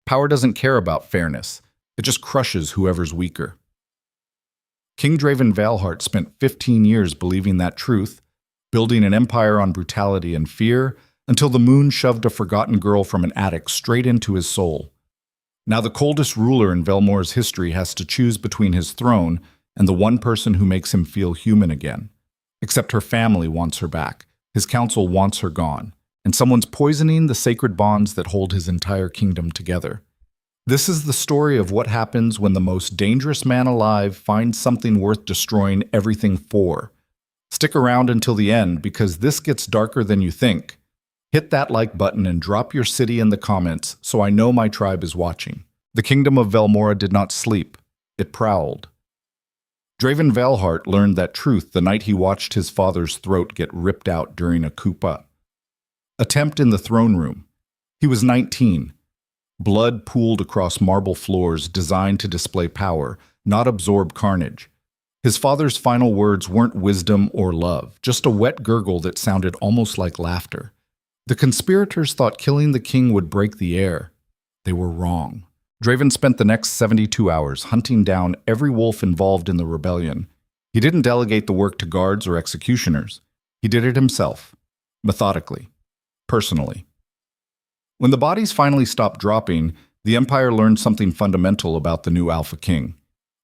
Power doesn't care about fairness. It just crushes whoever's weaker. King Draven Valehart spent 15 years believing that truth, building an empire on brutality and fear, until the moon shoved a forgotten girl from an attic straight into his soul. Now the coldest ruler in Velmora's history has to choose between his throne and the one person who makes him feel human again. Except her family wants her back, his council wants her gone, and someone's poisoning the sacred bonds that hold his entire kingdom together. This is the story of what happens when the most dangerous man alive finds something worth destroying everything for. Stick around until the end because this gets darker than you think. Hit that like button and drop your city in the comments so I know my tribe is watching. The kingdom of Velmora did not sleep. It prowled. Draven Valehart learned that truth the night he watched his father's throat get ripped out during a coup attempt in the throne room. He was 19. Blood pooled across marble floors designed to display power, not absorb carnage. His father's final words weren't wisdom or love, just a wet gurgle that sounded almost like laughter. The conspirators thought killing the king would break the air. They were wrong. Draven spent the next 72 hours hunting down every wolf involved in the rebellion. He didn't delegate the work to guards or executioners. He did it himself, methodically, personally. When the bodies finally stopped dropping, the Empire learned something fundamental about the new Alpha King.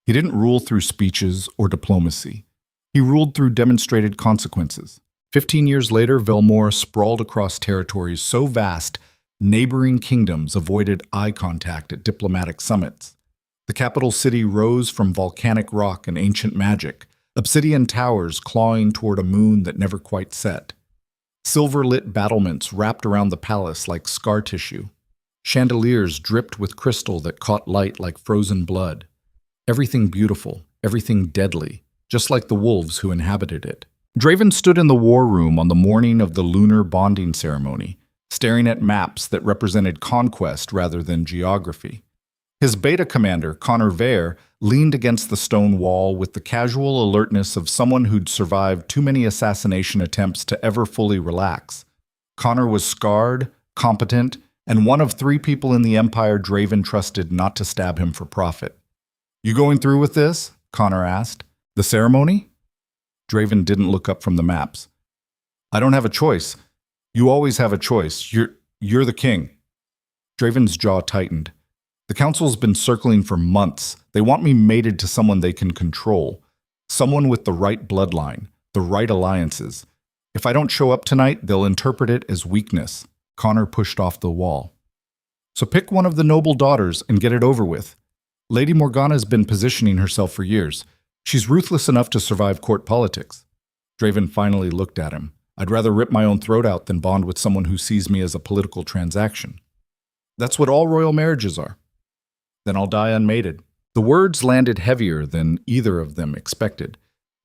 He didn't rule through speeches or diplomacy. He ruled through demonstrated consequences. 15 years later, Velmora sprawled across territories so vast, neighboring kingdoms avoided eye contact at diplomatic summits. The capital city rose from volcanic rock and ancient magic, obsidian towers clawing toward a moon that never quite set. Silver-lit battlements wrapped around the palace like scar tissue. Chandeliers dripped with crystal that caught light like frozen blood. Everything beautiful, everything deadly, just like the wolves who inhabited it. Draven stood in the war room on the morning of the lunar bonding ceremony, staring at maps that represented conquest rather than geography. His beta commander, Connor Vare, leaned against the stone wall with the casual alertness of someone who'd survived too many assassination attempts to ever fully relax. Connor was scarred, competent, and one of 3 people in the Empire Draven trusted not to stab him for profit. "You going through with this?" Connor asked. "The ceremony?" Draven didn't look up from the maps. "I don't have a choice. You always have a choice. You're the king." Draven's jaw tightened. "The council's been circling for months. They want me mated to someone they can control. Someone with the right bloodline, the right alliances. If I don't show up tonight, they'll interpret it as weakness." Connor pushed off the wall. "So pick one of the noble daughters and get it over with. Lady Morgana's been positioning herself for years. She's ruthless enough to survive court politics." Draven finally looked at him. "I'd rather rip my own throat out than bond with someone who sees me as a political transaction. That's what all royal marriages are." "Then I'll die unmated." The words landed heavier than either of them expected,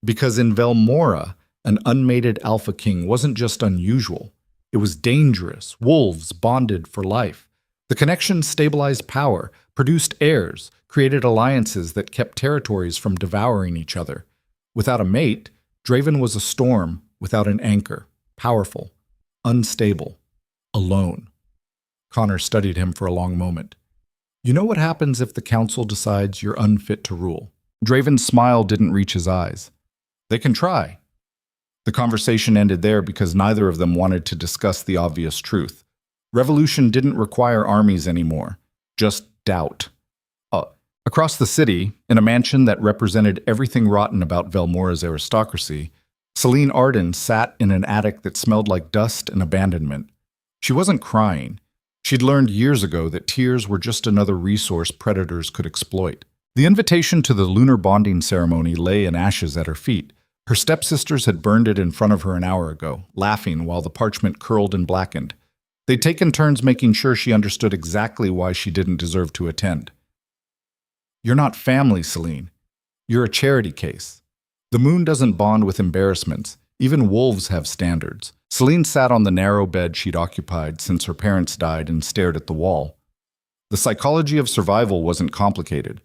because in Velmora, an unmated Alpha King wasn't just unusual. It was dangerous. Wolves bonded for life. The connection stabilized power, produced heirs, created alliances that kept territories from devouring each other. Without a mate, Draven was a storm without an anchor, powerful, unstable, alone. Connor studied him for a long moment. "You know what happens if the council decides you're unfit to rule?" Draven's smile didn't reach his eyes. "They can try." The conversation ended there because neither of them wanted to discuss the obvious truth. Revolution didn't require armies anymore, just doubt. Across the city, in a mansion that represented everything rotten about Velmora's aristocracy, Selene Arden sat in an attic that smelled like dust and abandonment. She wasn't crying. She'd learned years ago that tears were just another resource predators could exploit. The invitation to the lunar bonding ceremony lay in ashes at her feet. Her stepsisters had burned it in front of her an hour ago, laughing while the parchment curled and blackened. They'd taken turns making sure she understood exactly why she didn't deserve to attend. "You're not family, Selene. You're a charity case. The moon doesn't bond with embarrassments. Even wolves have standards." Selene sat on the narrow bed she'd occupied since her parents died and stared at the wall. The psychology of survival wasn't complicated.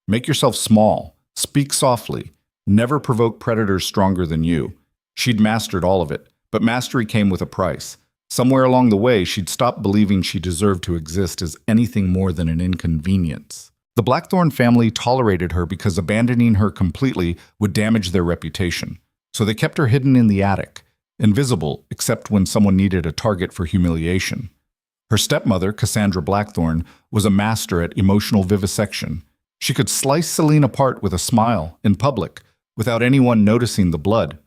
Make yourself small, speak softly, never provoke predators stronger than you. She'd mastered all of it, but mastery came with a price. Somewhere along the way, she'd stopped believing she deserved to exist as anything more than an inconvenience. The Blackthorn family tolerated her because abandoning her completely would damage their reputation, so they kept her hidden in the attic, invisible except when someone needed a target for humiliation. Her stepmother, Cassandra Blackthorn, was a master at emotional vivisection. She could slice Selene apart with a smile, in public, without anyone noticing the blood.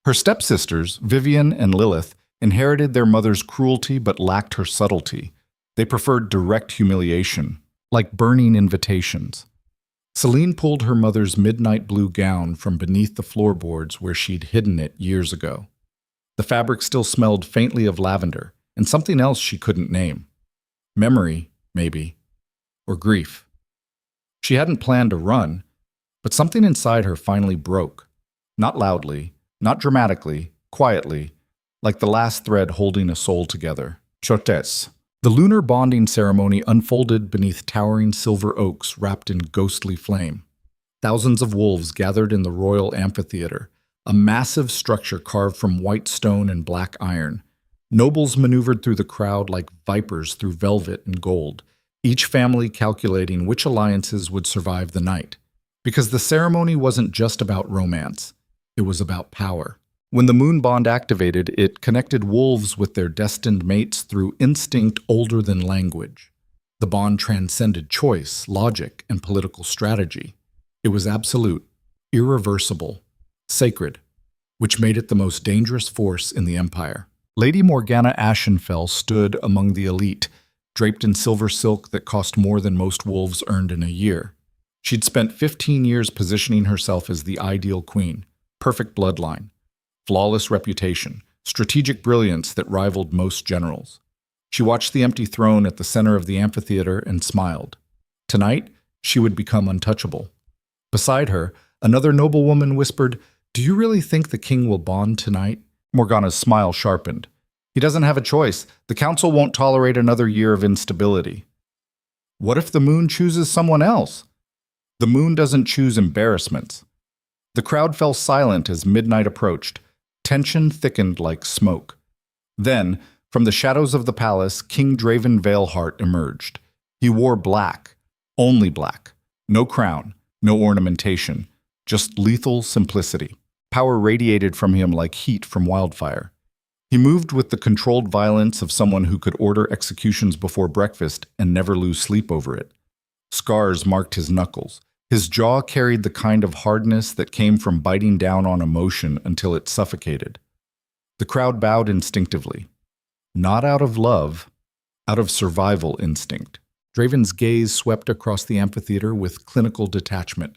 Her stepsisters, Vivian and Lilith, inherited their mother's cruelty but lacked her subtlety. They preferred direct humiliation, like burning invitations. Selene pulled her mother's midnight blue gown from beneath the floorboards where she'd hidden it years ago. The fabric still smelled faintly of lavender, and something else she couldn't name. Memory, maybe, or grief. She hadn't planned to run, but something inside her finally broke. Not loudly, not dramatically, quietly, like the last thread holding a soul together. Chotes. The lunar bonding ceremony unfolded beneath towering silver oaks wrapped in ghostly flame. Thousands of wolves gathered in the royal amphitheater, a massive structure carved from white stone and black iron. Nobles maneuvered through the crowd like vipers through velvet and gold, each family calculating which alliances would survive the night. Because the ceremony wasn't just about romance, it was about power. When the moon bond activated, it connected wolves with their destined mates through instinct older than language. The bond transcended choice, logic, and political strategy. It was absolute, irreversible, sacred, which made it the most dangerous force in the Empire. Lady Morgana Ashenfell stood among the elite, draped in silver silk that cost more than most wolves earned in a year. She'd spent 15 years positioning herself as the ideal queen, perfect bloodline, flawless reputation, strategic brilliance that rivaled most generals. She watched the empty throne at the center of the amphitheater and smiled. Tonight, she would become untouchable. Beside her, another noblewoman whispered, "Do you really think the king will bond tonight?" Morgana's smile sharpened. "He doesn't have a choice. The council won't tolerate another year of instability." "What if the moon chooses someone else?" "The moon doesn't choose embarrassments." The crowd fell silent as midnight approached. Tension thickened like smoke. Then, from the shadows of the palace, King Draven Valehart emerged. He wore black, only black. No crown, no ornamentation, just lethal simplicity. Power radiated from him like heat from wildfire. He moved with the controlled violence of someone who could order executions before breakfast and never lose sleep over it. Scars marked his knuckles. His jaw carried the kind of hardness that came from biting down on emotion until it suffocated. The crowd bowed instinctively. Not out of love, out of survival instinct. Draven's gaze swept across the amphitheater with clinical detachment.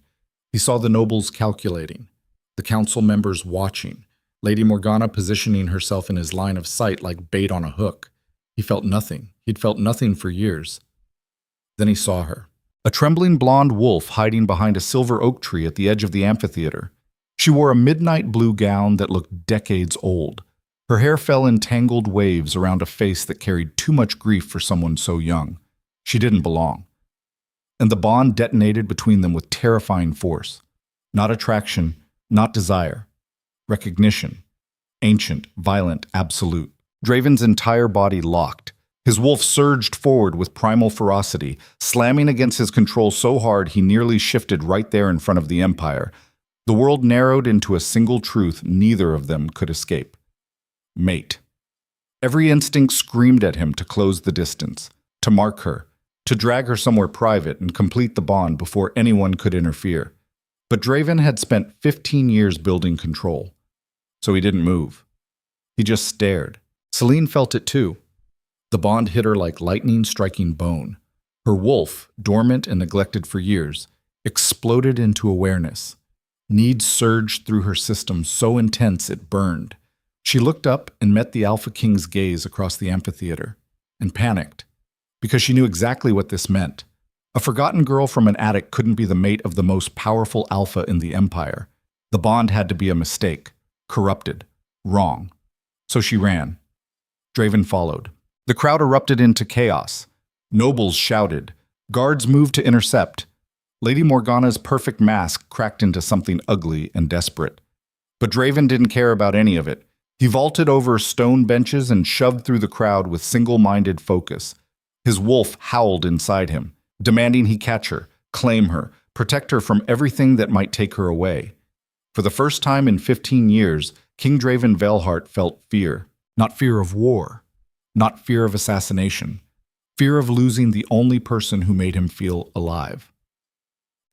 He saw the nobles calculating, the council members watching, Lady Morgana positioning herself in his line of sight like bait on a hook. He felt nothing. He'd felt nothing for years. Then he saw her. A trembling blonde wolf hiding behind a silver oak tree at the edge of the amphitheater. She wore a midnight blue gown that looked decades old. Her hair fell in tangled waves around a face that carried too much grief for someone so young. She didn't belong. And the bond detonated between them with terrifying force. Not attraction, not desire. Recognition. Ancient, violent, absolute. Draven's entire body locked. His wolf surged forward with primal ferocity, slamming against his control so hard he nearly shifted right there in front of the Empire. The world narrowed into a single truth neither of them could escape. Mate. Every instinct screamed at him to close the distance, to mark her, to drag her somewhere private and complete the bond before anyone could interfere. But Draven had spent 15 years building control, so he didn't move. He just stared. Selene felt it too. The bond hit her like lightning striking bone. Her wolf, dormant and neglected for years, exploded into awareness. Need surged through her system so intense it burned. She looked up and met the Alpha King's gaze across the amphitheater, and panicked, because she knew exactly what this meant. A forgotten girl from an attic couldn't be the mate of the most powerful alpha in the Empire. The bond had to be a mistake, corrupted, wrong. So she ran. Draven followed. The crowd erupted into chaos. Nobles shouted. Guards moved to intercept. Lady Morgana's perfect mask cracked into something ugly and desperate. But Draven didn't care about any of it. He vaulted over stone benches and shoved through the crowd with single-minded focus. His wolf howled inside him, demanding he catch her, claim her, protect her from everything that might take her away. For the first time in 15 years, King Draven Valehart felt fear. Not fear of war, not fear of assassination, fear of losing the only person who made him feel alive.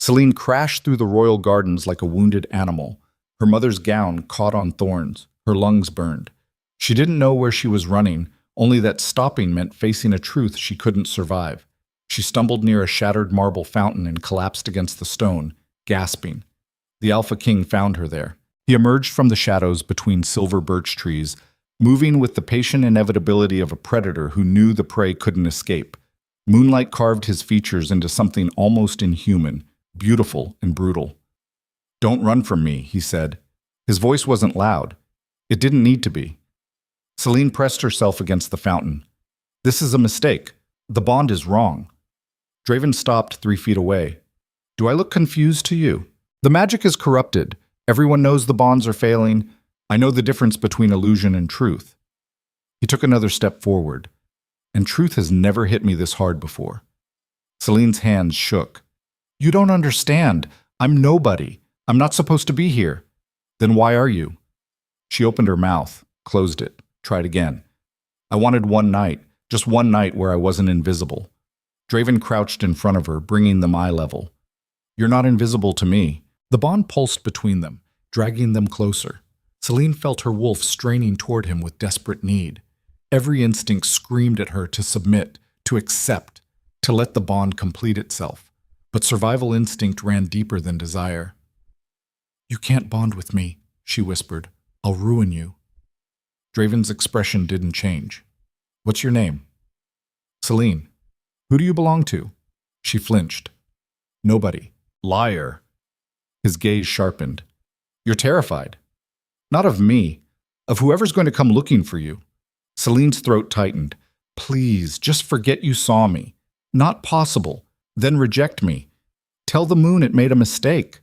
Selene crashed through the royal gardens like a wounded animal. Her mother's gown caught on thorns, her lungs burned. She didn't know where she was running, only that stopping meant facing a truth she couldn't survive. She stumbled near a shattered marble fountain and collapsed against the stone, gasping. The Alpha King found her there. He emerged from the shadows between silver birch trees, moving with the patient inevitability of a predator who knew the prey couldn't escape. Moonlight carved his features into something almost inhuman, beautiful and brutal. "Don't run from me," he said. His voice wasn't loud. It didn't need to be. Selene pressed herself against the fountain. "This is a mistake. The bond is wrong." Draven stopped 3 feet away. "Do I look confused to you? The magic is corrupted. Everyone knows the bonds are failing. I know the difference between illusion and truth." He took another step forward. "And truth has never hit me this hard before." Selene's hands shook. "You don't understand. I'm nobody. I'm not supposed to be here." "Then why are you?" She opened her mouth, closed it, tried again. "I wanted one night, just one night where I wasn't invisible." Draven crouched in front of her, bringing them eye level. "You're not invisible to me." The bond pulsed between them, dragging them closer. Selene felt her wolf straining toward him with desperate need. Every instinct screamed at her to submit, to accept, to let the bond complete itself. But survival instinct ran deeper than desire. "You can't bond with me," she whispered. "I'll ruin you." Draven's expression didn't change. "What's your name?" "Selene." "Who do you belong to?" She flinched. "Nobody." "Liar." His gaze sharpened. "You're terrified." "Not of me. Of whoever's going to come looking for you." Selene's throat tightened. "Please, just forget you saw me." "Not possible. Then reject me. Tell the moon it made a mistake."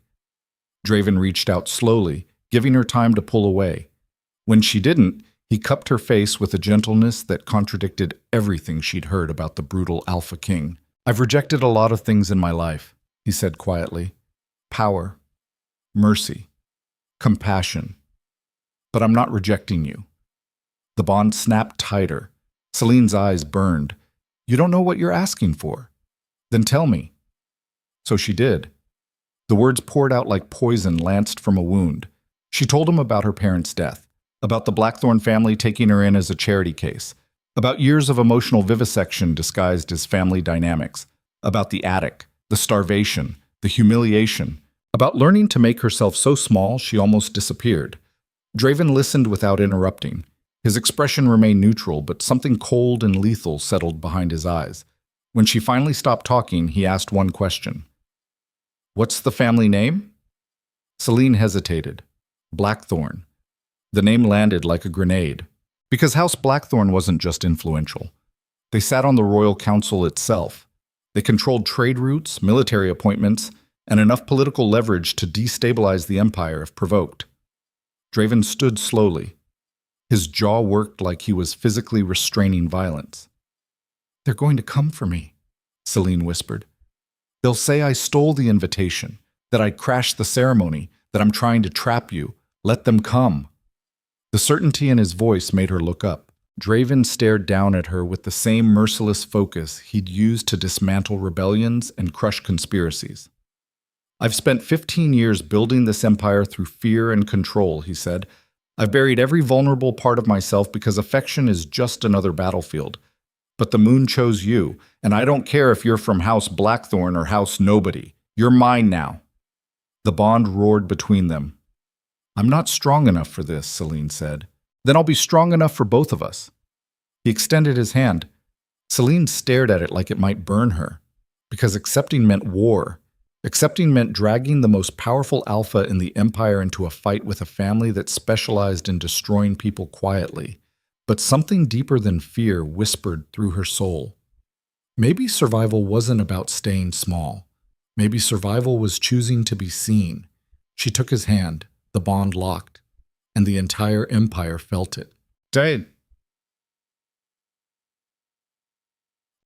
Draven reached out slowly, giving her time to pull away. When she didn't, he cupped her face with a gentleness that contradicted everything she'd heard about the brutal Alpha King. "I've rejected a lot of things in my life," he said quietly. "Power, mercy, compassion. But I'm not rejecting you." The bond snapped tighter. Selene's eyes burned. "You don't know what you're asking for. Then tell me." So she did. The words poured out like poison lanced from a wound. She told him about her parents' death, about the Blackthorn family taking her in as a charity case, about years of emotional vivisection disguised as family dynamics, about the attic, the starvation, the humiliation, about learning to make herself so small she almost disappeared. Draven listened without interrupting. His expression remained neutral, but something cold and lethal settled behind his eyes. When she finally stopped talking, he asked one question. "What's the family name?" Selene hesitated. Blackthorn. The name landed like a grenade. Because House Blackthorn wasn't just influential. They sat on the royal council itself. They controlled trade routes, military appointments, and enough political leverage to destabilize the empire if provoked. Draven stood slowly. His jaw worked like he was physically restraining violence. "They're going to come for me," Selene whispered. "They'll say I stole the invitation, that I crashed the ceremony, that I'm trying to trap you. Let them come." The certainty in his voice made her look up. Draven stared down at her with the same merciless focus he'd used to dismantle rebellions and crush conspiracies. "I've spent 15 years building this empire through fear and control," he said. "I've buried every vulnerable part of myself because affection is just another battlefield. But the moon chose you, and I don't care if you're from House Blackthorn or House Nobody. You're mine now." The bond roared between them. "I'm not strong enough for this," Selene said. "Then I'll be strong enough for both of us." He extended his hand. Selene stared at it like it might burn her, because accepting meant war. Accepting meant dragging the most powerful alpha in the empire into a fight with a family that specialized in destroying people quietly. But something deeper than fear whispered through her soul. Maybe survival wasn't about staying small. Maybe survival was choosing to be seen. She took his hand. The bond locked. and the entire empire felt it. Dead.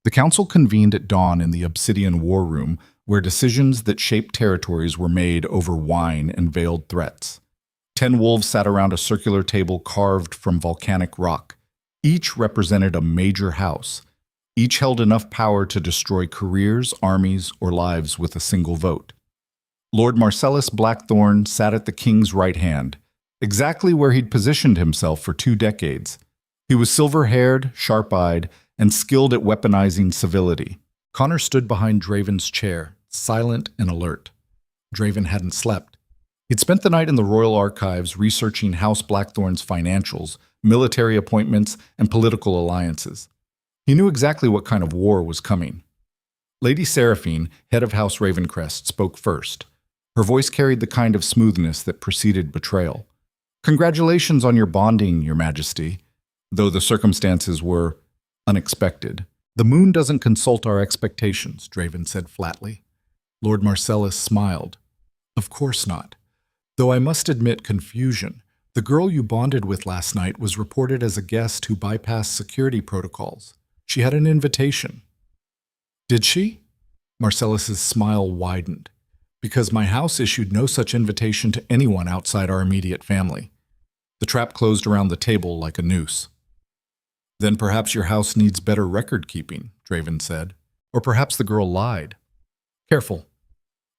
The council convened at dawn in the Obsidian War Room, where decisions that shaped territories were made over wine and veiled threats. 10 wolves sat around a circular table carved from volcanic rock. Each represented a major house. Each held enough power to destroy careers, armies, or lives with a single vote. Lord Marcellus Blackthorn sat at the king's right hand, exactly where he'd positioned himself for 2 decades. He was silver-haired, sharp-eyed, and skilled at weaponizing civility. Connor stood behind Draven's chair, silent and alert. Draven hadn't slept. He'd spent the night in the royal archives researching House Blackthorn's financials, military appointments, and political alliances. He knew exactly what kind of war was coming. Lady Seraphine, head of House Ravencrest, spoke first. Her voice carried the kind of smoothness that preceded betrayal. "Congratulations on your bonding, Your Majesty, though the circumstances were unexpected." "The moon doesn't consult our expectations," Draven said flatly. Lord Marcellus smiled. "Of course not. Though I must admit confusion. The girl you bonded with last night was reported as a guest who bypassed security protocols. She had an invitation." "Did she?" Marcellus's smile widened. "Because my house issued no such invitation to anyone outside our immediate family." The trap closed around the table like a noose. "Then perhaps your house needs better record-keeping," Draven said. "Or perhaps the girl lied." "Careful."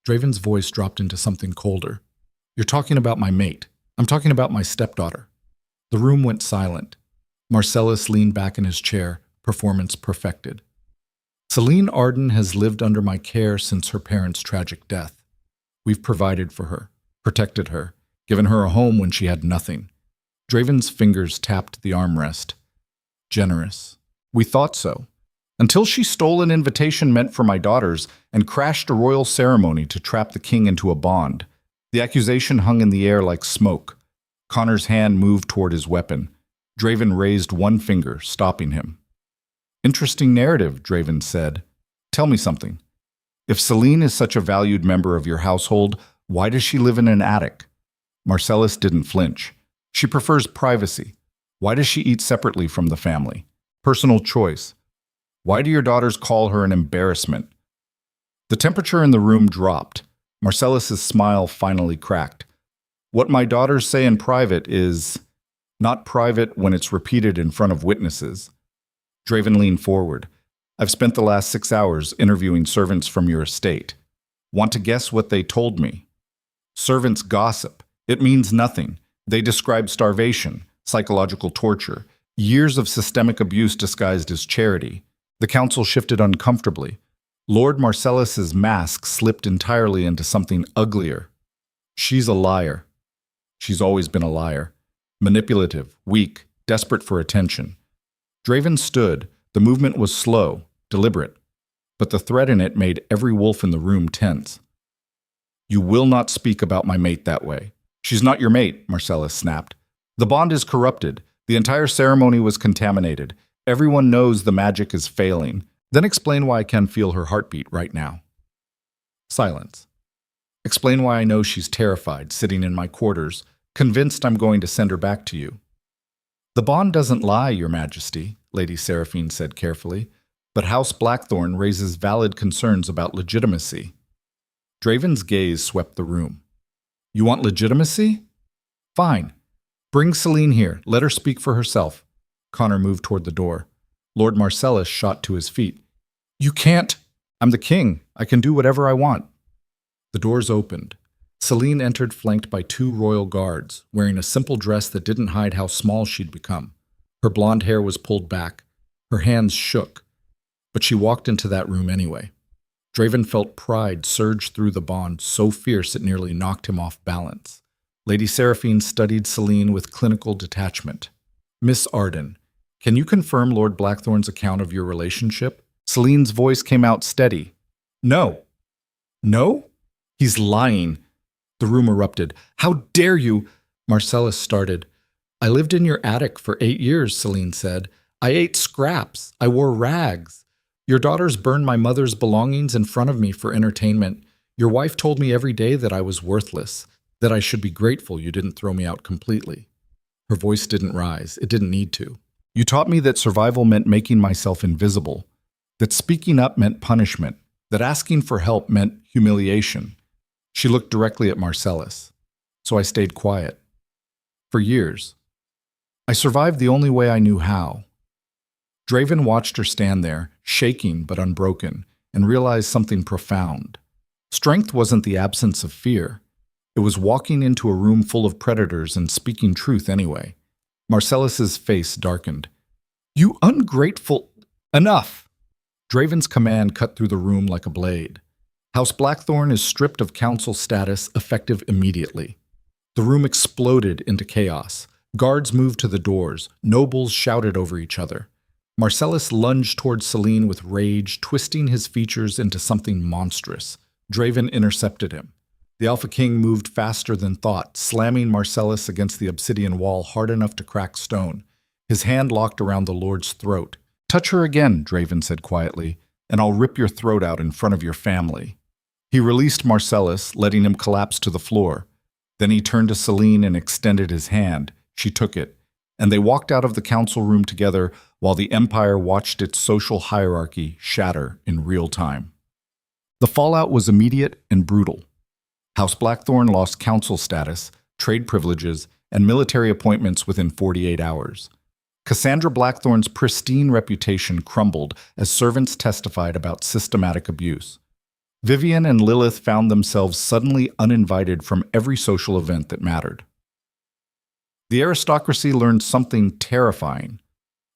Draven's voice dropped into something colder. "You're talking about my mate. I'm talking about my stepdaughter." The room went silent. Marcellus leaned back in his chair, performance perfected. "Selene Arden has lived under my care since her parents' tragic death. We've provided for her, protected her, given her a home when she had nothing." Draven's fingers tapped the armrest. "Generous. We thought so. Until she stole an invitation meant for my daughters and crashed a royal ceremony to trap the king into a bond. The accusation hung in the air like smoke." Connor's hand moved toward his weapon. Draven raised one finger, stopping him. "Interesting narrative," Draven said. "Tell me something. If Selene is such a valued member of your household, why does she live in an attic?" Marcellus didn't flinch. "She prefers privacy. Why does she eat separately from the family? Personal choice. Why do your daughters call her an embarrassment?" The temperature in the room dropped. Marcellus's smile finally cracked. "What my daughters say in private is not private when it's repeated in front of witnesses." Draven leaned forward. "I've spent the last 6 hours interviewing servants from your estate. Want to guess what they told me? Servants gossip. It means nothing. They describe starvation, psychological torture, years of systemic abuse disguised as charity." The council shifted uncomfortably. Lord Marcellus's mask slipped entirely into something uglier. "She's a liar. She's always been a liar. Manipulative, weak, desperate for attention." Draven stood. The movement was slow, deliberate, but the threat in it made every wolf in the room tense. "You will not speak about my mate that way. She's not your mate," Marcellus snapped. "The bond is corrupted. The entire ceremony was contaminated. Everyone knows the magic is failing. Then explain why I can feel her heartbeat right now." Silence. "Explain why I know she's terrified, sitting in my quarters, convinced I'm going to send her back to you." "The bond doesn't lie, Your Majesty," Lady Seraphine said carefully, "but House Blackthorn raises valid concerns about legitimacy." Draven's gaze swept the room. "You want legitimacy? Fine. Bring Selene here. Let her speak for herself." Connor moved toward the door. Lord Marcellus shot to his feet. "You can't." "I'm the king. I can do whatever I want." The doors opened. Selene entered flanked by 2 royal guards, wearing a simple dress that didn't hide how small she'd become. Her blonde hair was pulled back. Her hands shook. But she walked into that room anyway. Draven felt pride surge through the bond, so fierce it nearly knocked him off balance. Lady Seraphine studied Selene with clinical detachment. "Miss Arden, can you confirm Lord Blackthorn's account of your relationship?" Selene's voice came out steady. "No." "No? He's lying." The room erupted. "How dare you?" Marcellus started. "I lived in your attic for 8 years, Selene said. I ate scraps. I wore rags. Your daughters burned my mother's belongings in front of me for entertainment. Your wife told me every day that I was worthless, that I should be grateful you didn't throw me out completely. Her voice didn't rise. It didn't need to. You taught me that survival meant making myself invisible, that speaking up meant punishment, that asking for help meant humiliation. She looked directly at Marcellus. So I stayed quiet. For years. I survived the only way I knew how. Draven watched her stand there, shaking but unbroken, and realized something profound. Strength wasn't the absence of fear. It was walking into a room full of predators and speaking truth anyway. Marcellus's face darkened. You ungrateful— Enough! Draven's command cut through the room like a blade. House Blackthorn is stripped of council status, effective immediately. The room exploded into chaos. Guards moved to the doors. Nobles shouted over each other. Marcellus lunged toward Selene with rage, twisting his features into something monstrous. Draven intercepted him. The Alpha King moved faster than thought, slamming Marcellus against the obsidian wall hard enough to crack stone. His hand locked around the Lord's throat. Touch her again, Draven said quietly, and I'll rip your throat out in front of your family. He released Marcellus, letting him collapse to the floor. Then he turned to Selene and extended his hand. She took it, and they walked out of the council room together while the Empire watched its social hierarchy shatter in real time. The fallout was immediate and brutal. House Blackthorn lost council status, trade privileges, and military appointments within 48 hours. Cassandra Blackthorn's pristine reputation crumbled as servants testified about systematic abuse. Vivian and Lilith found themselves suddenly uninvited from every social event that mattered. The aristocracy learned something terrifying.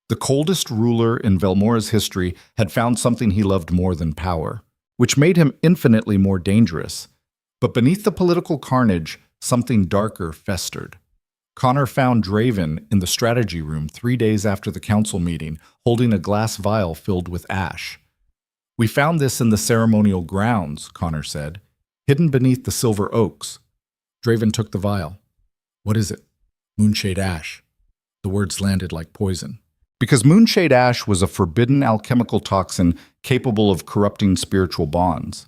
The coldest ruler in Velmora's history had found something he loved more than power, which made him infinitely more dangerous. But beneath the political carnage, something darker festered. Connor found Draven in the strategy room 3 days after the council meeting, holding a glass vial filled with ash. We found this in the ceremonial grounds, Connor said, hidden beneath the silver oaks. Draven took the vial. What is it? Moonshade ash. The words landed like poison. Because moonshade ash was a forbidden alchemical toxin capable of corrupting spiritual bonds.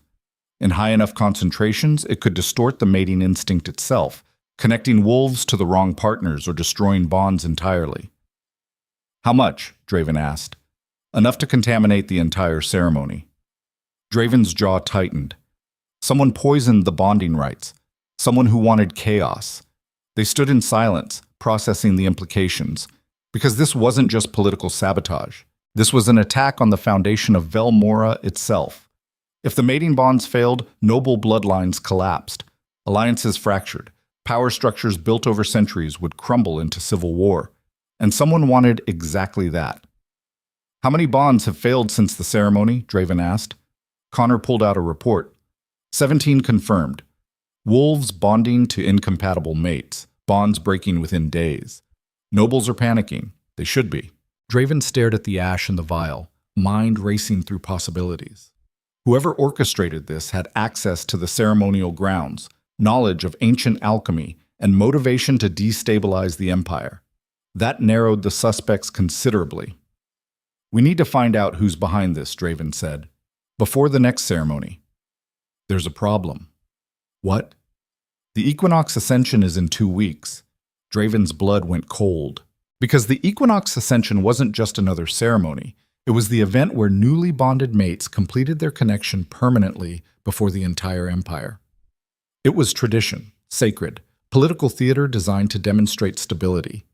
In high enough concentrations, it could distort the mating instinct itself, connecting wolves to the wrong partners or destroying bonds entirely. How much? Draven asked. Enough to contaminate the entire ceremony. Draven's jaw tightened. Someone poisoned the bonding rites. Someone who wanted chaos. They stood in silence, processing the implications, because this wasn't just political sabotage. This was an attack on the foundation of Velmora itself. If the mating bonds failed, noble bloodlines collapsed. Alliances fractured. Power structures built over centuries would crumble into civil war. And someone wanted exactly that. How many bonds have failed since the ceremony? Draven asked. Connor pulled out a report. 17 confirmed. Wolves bonding to incompatible mates. Bonds breaking within days. Nobles are panicking. They should be. Draven stared at the ash in the vial, mind racing through possibilities. Whoever orchestrated this had access to the ceremonial grounds, knowledge of ancient alchemy, and motivation to destabilize the Empire. That narrowed the suspects considerably. We need to find out who's behind this, Draven said. Before the next ceremony. There's a problem. What? The Equinox Ascension is in 2 weeks. Draven's blood went cold. Because the Equinox Ascension wasn't just another ceremony. It was the event where newly bonded mates completed their connection permanently before the entire Empire. It was tradition, sacred, political theater designed to demonstrate stability.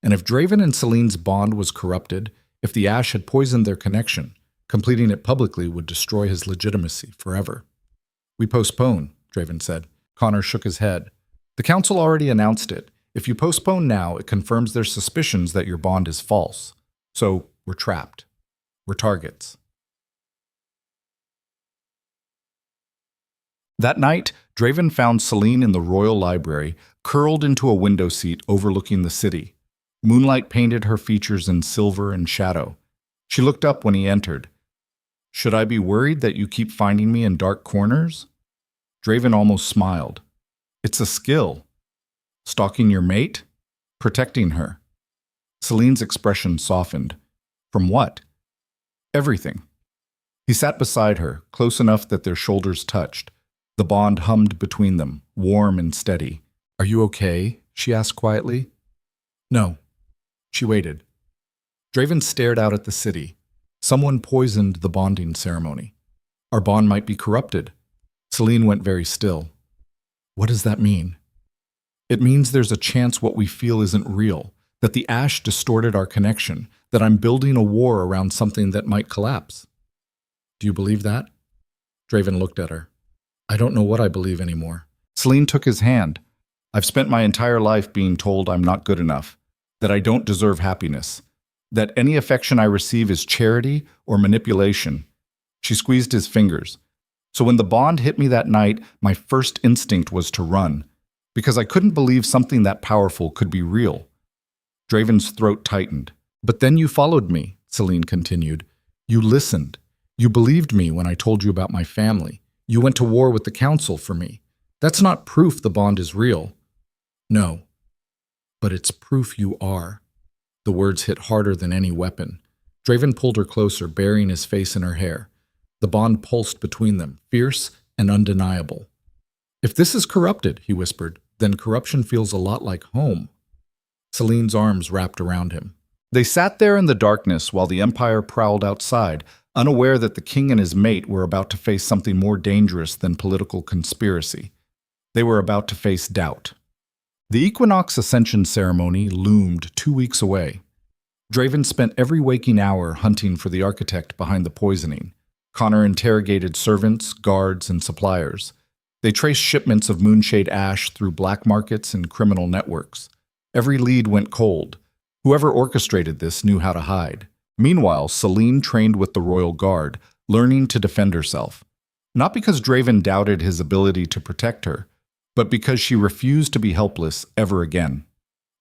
And if Draven and Selene's bond was corrupted, if the ash had poisoned their connection, completing it publicly would destroy his legitimacy forever. We postpone, Draven said. Connor shook his head. The council already announced it. If you postpone now, it confirms their suspicions that your bond is false. So we're trapped. We're targets. That night, Draven found Selene in the royal library, curled into a window seat overlooking the city. Moonlight painted her features in silver and shadow. She looked up when he entered. Should I be worried that you keep finding me in dark corners? Draven almost smiled. It's a skill. Stalking your mate? Protecting her. Selene's expression softened. From what? Everything. He sat beside her, close enough that their shoulders touched. The bond hummed between them, warm and steady. Are you okay? She asked quietly. No. She waited. Draven stared out at the city. Someone poisoned the bonding ceremony. Our bond might be corrupted. Selene went very still. What does that mean? It means there's a chance what we feel isn't real, that the ash distorted our connection, that I'm building a war around something that might collapse. Do you believe that? Draven looked at her. I don't know what I believe anymore. Selene took his hand. I've spent my entire life being told I'm not good enough, that I don't deserve happiness, that any affection I receive is charity or manipulation. She squeezed his fingers. So when the bond hit me that night, my first instinct was to run, because I couldn't believe something that powerful could be real. Draven's throat tightened. But then you followed me, Selene continued. You listened. You believed me when I told you about my family. You went to war with the council for me. That's not proof the bond is real. No. But it's proof you are. The words hit harder than any weapon. Draven pulled her closer, burying his face in her hair. The bond pulsed between them, fierce and undeniable. If this is corrupted, he whispered, then corruption feels a lot like home. Selene's arms wrapped around him. They sat there in the darkness while the Empire prowled outside, unaware that the king and his mate were about to face something more dangerous than political conspiracy. They were about to face doubt. The Equinox Ascension ceremony loomed 2 weeks away. Draven spent every waking hour hunting for the architect behind the poisoning. Connor interrogated servants, guards, and suppliers. They traced shipments of moonshade ash through black markets and criminal networks. Every lead went cold. Whoever orchestrated this knew how to hide. Meanwhile, Selene trained with the Royal Guard, learning to defend herself. Not because Draven doubted his ability to protect her, but because she refused to be helpless ever again.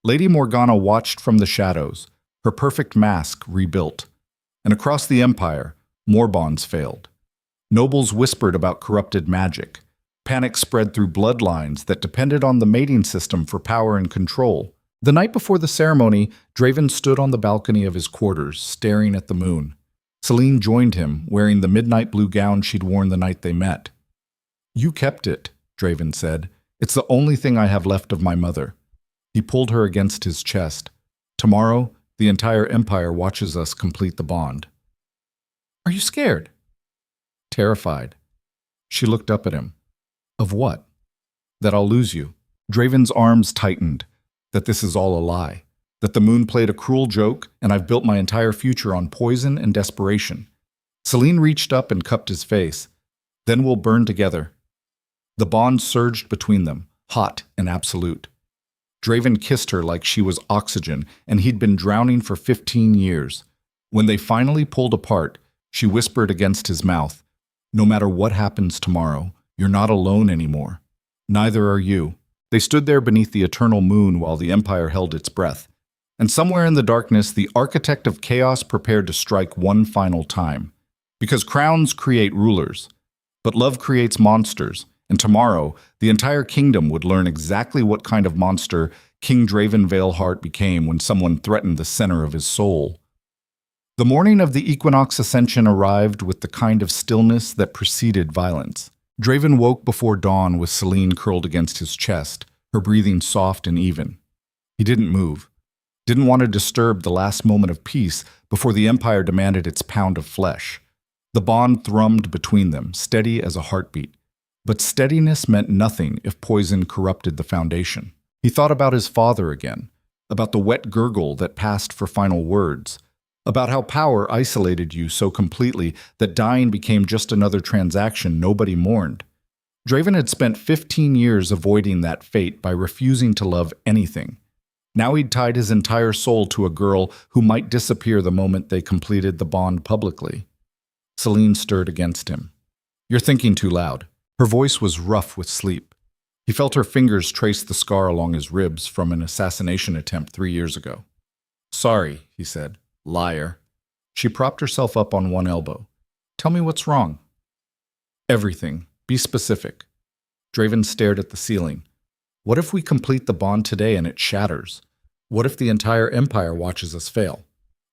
Lady Morgana watched from the shadows, her perfect mask rebuilt. And across the Empire, more bonds failed. Nobles whispered about corrupted magic. Panic spread through bloodlines that depended on the mating system for power and control. The night before the ceremony, Draven stood on the balcony of his quarters, staring at the moon. Selene joined him, wearing the midnight blue gown she'd worn the night they met. You kept it, Draven said. It's the only thing I have left of my mother. He pulled her against his chest. Tomorrow, the entire Empire watches us complete the bond. Are you scared? Terrified. She looked up at him. Of what? That I'll lose you. Draven's arms tightened. That this is all a lie. That the moon played a cruel joke, and I've built my entire future on poison and desperation. Selene reached up and cupped his face. Then we'll burn together. The bond surged between them, hot and absolute. Draven kissed her like she was oxygen, and he'd been drowning for 15 years. When they finally pulled apart, she whispered against his mouth, No matter what happens tomorrow, you're not alone anymore. Neither are you. They stood there beneath the eternal moon while the Empire held its breath. And somewhere in the darkness, the architect of chaos prepared to strike one final time. Because crowns create rulers, but love creates monsters. And tomorrow, the entire kingdom would learn exactly what kind of monster King Draven Valehart became when someone threatened the center of his soul. The morning of the Equinox Ascension arrived with the kind of stillness that preceded violence. Draven woke before dawn with Selene curled against his chest, her breathing soft and even. He didn't move. Didn't want to disturb the last moment of peace before the Empire demanded its pound of flesh. The bond thrummed between them, steady as a heartbeat. But steadiness meant nothing if poison corrupted the foundation. He thought about his father again, about the wet gurgle that passed for final words, about how power isolated you so completely that dying became just another transaction nobody mourned. Draven had spent 15 years avoiding that fate by refusing to love anything. Now he'd tied his entire soul to a girl who might disappear the moment they completed the bond publicly. Selene stirred against him. You're thinking too loud. Her voice was rough with sleep. He felt her fingers trace the scar along his ribs from an assassination attempt 3 years ago. Sorry, he said. Liar. She propped herself up on one elbow. Tell me what's wrong. Everything. Be specific. Draven stared at the ceiling. What if we complete the bond today and it shatters? What if the entire Empire watches us fail?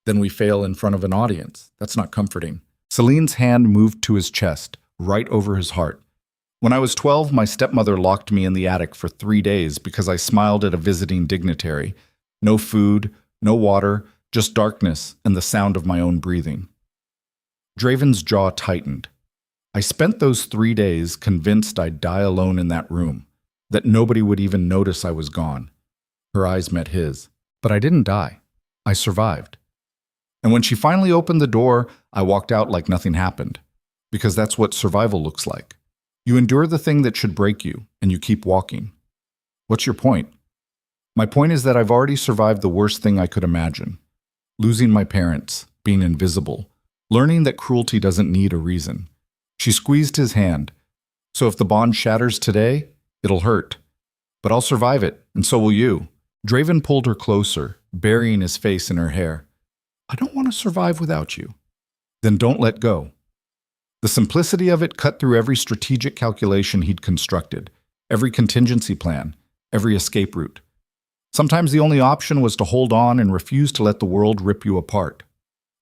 Then we fail in front of an audience. That's not comforting. Selene's hand moved to his chest, right over his heart. When I was 12, my stepmother locked me in the attic for 3 days because I smiled at a visiting dignitary. No food, no water, just darkness and the sound of my own breathing. Draven's jaw tightened. I spent those 3 days convinced I'd die alone in that room, that nobody would even notice I was gone. Her eyes met his. But I didn't die. I survived. And when she finally opened the door, I walked out like nothing happened. Because that's what survival looks like. You endure the thing that should break you, and you keep walking. What's your point? My point is that I've already survived the worst thing I could imagine. Losing my parents, being invisible, learning that cruelty doesn't need a reason. She squeezed his hand. So if the bond shatters today, it'll hurt. But I'll survive it, and so will you. Draven pulled her closer, burying his face in her hair. I don't want to survive without you. Then don't let go. The simplicity of it cut through every strategic calculation he'd constructed, every contingency plan, every escape route. Sometimes the only option was to hold on and refuse to let the world rip you apart.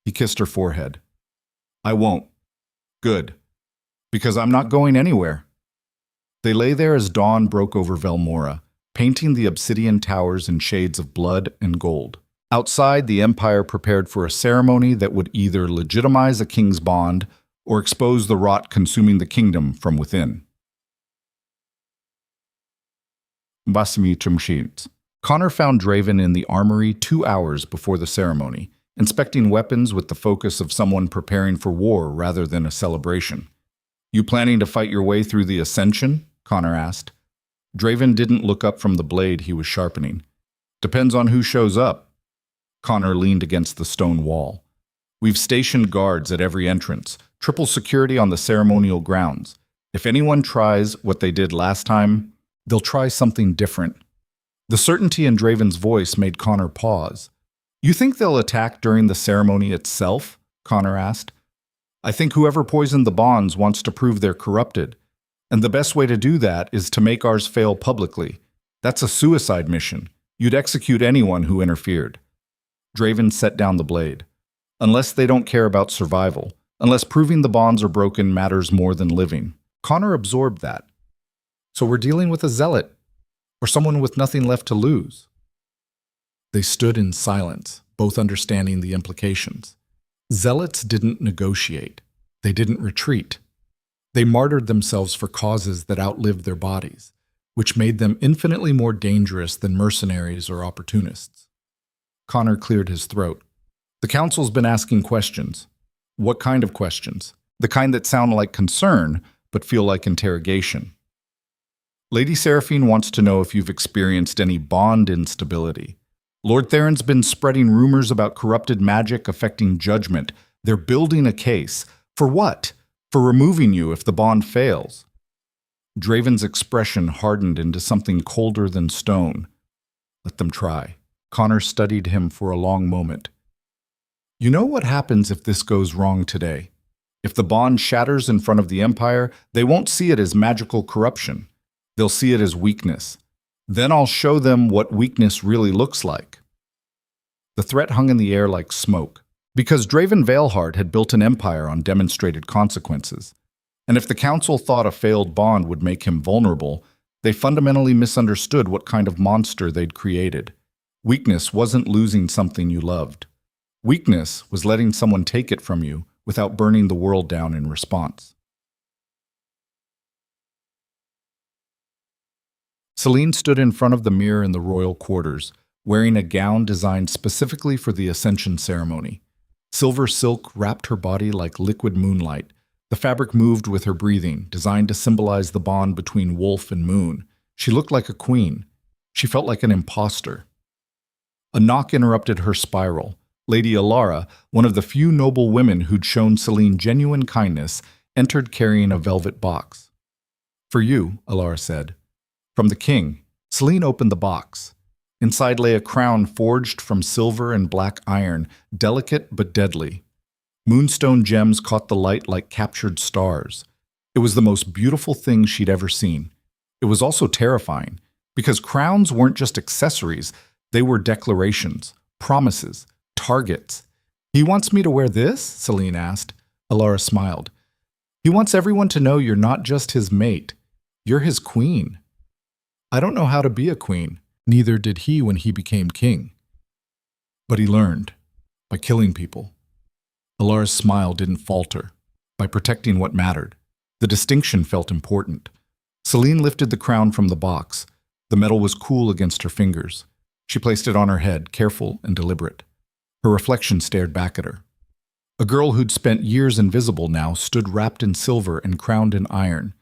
He kissed her forehead. I won't. Good. Because I'm not going anywhere. They lay there as dawn broke over Velmora, painting the obsidian towers in shades of blood and gold. Outside, the Empire prepared for a ceremony that would either legitimize a king's bond or expose the rot consuming the kingdom from within. Connor found Draven in the armory 2 hours before the ceremony, inspecting weapons with the focus of someone preparing for war rather than a celebration. You planning to fight your way through the Ascension? Connor asked. Draven didn't look up from the blade he was sharpening. Depends on who shows up. Connor leaned against the stone wall. We've stationed guards at every entrance, triple security on the ceremonial grounds. If anyone tries what they did last time, they'll try something different. The certainty in Draven's voice made Connor pause. You think they'll attack during the ceremony itself? Connor asked. I think whoever poisoned the bonds wants to prove they're corrupted. And the best way to do that is to make ours fail publicly. That's a suicide mission. You'd execute anyone who interfered. Draven set down the blade. Unless they don't care about survival, unless proving the bonds are broken matters more than living. Connor absorbed that. So we're dealing with a zealot, or someone with nothing left to lose. They stood in silence, both understanding the implications. Zealots didn't negotiate. They didn't retreat. They martyred themselves for causes that outlived their bodies, which made them infinitely more dangerous than mercenaries or opportunists. Connor cleared his throat. The council's been asking questions. What kind of questions? The kind that sound like concern, but feel like interrogation. Lady Seraphine wants to know if you've experienced any bond instability. Lord Theron's been spreading rumors about corrupted magic affecting judgment. They're building a case. For what? For removing you if the bond fails. Draven's expression hardened into something colder than stone. Let them try. Connor studied him for a long moment. You know what happens if this goes wrong today? If the bond shatters in front of the Empire, they won't see it as magical corruption. They'll see it as weakness. Then I'll show them what weakness really looks like. The threat hung in the air like smoke, because Draven Valehart had built an empire on demonstrated consequences. And if the Council thought a failed bond would make him vulnerable, they fundamentally misunderstood what kind of monster they'd created. Weakness wasn't losing something you loved. Weakness was letting someone take it from you without burning the world down in response. Selene stood in front of the mirror in the royal quarters, wearing a gown designed specifically for the Ascension ceremony. Silver silk wrapped her body like liquid moonlight. The fabric moved with her breathing, designed to symbolize the bond between wolf and moon. She looked like a queen. She felt like an imposter. A knock interrupted her spiral. Lady Alara, one of the few noble women who'd shown Selene genuine kindness, entered carrying a velvet box. For you, Alara said. From the king. Selene opened the box. Inside lay a crown forged from silver and black iron, delicate but deadly. Moonstone gems caught the light like captured stars. It was the most beautiful thing she'd ever seen. It was also terrifying, because crowns weren't just accessories, they were declarations, promises, targets. He wants me to wear this? Selene asked. Alara smiled. He wants everyone to know you're not just his mate. You're his queen. I don't know how to be a queen. Neither did he when he became king. But he learned. By killing people. Alara's smile didn't falter. By protecting what mattered. The distinction felt important. Selene lifted the crown from the box. The metal was cool against her fingers. She placed it on her head, careful and deliberate. Her reflection stared back at her. A girl who'd spent years invisible now stood wrapped in silver and crowned in iron.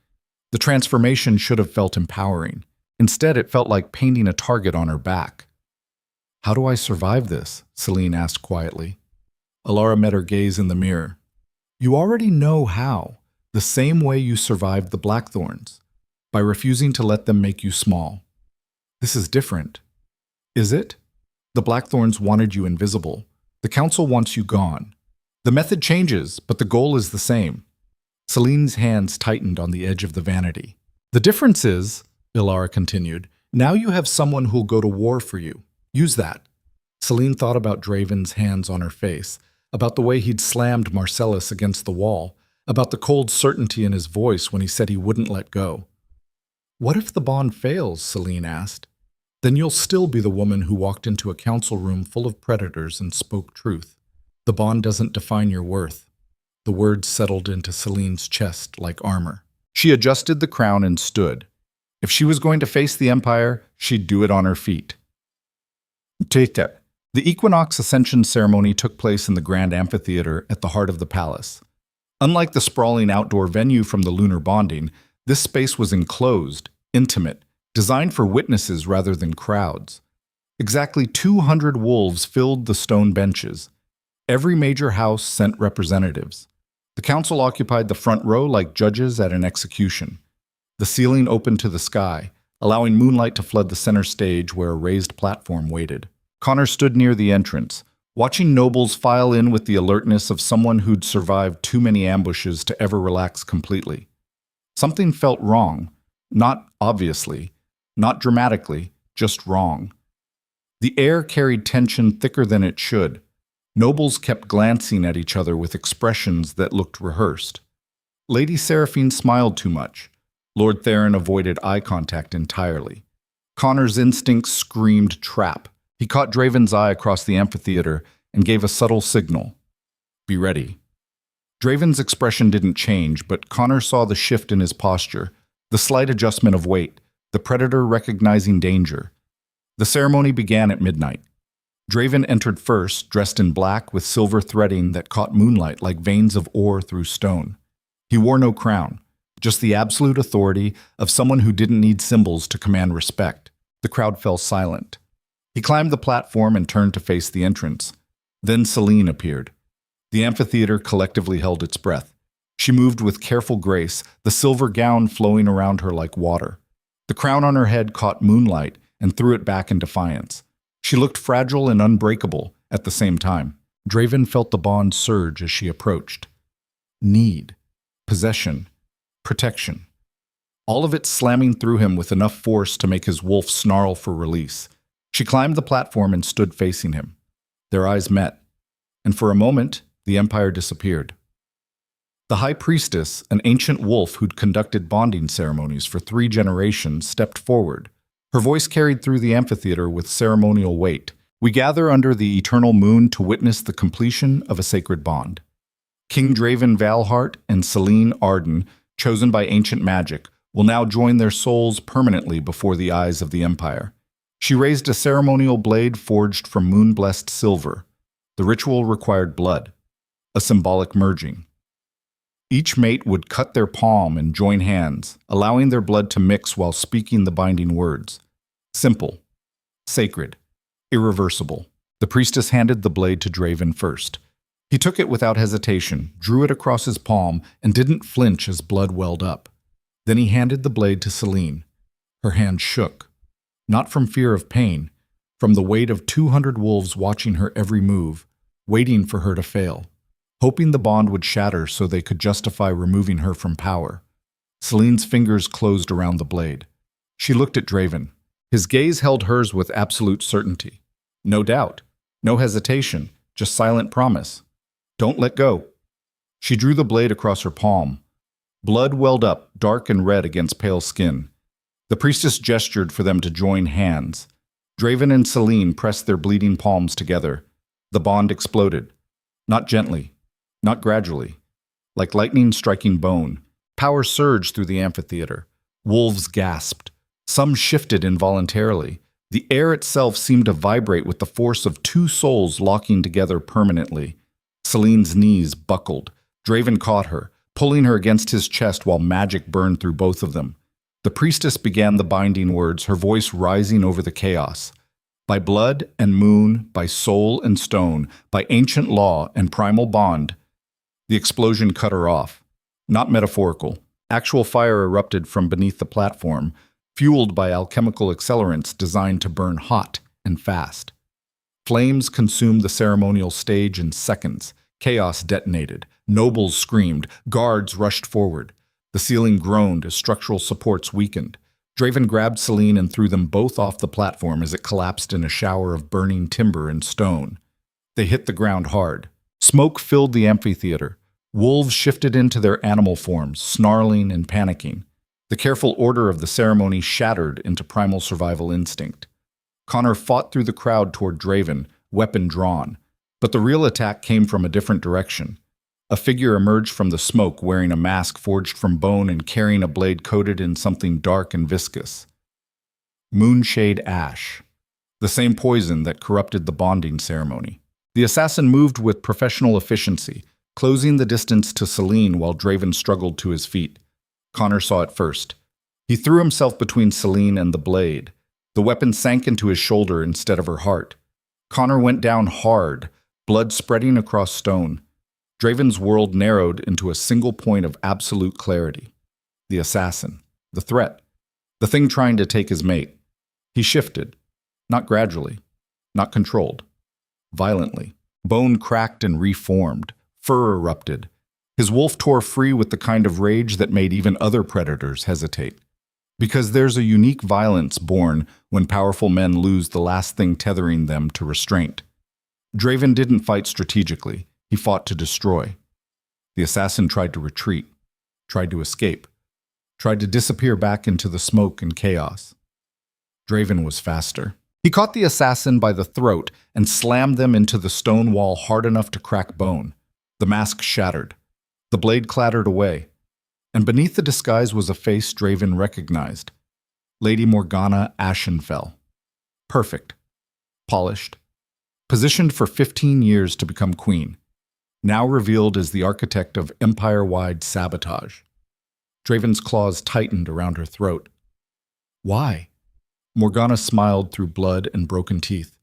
The transformation should have felt empowering. Instead, it felt like painting a target on her back. "How do I survive this?" Selene asked quietly. Alara met her gaze in the mirror. "You already know how, the same way you survived the Blackthorns, by refusing to let them make you small. This is different." "Is it? The Blackthorns wanted you invisible. The Council wants you gone. The method changes, but the goal is the same." Selene's hands tightened on the edge of the vanity. "The difference is," Alara continued, "now you have someone who'll go to war for you. Use that." Selene thought about Draven's hands on her face, about the way he'd slammed Marcellus against the wall, about the cold certainty in his voice when he said he wouldn't let go. "What if the bond fails?" Selene asked. "Then you'll still be the woman who walked into a council room full of predators and spoke truth. The bond doesn't define your worth." The words settled into Selene's chest like armor. She adjusted the crown and stood. If she was going to face the Empire, she'd do it on her feet. Traitors. The Equinox Ascension ceremony took place in the Grand Amphitheater at the heart of the palace. Unlike the sprawling outdoor venue from the lunar bonding, this space was enclosed, intimate, designed for witnesses rather than crowds. Exactly 200 wolves filled the stone benches. Every major house sent representatives. The council occupied the front row like judges at an execution. The ceiling opened to the sky, allowing moonlight to flood the center stage where a raised platform waited. Connor stood near the entrance, watching nobles file in with the alertness of someone who'd survived too many ambushes to ever relax completely. Something felt wrong, not obviously, not dramatically, just wrong. The air carried tension thicker than it should. Nobles kept glancing at each other with expressions that looked rehearsed. Lady Seraphine smiled too much. Lord Theron avoided eye contact entirely. Connor's instincts screamed trap. He caught Draven's eye across the amphitheater and gave a subtle signal. "Be ready." Draven's expression didn't change, but Connor saw the shift in his posture, the slight adjustment of weight, the predator recognizing danger. The ceremony began at midnight. Draven entered first, dressed in black with silver threading that caught moonlight like veins of ore through stone. He wore no crown, just the absolute authority of someone who didn't need symbols to command respect. The crowd fell silent. He climbed the platform and turned to face the entrance. Then Selene appeared. The amphitheater collectively held its breath. She moved with careful grace, the silver gown flowing around her like water. The crown on her head caught moonlight and threw it back in defiance. She looked fragile and unbreakable at the same time. Draven felt the bond surge as she approached. Need, possession, protection. All of it slamming through him with enough force to make his wolf snarl for release. She climbed the platform and stood facing him. Their eyes met, and for a moment, the Empire disappeared. The High Priestess, an ancient wolf who'd conducted bonding ceremonies for 3 generations, stepped forward. Her voice carried through the amphitheater with ceremonial weight. "We gather under the eternal moon to witness the completion of a sacred bond. King Draven Valehart and Selene Arden, chosen by ancient magic, will now join their souls permanently before the eyes of the Empire." She raised a ceremonial blade forged from moon-blessed silver. The ritual required blood, a symbolic merging. Each mate would cut their palm and join hands, allowing their blood to mix while speaking the binding words. Simple, sacred, irreversible. The priestess handed the blade to Draven first. He took it without hesitation, drew it across his palm, and didn't flinch as blood welled up. Then he handed the blade to Selene. Her hand shook. Not from fear of pain, from the weight of 200 wolves watching her every move, waiting for her to fail, hoping the bond would shatter so they could justify removing her from power. Selene's fingers closed around the blade. She looked at Draven. His gaze held hers with absolute certainty. No doubt, no hesitation, just silent promise. "Don't let go." She drew the blade across her palm. Blood welled up, dark and red against pale skin. The priestess gestured for them to join hands. Draven and Selene pressed their bleeding palms together. The bond exploded. Not gently, not gradually. Like lightning striking bone, power surged through the amphitheater. Wolves gasped. Some shifted involuntarily. The air itself seemed to vibrate with the force of two souls locking together permanently. Selene's knees buckled. Draven caught her, pulling her against his chest while magic burned through both of them. The priestess began the binding words, her voice rising over the chaos. By blood and moon, by soul and stone, by ancient law and primal bond. The explosion cut her off. Not metaphorical. Actual fire erupted from beneath the platform, fueled by alchemical accelerants designed to burn hot and fast. Flames consumed the ceremonial stage in seconds. Chaos detonated. Nobles screamed. Guards rushed forward. The ceiling groaned as structural supports weakened. Draven grabbed Selene and threw them both off the platform as it collapsed in a shower of burning timber and stone. They hit the ground hard. Smoke filled the amphitheater. Wolves shifted into their animal forms, snarling and panicking. The careful order of the ceremony shattered into primal survival instinct. Connor fought through the crowd toward Draven, weapon drawn. But the real attack came from a different direction. A figure emerged from the smoke wearing a mask forged from bone and carrying a blade coated in something dark and viscous. Moonshade ash. The same poison that corrupted the bonding ceremony. The assassin moved with professional efficiency, closing the distance to Selene while Draven struggled to his feet. Connor saw it first. He threw himself between Selene and the blade. The weapon sank into his shoulder instead of her heart. Connor went down hard, blood spreading across stone. Draven's world narrowed into a single point of absolute clarity. The assassin. The threat. The thing trying to take his mate. He shifted. Not gradually. Not controlled. Violently. Bone cracked and reformed. Fur erupted. His wolf tore free with the kind of rage that made even other predators hesitate. Because there's a unique violence born when powerful men lose the last thing tethering them to restraint. Draven didn't fight strategically. He fought to destroy. The assassin tried to retreat, tried to escape, tried to disappear back into the smoke and chaos. Draven was faster. He caught the assassin by the throat and slammed them into the stone wall hard enough to crack bone. The mask shattered. The blade clattered away. And beneath the disguise was a face Draven recognized. Lady Morgana Ashenfell. Perfect. Polished. Positioned for 15 years to become queen. Now revealed as the architect of empire-wide sabotage. Draven's claws tightened around her throat. Why? Morgana smiled through blood and broken teeth.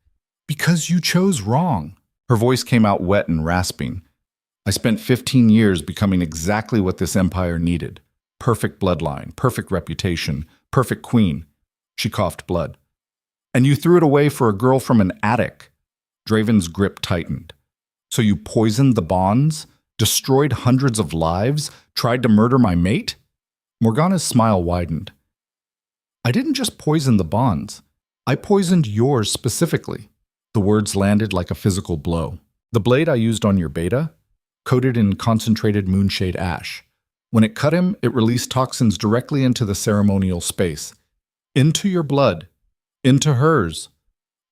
Because you chose wrong. Her voice came out wet and rasping. I spent 15 years becoming exactly what this empire needed. Perfect bloodline, perfect reputation, perfect queen. She coughed blood. And you threw it away for a girl from an attic. Draven's grip tightened. So you poisoned the bonds, destroyed hundreds of lives, tried to murder my mate? Morgana's smile widened. I didn't just poison the bonds. I poisoned yours specifically. The words landed like a physical blow. The blade I used on your beta? Coated in concentrated moonshade ash. When it cut him, it released toxins directly into the ceremonial space. Into your blood. Into hers.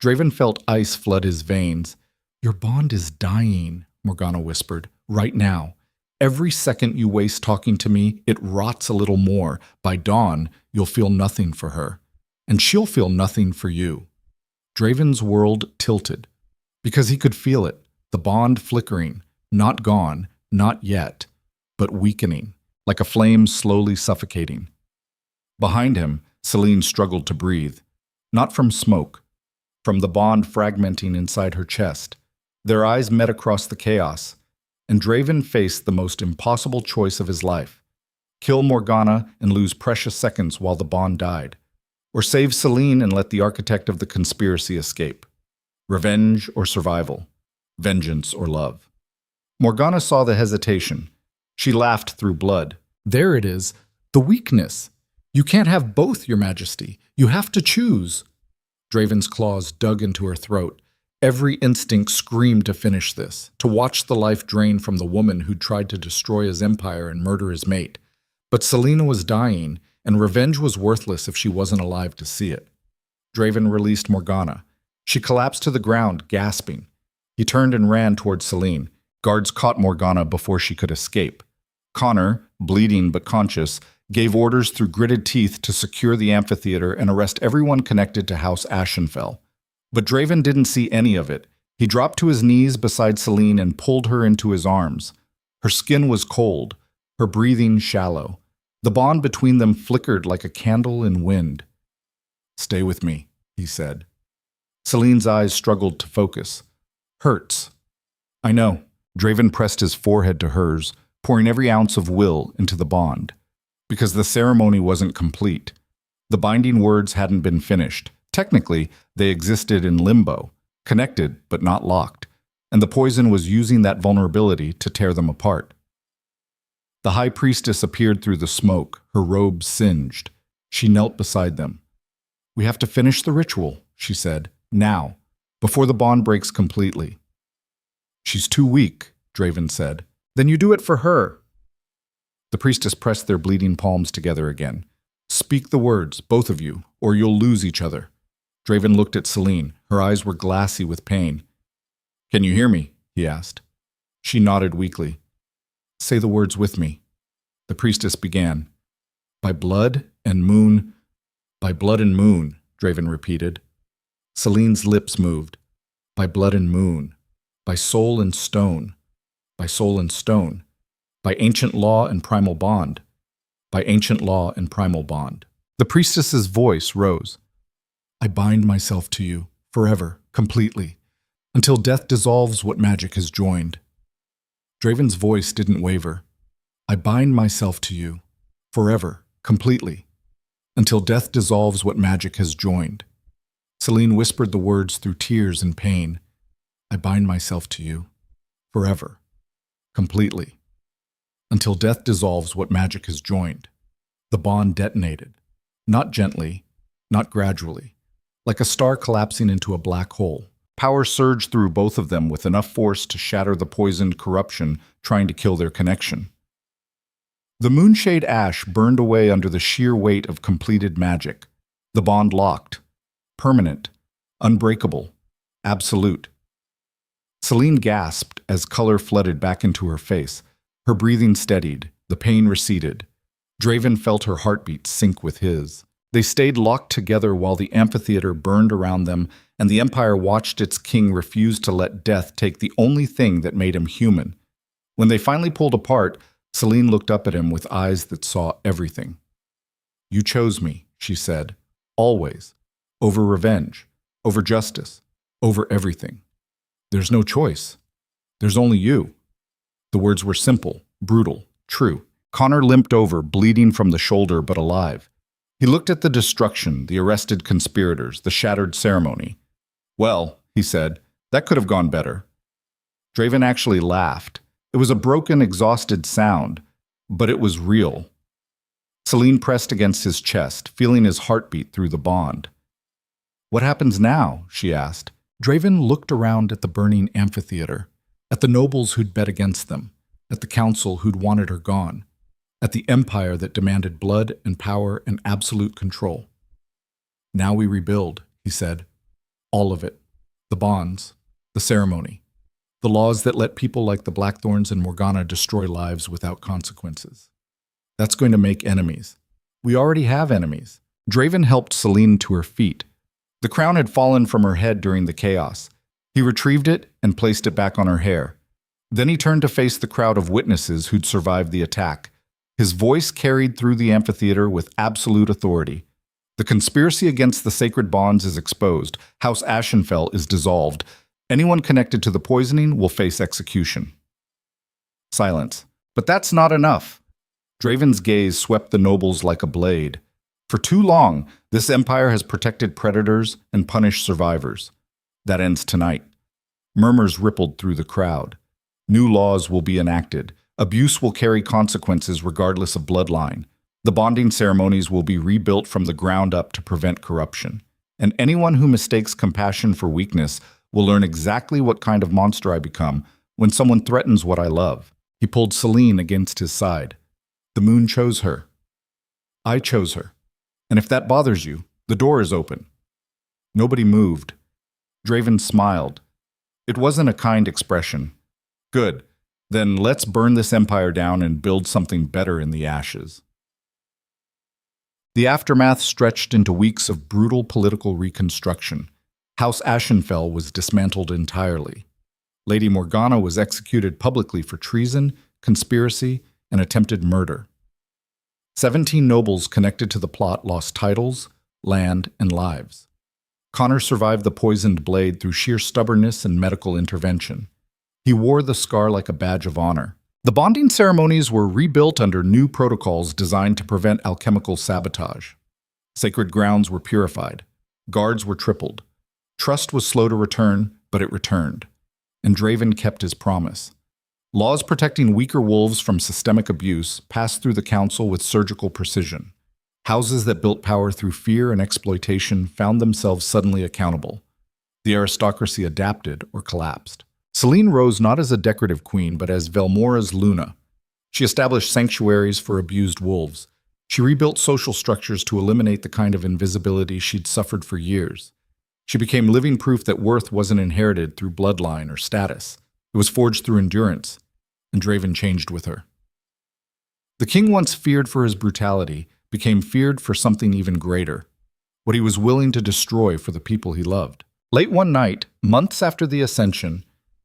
Draven felt ice flood his veins. Your bond is dying, Morgana whispered. Right now. Every second you waste talking to me, it rots a little more. By dawn, you'll feel nothing for her. And she'll feel nothing for you. Draven's world tilted. Because he could feel it. The bond flickering. Not gone, not yet, but weakening, like a flame slowly suffocating. Behind him, Selene struggled to breathe. Not from smoke, from the bond fragmenting inside her chest. Their eyes met across the chaos, and Draven faced the most impossible choice of his life. Kill Morgana and lose precious seconds while the bond died. Or save Selene and let the architect of the conspiracy escape. Revenge or survival. Vengeance or love. Morgana saw the hesitation. She laughed through blood. There it is. The weakness. You can't have both, Your Majesty. You have to choose. Draven's claws dug into her throat. Every instinct screamed to finish this, to watch the life drain from the woman who'd tried to destroy his empire and murder his mate. But Selena was dying, and revenge was worthless if she wasn't alive to see it. Draven released Morgana. She collapsed to the ground, gasping. He turned and ran toward Selene. Guards caught Morgana before she could escape. Connor, bleeding but conscious, gave orders through gritted teeth to secure the amphitheater and arrest everyone connected to House Ashenfell. But Draven didn't see any of it. He dropped to his knees beside Selene and pulled her into his arms. Her skin was cold, her breathing shallow. The bond between them flickered like a candle in wind. "Stay with me," he said. Selene's eyes struggled to focus. "Hurts." "I know." Draven pressed his forehead to hers, pouring every ounce of will into the bond. Because the ceremony wasn't complete. The binding words hadn't been finished. Technically, they existed in limbo, connected but not locked, and the poison was using that vulnerability to tear them apart. The high priestess appeared through the smoke, her robe singed. She knelt beside them. "We have to finish the ritual," she said, "now, before the bond breaks completely." "She's too weak," Draven said. "Then you do it for her." The priestess pressed their bleeding palms together again. "Speak the words, both of you, or you'll lose each other." Draven looked at Selene. Her eyes were glassy with pain. "Can you hear me?" he asked. She nodded weakly. "Say the words with me." The priestess began. "By blood and moon, by blood and moon," Draven repeated. Selene's lips moved. "By blood and moon, by soul and stone, by soul and stone, by ancient law and primal bond, by ancient law and primal bond." The priestess's voice rose. "I bind myself to you, forever, completely, until death dissolves what magic has joined." Draven's voice didn't waver. "I bind myself to you, forever, completely, until death dissolves what magic has joined." Selene whispered the words through tears and pain. "I bind myself to you, forever, completely, until death dissolves what magic has joined." The bond detonated. Not gently, not gradually. Like a star collapsing into a black hole. Power surged through both of them with enough force to shatter the poisoned corruption trying to kill their connection. The moonshade ash burned away under the sheer weight of completed magic. The bond locked. Permanent. Unbreakable. Absolute. Selene gasped as color flooded back into her face. Her breathing steadied. The pain receded. Draven felt her heartbeat sink with his. They stayed locked together while the amphitheater burned around them, and the Empire watched its king refuse to let death take the only thing that made him human. When they finally pulled apart, Selene looked up at him with eyes that saw everything. "You chose me," she said, "always. Over revenge, over justice, over everything. There's no choice. There's only you." The words were simple, brutal, true. Connor limped over, bleeding from the shoulder but alive. He looked at the destruction, the arrested conspirators, the shattered ceremony. "Well," he said, "that could have gone better." Draven actually laughed. It was a broken, exhausted sound, but it was real. Selene pressed against his chest, feeling his heartbeat through the bond. "What happens now?" she asked. Draven looked around at the burning amphitheater, at the nobles who'd bet against them, at the council who'd wanted her gone, at the empire that demanded blood and power and absolute control. "Now we rebuild," he said. "All of it. The bonds, the ceremony, the laws that let people like the Blackthorns and Morgana destroy lives without consequences. That's going to make enemies. We already have enemies." Draven helped Selene to her feet. The crown had fallen from her head during the chaos. He retrieved it and placed it back on her hair. Then he turned to face the crowd of witnesses who'd survived the attack. His voice carried through the amphitheater with absolute authority. "The conspiracy against the sacred bonds is exposed. House Ashenfell is dissolved. Anyone connected to the poisoning will face execution." Silence. But that's not enough. Draven's gaze swept the nobles like a blade. For too long, this empire has protected predators and punished survivors. That ends tonight. Murmurs rippled through the crowd. New laws will be enacted. Abuse will carry consequences regardless of bloodline. The bonding ceremonies will be rebuilt from the ground up to prevent corruption. And anyone who mistakes compassion for weakness will learn exactly what kind of monster I become when someone threatens what I love. He pulled Selene against his side. "The moon chose her. I chose her. And if that bothers you, the door is open." Nobody moved. Draven smiled. It wasn't a kind expression. Good. Then let's burn this empire down and build something better in the ashes. The aftermath stretched into weeks of brutal political reconstruction. House Ashenfell was dismantled entirely. Lady Morgana was executed publicly for treason, conspiracy, and attempted murder. 17 nobles connected to the plot lost titles, land, and lives. Connor survived the poisoned blade through sheer stubbornness and medical intervention. He wore the scar like a badge of honor. The bonding ceremonies were rebuilt under new protocols designed to prevent alchemical sabotage. Sacred grounds were purified. Guards were tripled. Trust was slow to return, but it returned. And Draven kept his promise. Laws protecting weaker wolves from systemic abuse passed through the council with surgical precision. Houses that built power through fear and exploitation found themselves suddenly accountable. The aristocracy adapted or collapsed. Selene rose not as a decorative queen, but as Velmora's Luna. She established sanctuaries for abused wolves. She rebuilt social structures to eliminate the kind of invisibility she'd suffered for years. She became living proof that worth wasn't inherited through bloodline or status. It was forged through endurance, and Draven changed with her. The king, once feared for his brutality, became feared for something even greater, what he was willing to destroy for the people he loved. Late one night, months after the Ascension,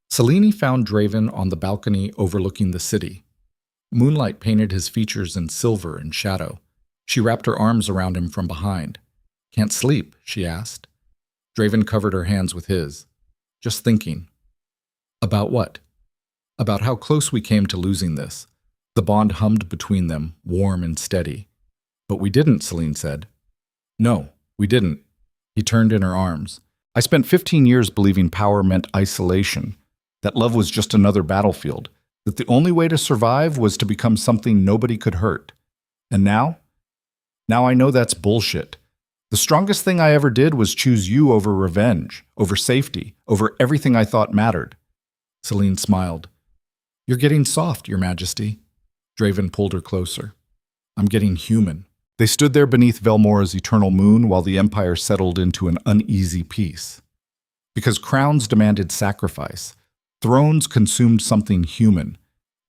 Selene found Draven on the balcony overlooking the city. Moonlight painted his features in silver and shadow. She wrapped her arms around him from behind. "Can't sleep?" she asked. Draven covered her hands with his. "Just thinking." "About what?" "About how close we came to losing this." The bond hummed between them, warm and steady. "But we didn't," Selene said. "No, we didn't." He turned in her arms. "I spent 15 years believing power meant isolation, that love was just another battlefield, that the only way to survive was to become something nobody could hurt. And now? Now I know that's bullshit. The strongest thing I ever did was choose you over revenge, over safety, over everything I thought mattered." Selene smiled. "You're getting soft, Your Majesty." Draven pulled her closer. "I'm getting human." They stood there beneath Velmora's eternal moon while the empire settled into an uneasy peace. Because crowns demanded sacrifice, thrones consumed something human,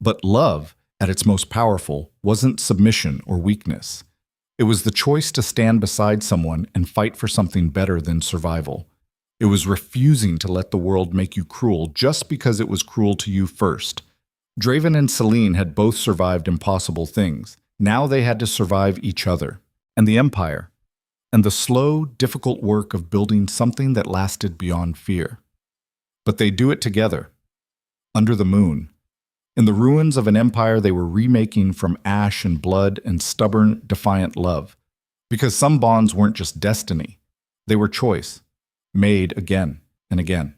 but love, at its most powerful, wasn't submission or weakness. It was the choice to stand beside someone and fight for something better than survival. It was refusing to let the world make you cruel just because it was cruel to you first. Draven and Selene had both survived impossible things. Now they had to survive each other, and the empire, and the slow, difficult work of building something that lasted beyond fear. But they'd do it together. Under the moon, in the ruins of an empire they were remaking from ash and blood and stubborn, defiant love. Because some bonds weren't just destiny, they were choice, made again and again.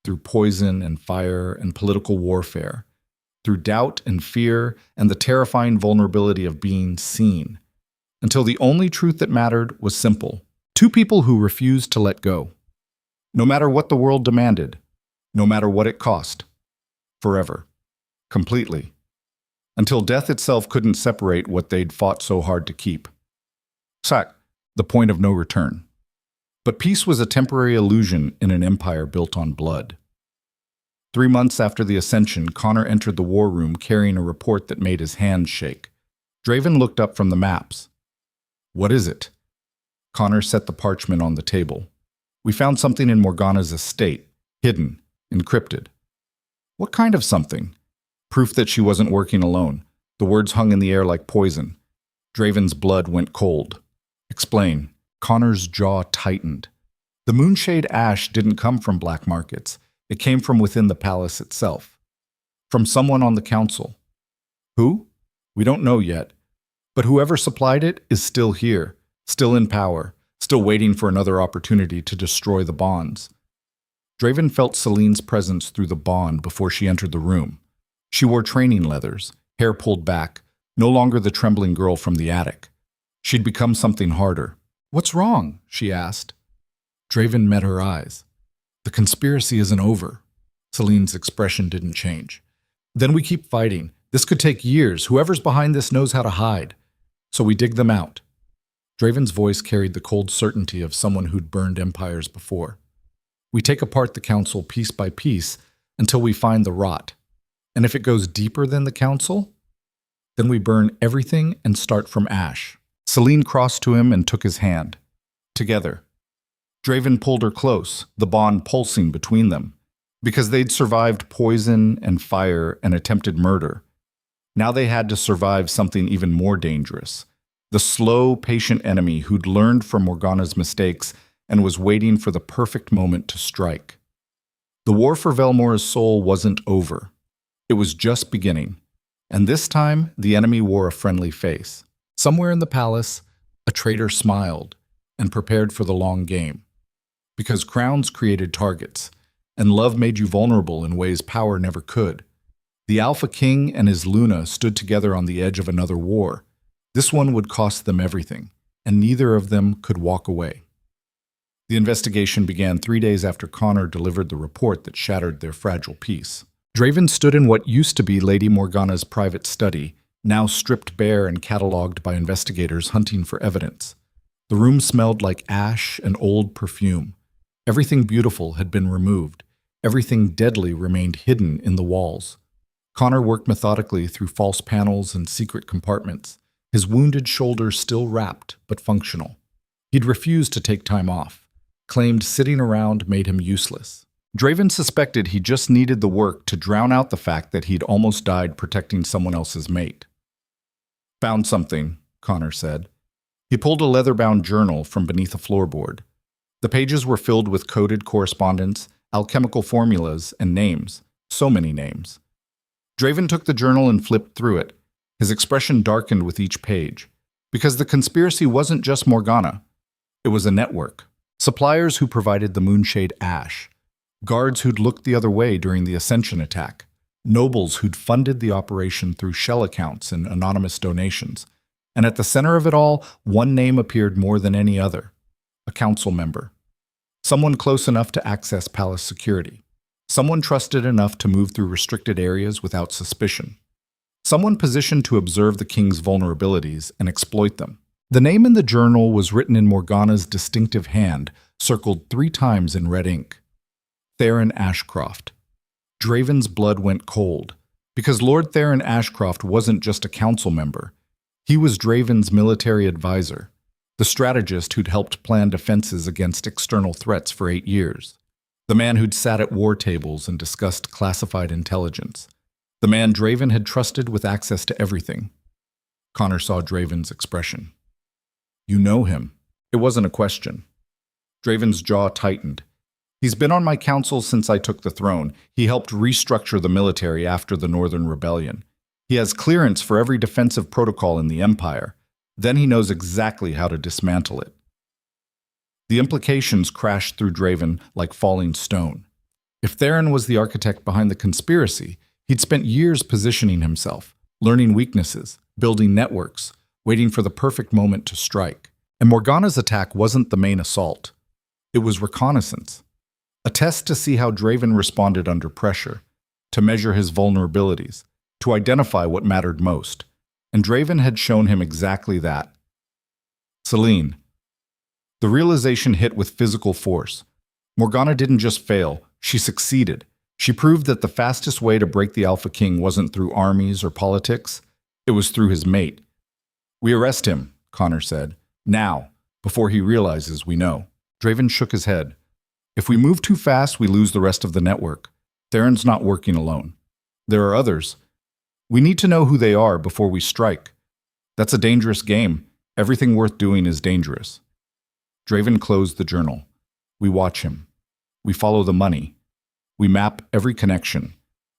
Through poison and fire and political warfare, through doubt and fear and the terrifying vulnerability of being seen, until the only truth that mattered was simple. Two people who refused to let go. No matter what the world demanded, no matter what it cost. Forever. Completely. Until death itself couldn't separate what they'd fought so hard to keep. Sac, the point of no return. But peace was a temporary illusion in an empire built on blood. 3 months after the Ascension, Connor entered the war room carrying a report that made his hands shake. Draven looked up from the maps. "What is it?" Connor set the parchment on the table. "We found something in Morgana's estate, hidden, encrypted." "What kind of something?" Proof that she wasn't working alone. The words hung in the air like poison. Draven's blood went cold. "Explain." Connor's jaw tightened. The moonshade ash didn't come from black markets. It came from within the palace itself. From someone on the council. Who? We don't know yet. But whoever supplied it is still here, still in power, still waiting for another opportunity to destroy the bonds. Draven felt Selene's presence through the bond before she entered the room. She wore training leathers, hair pulled back, no longer the trembling girl from the attic. She'd become something harder. "What's wrong?" she asked. Draven met her eyes. "The conspiracy isn't over." Selene's expression didn't change. "Then we keep fighting. This could take years. Whoever's behind this knows how to hide. So we dig them out." Draven's voice carried the cold certainty of someone who'd burned empires before. We take apart the council piece by piece until we find the rot. And if it goes deeper than the council, then we burn everything and start from ash. Selene crossed to him and took his hand. Together. Draven pulled her close, the bond pulsing between them. Because they'd survived poison and fire and attempted murder. Now they had to survive something even more dangerous. The slow, patient enemy who'd learned from Morgana's mistakes and was waiting for the perfect moment to strike. The war for Velmora's soul wasn't over. It was just beginning. And this time, the enemy wore a friendly face. Somewhere in the palace, a traitor smiled and prepared for the long game. Because crowns created targets, and love made you vulnerable in ways power never could. The Alpha King and his Luna stood together on the edge of another war. This one would cost them everything, and neither of them could walk away. The investigation began 3 days after Connor delivered the report that shattered their fragile peace. Draven stood in what used to be Lady Morgana's private study, now stripped bare and catalogued by investigators hunting for evidence. The room smelled like ash and old perfume. Everything beautiful had been removed. Everything deadly remained hidden in the walls. Connor worked methodically through false panels and secret compartments, his wounded shoulder still wrapped but functional. He'd refused to take time off, claimed sitting around made him useless. Draven suspected he just needed the work to drown out the fact that he'd almost died protecting someone else's mate. "Found something," Connor said. He pulled a leather-bound journal from beneath a floorboard. The pages were filled with coded correspondence, alchemical formulas, and names. So many names. Draven took the journal and flipped through it. His expression darkened with each page. Because the conspiracy wasn't just Morgana. It was a network. Suppliers who provided the Moonshade ash. Guards who'd looked the other way during the Ascension attack. Nobles who'd funded the operation through shell accounts and anonymous donations. And at the center of it all, one name appeared more than any other. A council member. Someone close enough to access palace security. Someone trusted enough to move through restricted areas without suspicion. Someone positioned to observe the king's vulnerabilities and exploit them. The name in the journal was written in Morgana's distinctive hand, circled 3 times in red ink. Theron Ashcroft. Draven's blood went cold, because Lord Theron Ashcroft wasn't just a council member. He was Draven's military advisor, the strategist who'd helped plan defenses against external threats for 8 years. The man who'd sat at war tables and discussed classified intelligence. The man Draven had trusted with access to everything. Connor saw Draven's expression. "You know him." It wasn't a question. Draven's jaw tightened. "He's been on my council since I took the throne. He helped restructure the military after the Northern Rebellion. He has clearance for every defensive protocol in the Empire. Then he knows exactly how to dismantle it." The implications crashed through Draven like falling stone. If Theron was the architect behind the conspiracy, he'd spent years positioning himself, learning weaknesses, building networks, waiting for the perfect moment to strike. And Morgana's attack wasn't the main assault. It was reconnaissance. A test to see how Draven responded under pressure, to measure his vulnerabilities, to identify what mattered most. And Draven had shown him exactly that. Selene. The realization hit with physical force. Morgana didn't just fail, she succeeded. She proved that the fastest way to break the Alpha King wasn't through armies or politics, it was through his mate. "We arrest him," Connor said. "Now, before he realizes we know." Draven shook his head. "If we move too fast, we lose the rest of the network. Theron's not working alone. There are others. We need to know who they are before we strike. That's a dangerous game. Everything worth doing is dangerous." Draven closed the journal. "We watch him. We follow the money. We map every connection.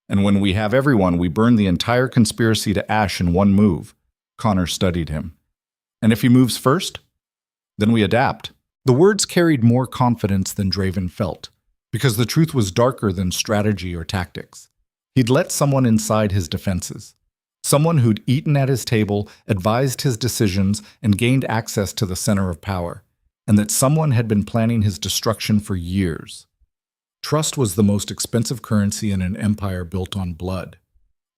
And when we have everyone, we burn the entire conspiracy to ash in one move." Connor studied him. "And if he moves first? Then we adapt." The words carried more confidence than Draven felt, because the truth was darker than strategy or tactics. He'd let someone inside his defenses. Someone who'd eaten at his table, advised his decisions, and gained access to the center of power. And that someone had been planning his destruction for years. Trust was the most expensive currency in an empire built on blood.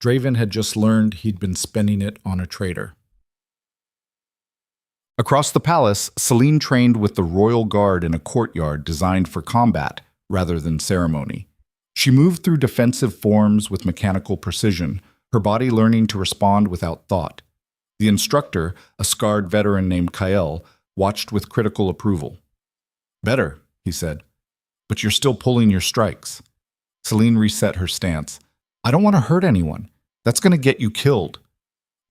Draven had just learned he'd been spending it on a traitor. Across the palace, Selene trained with the royal guard in a courtyard designed for combat, rather than ceremony. She moved through defensive forms with mechanical precision, her body learning to respond without thought. The instructor, a scarred veteran named Kyle, watched with critical approval. "Better," he said, "but you're still pulling your strikes." Selene reset her stance. "I don't want to hurt anyone. That's going to get you killed."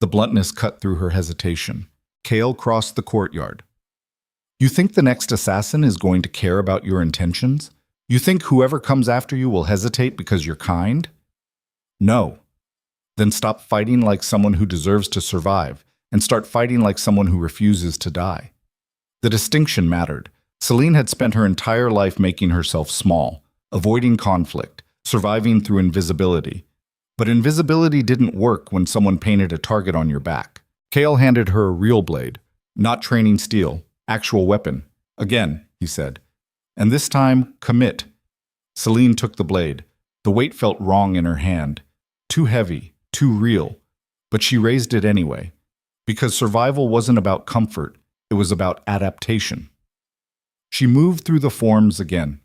The bluntness cut through her hesitation. Kale crossed the courtyard. "You think the next assassin is going to care about your intentions? You think whoever comes after you will hesitate because you're kind? No. Then stop fighting like someone who deserves to survive, and start fighting like someone who refuses to die." The distinction mattered. Selene had spent her entire life making herself small, avoiding conflict, surviving through invisibility. But invisibility didn't work when someone painted a target on your back. Kale handed her a real blade, not training steel, actual weapon. "Again," he said. "And this time, commit." Selene took the blade. The weight felt wrong in her hand. Too heavy, too real. But she raised it anyway. Because survival wasn't about comfort, it was about adaptation. She moved through the forms again.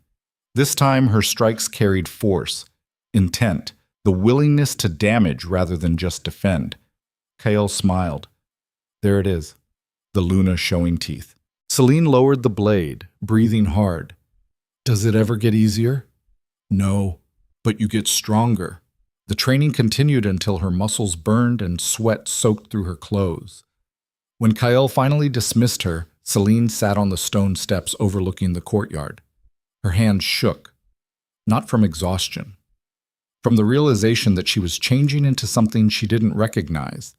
This time, her strikes carried force, intent, the willingness to damage rather than just defend. Kale smiled. There it is, the Luna showing teeth. Selene lowered the blade, breathing hard. "Does it ever get easier?" "No, but you get stronger." The training continued until her muscles burned and sweat soaked through her clothes. When Kyle finally dismissed her, Selene sat on the stone steps overlooking the courtyard. Her hands shook, not from exhaustion, from the realization that she was changing into something she didn't recognize.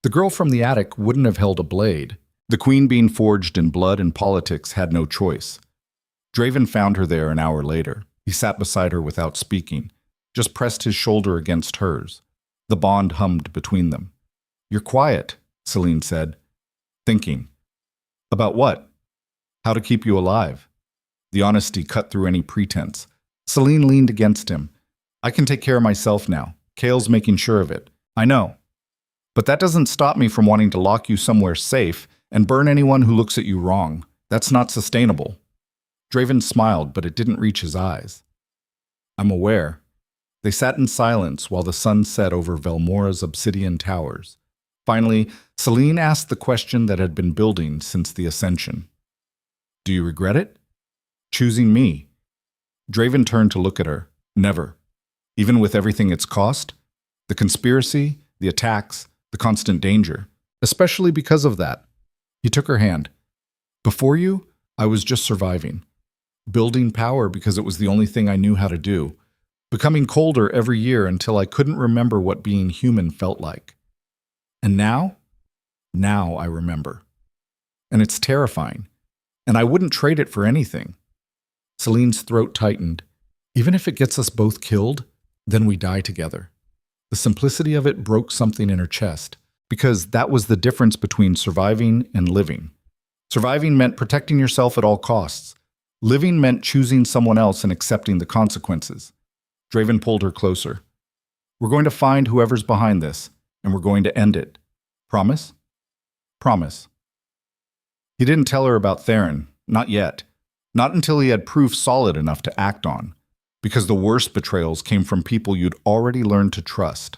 The girl from the attic wouldn't have held a blade. The queen being forged in blood and politics had no choice. Draven found her there an hour later. He sat beside her without speaking, just pressed his shoulder against hers. The bond hummed between them. "You're quiet," Selene said. "Thinking." "About what?" "How to keep you alive." The honesty cut through any pretense. Selene leaned against him. "I can take care of myself now. Kale's making sure of it." "I know. But that doesn't stop me from wanting to lock you somewhere safe and burn anyone who looks at you wrong. That's not sustainable." Draven smiled, but it didn't reach his eyes. "I'm aware." They sat in silence while the sun set over Velmora's obsidian towers. Finally, Selene asked the question that had been building since the ascension. "Do you regret it?" "Choosing me." Draven turned to look at her. "Never. Even with everything it's cost? The conspiracy, the attacks, the constant danger. Especially because of that." He took her hand. "Before you, I was just surviving. Building power because it was the only thing I knew how to do. Becoming colder every year until I couldn't remember what being human felt like. And now? Now I remember. And it's terrifying. And I wouldn't trade it for anything." Selene's throat tightened. "Even if it gets us both killed, then we die together." The simplicity of it broke something in her chest, because that was the difference between surviving and living. Surviving meant protecting yourself at all costs. Living meant choosing someone else and accepting the consequences. Draven pulled her closer. "We're going to find whoever's behind this, and we're going to end it. Promise?" "Promise." He didn't tell her about Theron, not yet. Not until he had proof solid enough to act on, because the worst betrayals came from people you'd already learned to trust.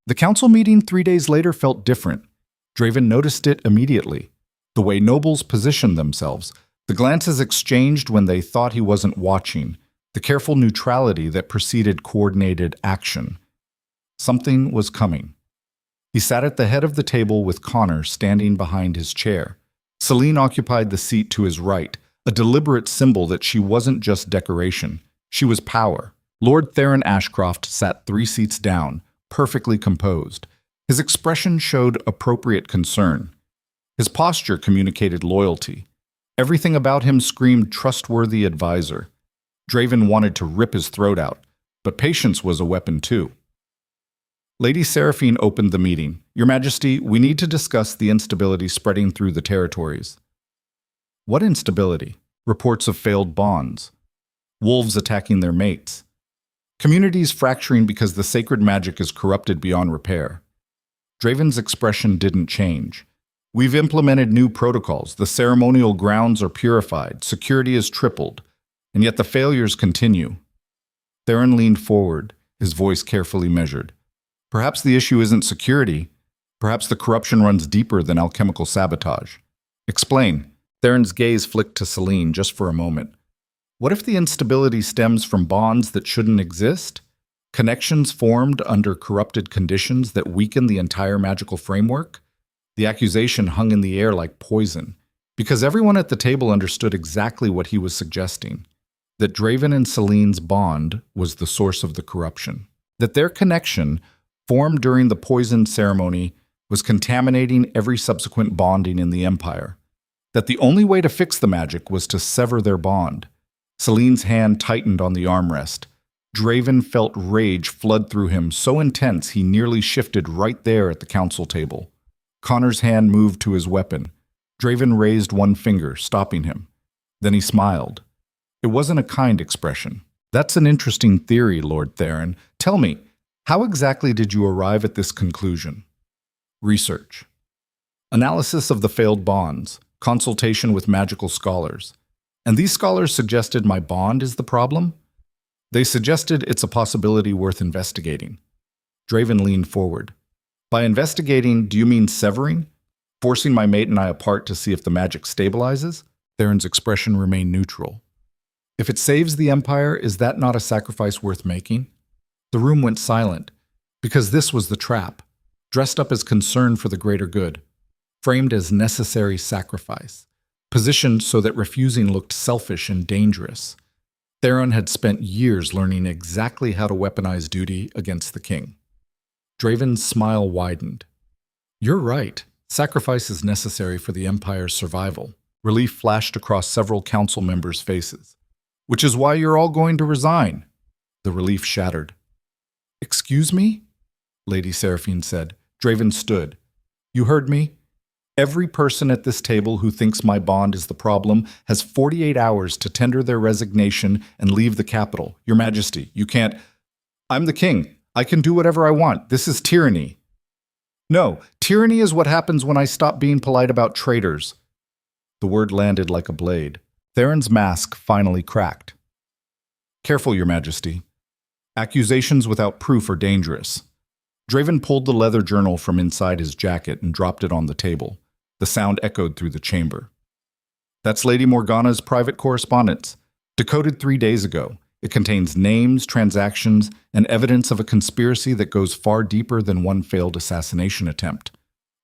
The council meeting 3 days later felt different. Draven noticed it immediately. The way nobles positioned themselves, the glances exchanged when they thought he wasn't watching, the careful neutrality that preceded coordinated action. Something was coming. He sat at the head of the table with Connor standing behind his chair. Selene occupied the seat to his right, a deliberate symbol that she wasn't just decoration. She was power. Lord Theron Ashcroft sat 3 seats down, perfectly composed. His expression showed appropriate concern. His posture communicated loyalty. Everything about him screamed trustworthy advisor. Draven wanted to rip his throat out, but patience was a weapon too. Lady Seraphine opened the meeting. "Your Majesty, we need to discuss the instability spreading through the territories." "What instability?" "Reports of failed bonds. Wolves attacking their mates. Communities fracturing because the sacred magic is corrupted beyond repair." Draven's expression didn't change. We've implemented new protocols. The ceremonial grounds are purified. Security is tripled. And yet the failures continue. Theron leaned forward, his voice carefully measured. Perhaps the issue isn't security. Perhaps the corruption runs deeper than alchemical sabotage. Explain. Theron's gaze flicked to Selene just for a moment. What if the instability stems from bonds that shouldn't exist? Connections formed under corrupted conditions that weaken the entire magical framework? The accusation hung in the air like poison, because everyone at the table understood exactly what he was suggesting. That Draven and Selene's bond was the source of the corruption. That their connection, formed during the poison ceremony, was contaminating every subsequent bonding in the Empire. That the only way to fix the magic was to sever their bond. Selene's hand tightened on the armrest. Draven felt rage flood through him so intense he nearly shifted right there at the council table. Connor's hand moved to his weapon. Draven raised one finger, stopping him. Then he smiled. It wasn't a kind expression. That's an interesting theory, Lord Theron. Tell me, how exactly did you arrive at this conclusion? Research. Analysis of the failed bonds. Consultation with magical scholars. And these scholars suggested my bond is the problem? They suggested it's a possibility worth investigating. Draven leaned forward. By investigating, do you mean severing? Forcing my mate and I apart to see if the magic stabilizes? Theron's expression remained neutral. If it saves the Empire, is that not a sacrifice worth making? The room went silent, because this was the trap, dressed up as concern for the greater good, framed as necessary sacrifice, positioned so that refusing looked selfish and dangerous. Theron had spent years learning exactly how to weaponize duty against the king. Draven's smile widened. You're right. Sacrifice is necessary for the Empire's survival. Relief flashed across several council members' faces. Which is why you're all going to resign. The relief shattered. Excuse me? Lady Seraphine said. Draven stood. You heard me? Every person at this table who thinks my bond is the problem has 48 hours to tender their resignation and leave the capital. Your Majesty, you can't. I'm the king. I can do whatever I want. This is tyranny. No, tyranny is what happens when I stop being polite about traitors. The word landed like a blade. Theron's mask finally cracked. Careful, Your Majesty. Accusations without proof are dangerous. Draven pulled the leather journal from inside his jacket and dropped it on the table. The sound echoed through the chamber. That's Lady Morgana's private correspondence, decoded 3 days ago. It contains names, transactions, and evidence of a conspiracy that goes far deeper than one failed assassination attempt.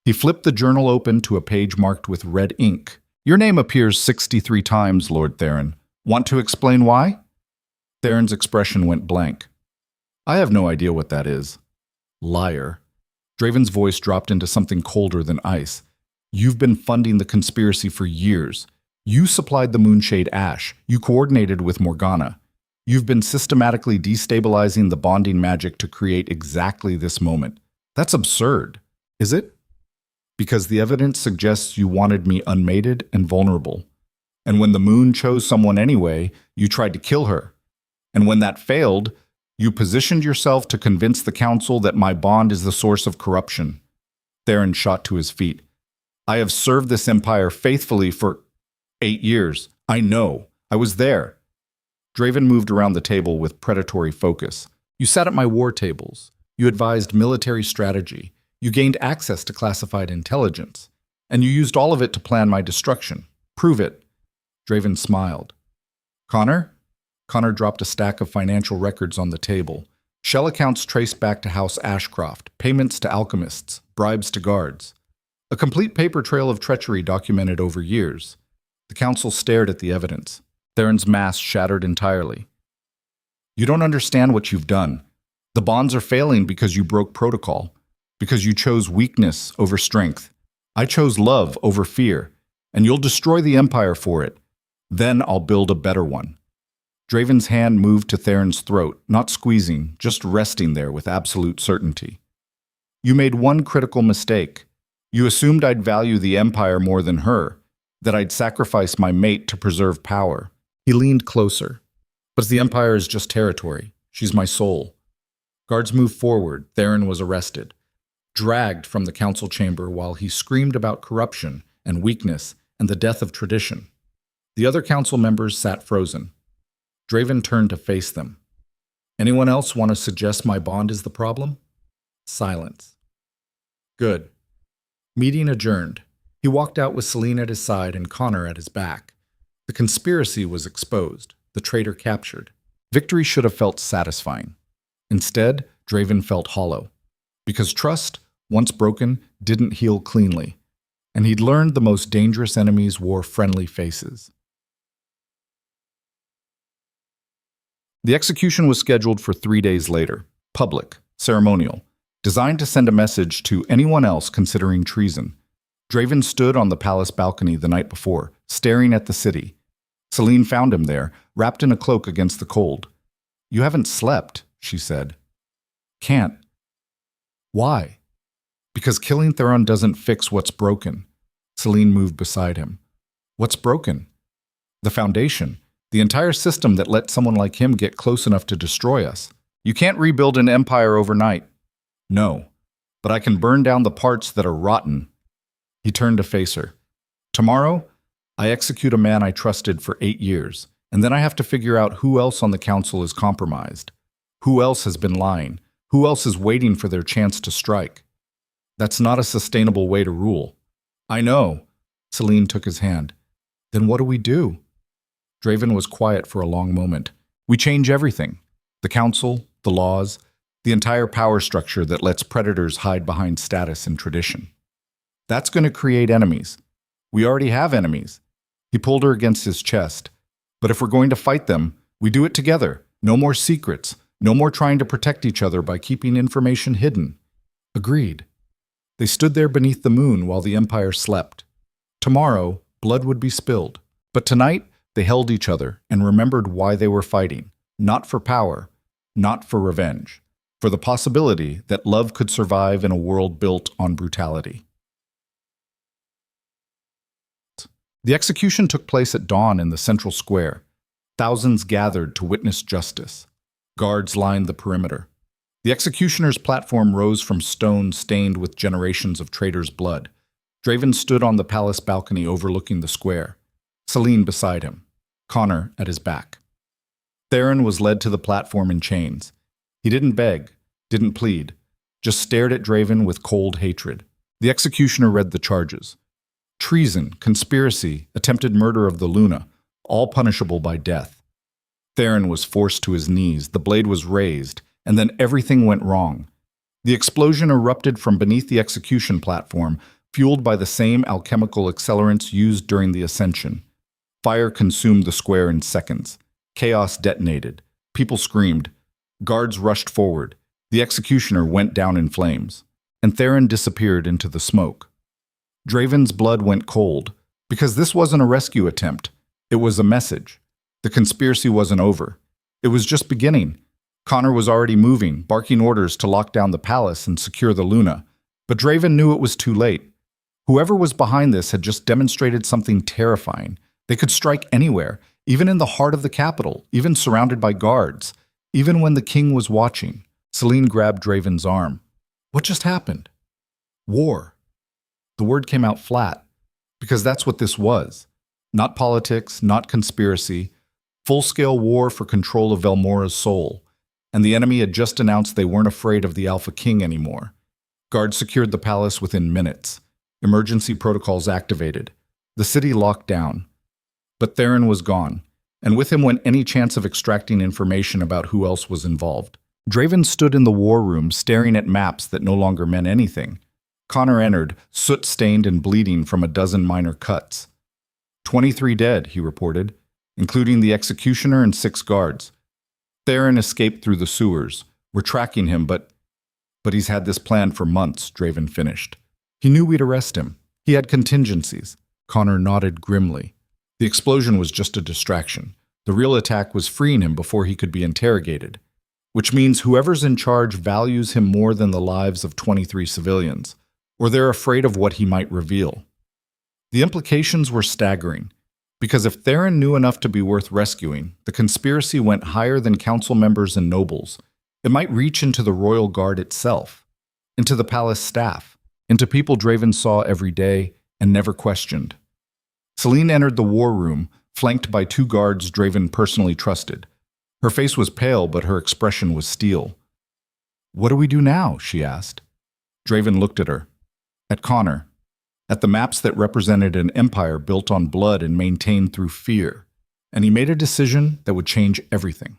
He flipped the journal open to a page marked with red ink. Your name appears 63 times, Lord Theron. Want to explain why? Theron's expression went blank. I have no idea what that is. Liar. Draven's voice dropped into something colder than ice. You've been funding the conspiracy for years. You supplied the Moonshade Ash. You coordinated with Morgana. You've been systematically destabilizing the bonding magic to create exactly this moment. That's absurd, is it? Because the evidence suggests you wanted me unmated and vulnerable. And when the moon chose someone anyway, you tried to kill her. And when that failed, you positioned yourself to convince the council that my bond is the source of corruption. Theron shot to his feet. I have served this empire faithfully for 8 years. I know. I was there. Draven moved around the table with predatory focus. You sat at my war tables. You advised military strategy. You gained access to classified intelligence. And you used all of it to plan my destruction. Prove it. Draven smiled. Connor? Connor dropped a stack of financial records on the table. Shell accounts traced back to House Ashcroft, payments to alchemists, bribes to guards. A complete paper trail of treachery documented over years. The council stared at the evidence. Theron's mask shattered entirely. You don't understand what you've done. The bonds are failing because you broke protocol, because you chose weakness over strength. I chose love over fear, and you'll destroy the Empire for it. Then I'll build a better one. Draven's hand moved to Theron's throat, not squeezing, just resting there with absolute certainty. You made one critical mistake. You assumed I'd value the Empire more than her, that I'd sacrifice my mate to preserve power. He leaned closer. But the Empire is just territory. She's my soul. Guards moved forward. Theron was arrested. dragged from the council chamber while he screamed about corruption and weakness and the death of tradition. The other council members sat frozen. Draven turned to face them. Anyone else want to suggest my bond is the problem? Silence. Good. Meeting adjourned. He walked out with Selene at his side and Connor at his back. The conspiracy was exposed, the traitor captured. Victory should have felt satisfying. Instead, Draven felt hollow. Because trust, once broken, didn't heal cleanly. And he'd learned the most dangerous enemies wore friendly faces. The execution was scheduled for 3 days later, public, ceremonial, designed to send a message to anyone else considering treason. Draven stood on the palace balcony the night before, staring at the city. Selene found him there, wrapped in a cloak against the cold. "You haven't slept," she said. "Can't." "Why?" "Because killing Theron doesn't fix what's broken." Selene moved beside him. "What's broken?" "The foundation. The entire system that let someone like him get close enough to destroy us. You can't rebuild an empire overnight." "No, but I can burn down the parts that are rotten." He turned to face her. "Tomorrow, I execute a man I trusted for 8 years, and then I have to figure out who else on the council is compromised. Who else has been lying? Who else is waiting for their chance to strike? That's not a sustainable way to rule." "I know." Selene took his hand. "Then what do we do?" Draven was quiet for a long moment. "We change everything. The council, the laws, the entire power structure that lets predators hide behind status and tradition. That's going to create enemies. We already have enemies." He pulled her against his chest. "But if we're going to fight them, we do it together. No more secrets. No more trying to protect each other by keeping information hidden." Agreed. They stood there beneath the moon while the Empire slept. Tomorrow, blood would be spilled. But tonight, they held each other and remembered why they were fighting. Not for power, not for revenge. For the possibility that love could survive in a world built on brutality. The execution took place at dawn in the central square. Thousands gathered to witness justice. Guards lined the perimeter. The executioner's platform rose from stone stained with generations of traitors' blood. Draven stood on the palace balcony overlooking the square. Selene beside him. Connor at his back. Theron was led to the platform in chains. He didn't beg, didn't plead, just stared at Draven with cold hatred. The executioner read the charges. Treason, conspiracy, attempted murder of the Luna, all punishable by death. Theron was forced to his knees, the blade was raised, and then everything went wrong. The explosion erupted from beneath the execution platform, fueled by the same alchemical accelerants used during the ascension. Fire consumed the square in seconds. Chaos detonated. People screamed. Guards rushed forward. The executioner went down in flames, and Theron disappeared into the smoke. Draven's blood went cold, because this wasn't a rescue attempt. It was a message. The conspiracy wasn't over. It was just beginning. Connor was already moving, barking orders to lock down the palace and secure the Luna. But Draven knew it was too late. Whoever was behind this had just demonstrated something terrifying. They could strike anywhere, even in the heart of the capital, even surrounded by guards, even when the king was watching. Selene grabbed Draven's arm. What just happened? War. The word came out flat, because that's what this was. Not politics, not conspiracy. Full-scale war for control of Velmora's soul. And the enemy had just announced they weren't afraid of the Alpha King anymore. Guards secured the palace within minutes. Emergency protocols activated. The city locked down. But Theron was gone, and with him went any chance of extracting information about who else was involved. Draven stood in the war room staring at maps that no longer meant anything. Connor entered, soot-stained and bleeding from a dozen minor cuts. 23 dead, he reported, including the executioner and 6 guards. Theron escaped through the sewers. We're tracking him, but he's had this plan for months, Draven finished. He knew we'd arrest him. He had contingencies. Connor nodded grimly. The explosion was just a distraction. The real attack was freeing him before he could be interrogated. Which means whoever's in charge values him more than the lives of 23 civilians, or they're afraid of what he might reveal. The implications were staggering, because if Theron knew enough to be worth rescuing, the conspiracy went higher than council members and nobles. It might reach into the royal guard itself. into the palace staff, into people Draven saw every day and never questioned. Selene entered the war room, flanked by two guards Draven personally trusted. Her face was pale, but her expression was steel. "What do we do now?" she asked. Draven looked at her, at Connor, at the maps that represented an empire built on blood and maintained through fear, and he made a decision that would change everything.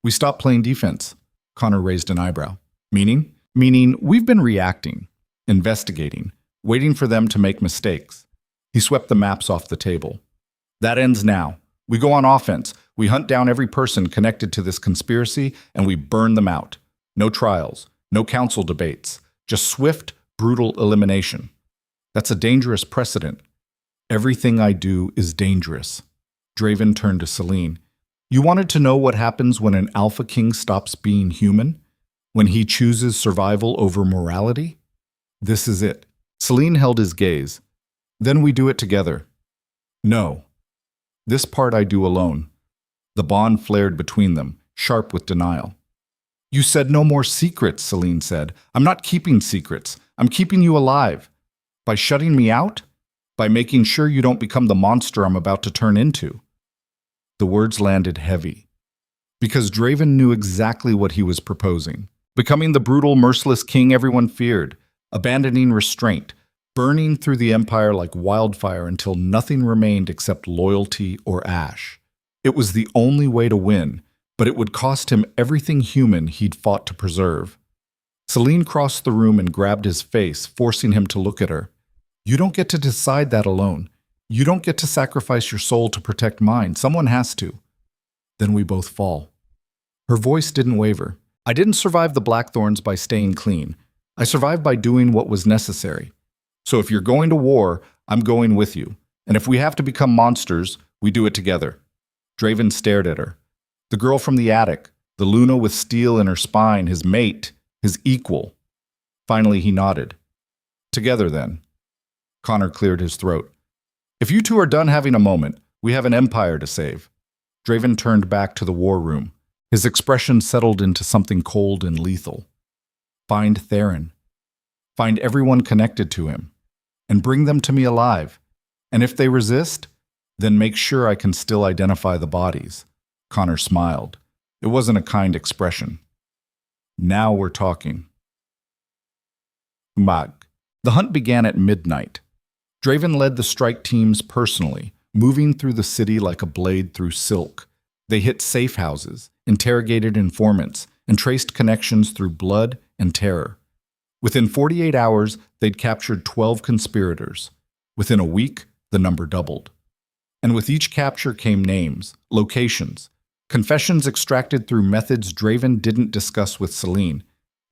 "We stopped playing defense." Connor raised an eyebrow. "Meaning?" "Meaning we've been reacting, investigating, waiting for them to make mistakes." He swept the maps off the table. "That ends now. We go on offense. We hunt down every person connected to this conspiracy, and we burn them out. No trials, no council debates, just swift, brutal elimination. That's a dangerous precedent. Everything I do is dangerous." Draven turned to Selene. "You wanted to know what happens when an Alpha King stops being human? When he chooses survival over morality? This is it." Selene held his gaze. "Then we do it together." "No. This part I do alone." The bond flared between them, sharp with denial. "You said no more secrets," Selene said. "I'm not keeping secrets. I'm keeping you alive. By shutting me out? By making sure you don't become the monster I'm about to turn into." The words landed heavy, because Draven knew exactly what he was proposing. Becoming the brutal, merciless king everyone feared, abandoning restraint, burning through the empire like wildfire until nothing remained except loyalty or ash. It was the only way to win, but it would cost him everything human he'd fought to preserve. Selene crossed the room and grabbed his face, forcing him to look at her. "You don't get to decide that alone. You don't get to sacrifice your soul to protect mine. Someone has to. Then we both fall." Her voice didn't waver. "I didn't survive the Blackthorns by staying clean. I survived by doing what was necessary. So if you're going to war, I'm going with you. And if we have to become monsters, we do it together." Draven stared at her. The girl from the attic, the Luna with steel in her spine, his mate, his equal. Finally, he nodded. "Together, then." Connor cleared his throat. "If you two are done having a moment, we have an empire to save." Draven turned back to the war room. His expression settled into something cold and lethal. "Find Theron. Find everyone connected to him. And bring them to me alive. And if they resist, then make sure I can still identify the bodies." Connor smiled. It wasn't a kind expression. "Now we're talking." Mag. The hunt began at midnight. Draven led the strike teams personally, moving through the city like a blade through silk. They hit safe houses, interrogated informants, and traced connections through blood and terror. Within 48 hours, they'd captured 12 conspirators. Within a week, the number doubled. And with each capture came names, locations, confessions extracted through methods Draven didn't discuss with Selene,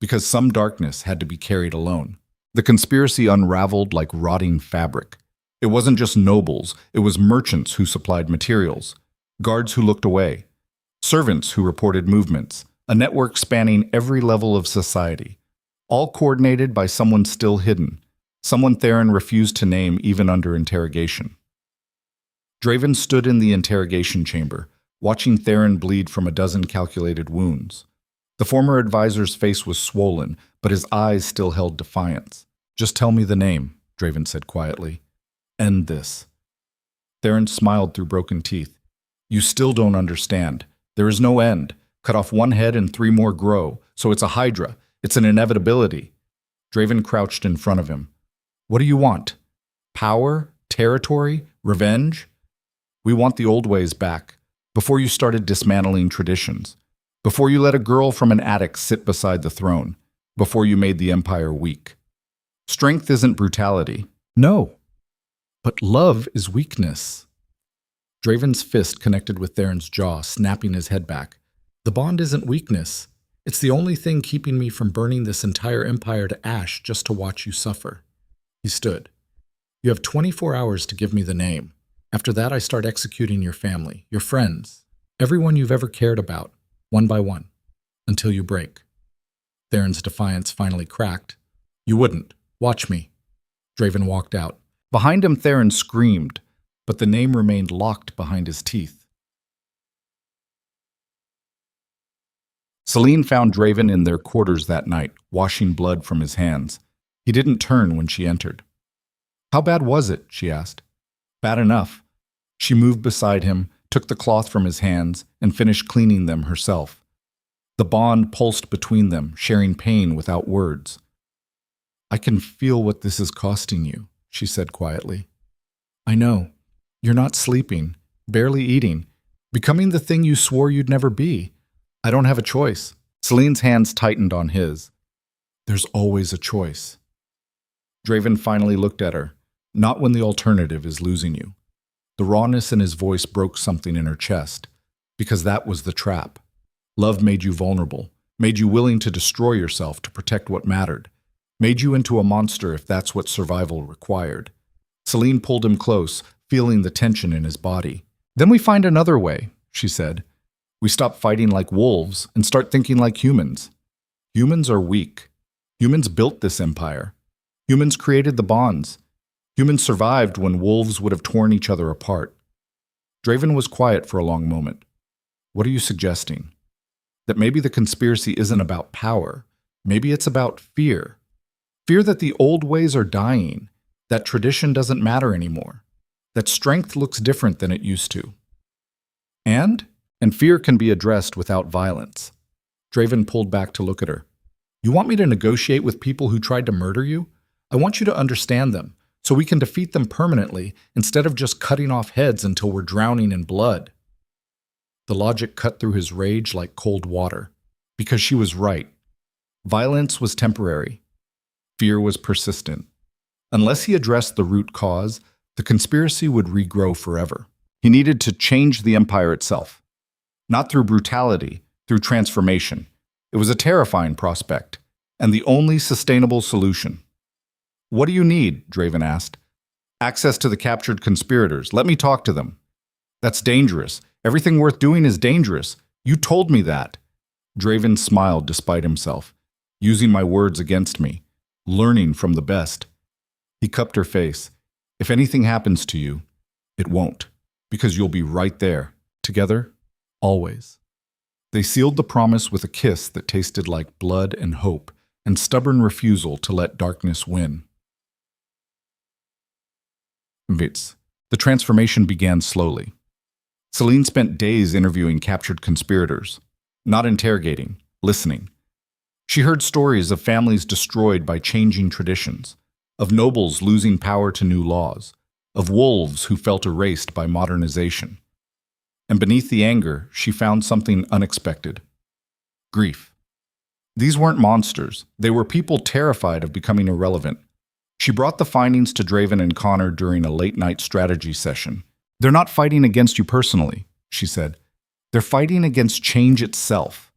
because some darkness had to be carried alone. The conspiracy unraveled like rotting fabric. It wasn't just nobles, it was merchants who supplied materials, guards who looked away, servants who reported movements, a network spanning every level of society, all coordinated by someone still hidden, someone Theron refused to name even under interrogation. Draven stood in the interrogation chamber, watching Theron bleed from a dozen calculated wounds. The former advisor's face was swollen, but his eyes still held defiance. "Just tell me the name," Draven said quietly. "End this." Theron smiled through broken teeth. "You still don't understand. There is no end. Cut off one head and 3 more grow, so it's a hydra. It's an inevitability." Draven crouched in front of him. "What do you want? Power? Territory? Revenge?" "We want the old ways back, before you started dismantling traditions, before you let a girl from an attic sit beside the throne, before you made the empire weak. Strength isn't brutality. No. But love is weakness." Draven's fist connected with Theron's jaw, snapping his head back. "The bond isn't weakness. It's the only thing keeping me from burning this entire empire to ash just to watch you suffer." He stood. "You have 24 hours to give me the name. After that, I start executing your family, your friends, everyone you've ever cared about, one by one, until you break." Theron's defiance finally cracked. "You wouldn't. Watch me." Draven walked out. Behind him, Theron screamed, but the name remained locked behind his teeth. Selene found Draven in their quarters that night, washing blood from his hands. He didn't turn when she entered. "How bad was it?" she asked. "Bad enough." She moved beside him, took the cloth from his hands, and finished cleaning them herself. The bond pulsed between them, sharing pain without words. "I can feel what this is costing you," she said quietly. "I know. You're not sleeping, barely eating, becoming the thing you swore you'd never be. I don't have a choice." Selene's hands tightened on his. "There's always a choice." Draven finally looked at her, "Not when the alternative is losing you." The rawness in his voice broke something in her chest, because that was the trap. Love made you vulnerable, made you willing to destroy yourself to protect what mattered, made you into a monster if that's what survival required. Selene pulled him close, feeling the tension in his body. "Then we find another way," she said. "We stop fighting like wolves and start thinking like humans. Humans are weak. Humans built this empire. Humans created the bonds. Humans survived when wolves would have torn each other apart." Draven was quiet for a long moment. "What are you suggesting? That maybe the conspiracy isn't about power. Maybe it's about fear. Fear that the old ways are dying, that tradition doesn't matter anymore, that strength looks different than it used to. And fear can be addressed without violence." Draven pulled back to look at her. "You want me to negotiate with people who tried to murder you? I want you to understand them, so we can defeat them permanently instead of just cutting off heads until we're drowning in blood." The logic cut through his rage like cold water, because she was right. Violence was temporary. Fear was persistent. Unless he addressed the root cause, the conspiracy would regrow forever. He needed to change the empire itself. Not through brutality, through transformation. It was a terrifying prospect, and the only sustainable solution. "What do you need?" Draven asked. "Access to the captured conspirators. Let me talk to them." "That's dangerous. Everything worth doing is dangerous. You told me that." Draven smiled despite himself. "Using my words against me. Learning from the best." He cupped her face. "If anything happens to you, it won't, because you'll be right there, together, always." They sealed the promise with a kiss that tasted like blood and hope, and stubborn refusal to let darkness win. The transformation began slowly. Selene spent days interviewing captured conspirators, not interrogating, listening. She heard stories of families destroyed by changing traditions, of nobles losing power to new laws, of wolves who felt erased by modernization. And beneath the anger, she found something unexpected: grief. These weren't monsters. They were people terrified of becoming irrelevant. She brought the findings to Draven and Connor during a late-night strategy session. "They're not fighting against you personally," she said. "They're fighting against change itself."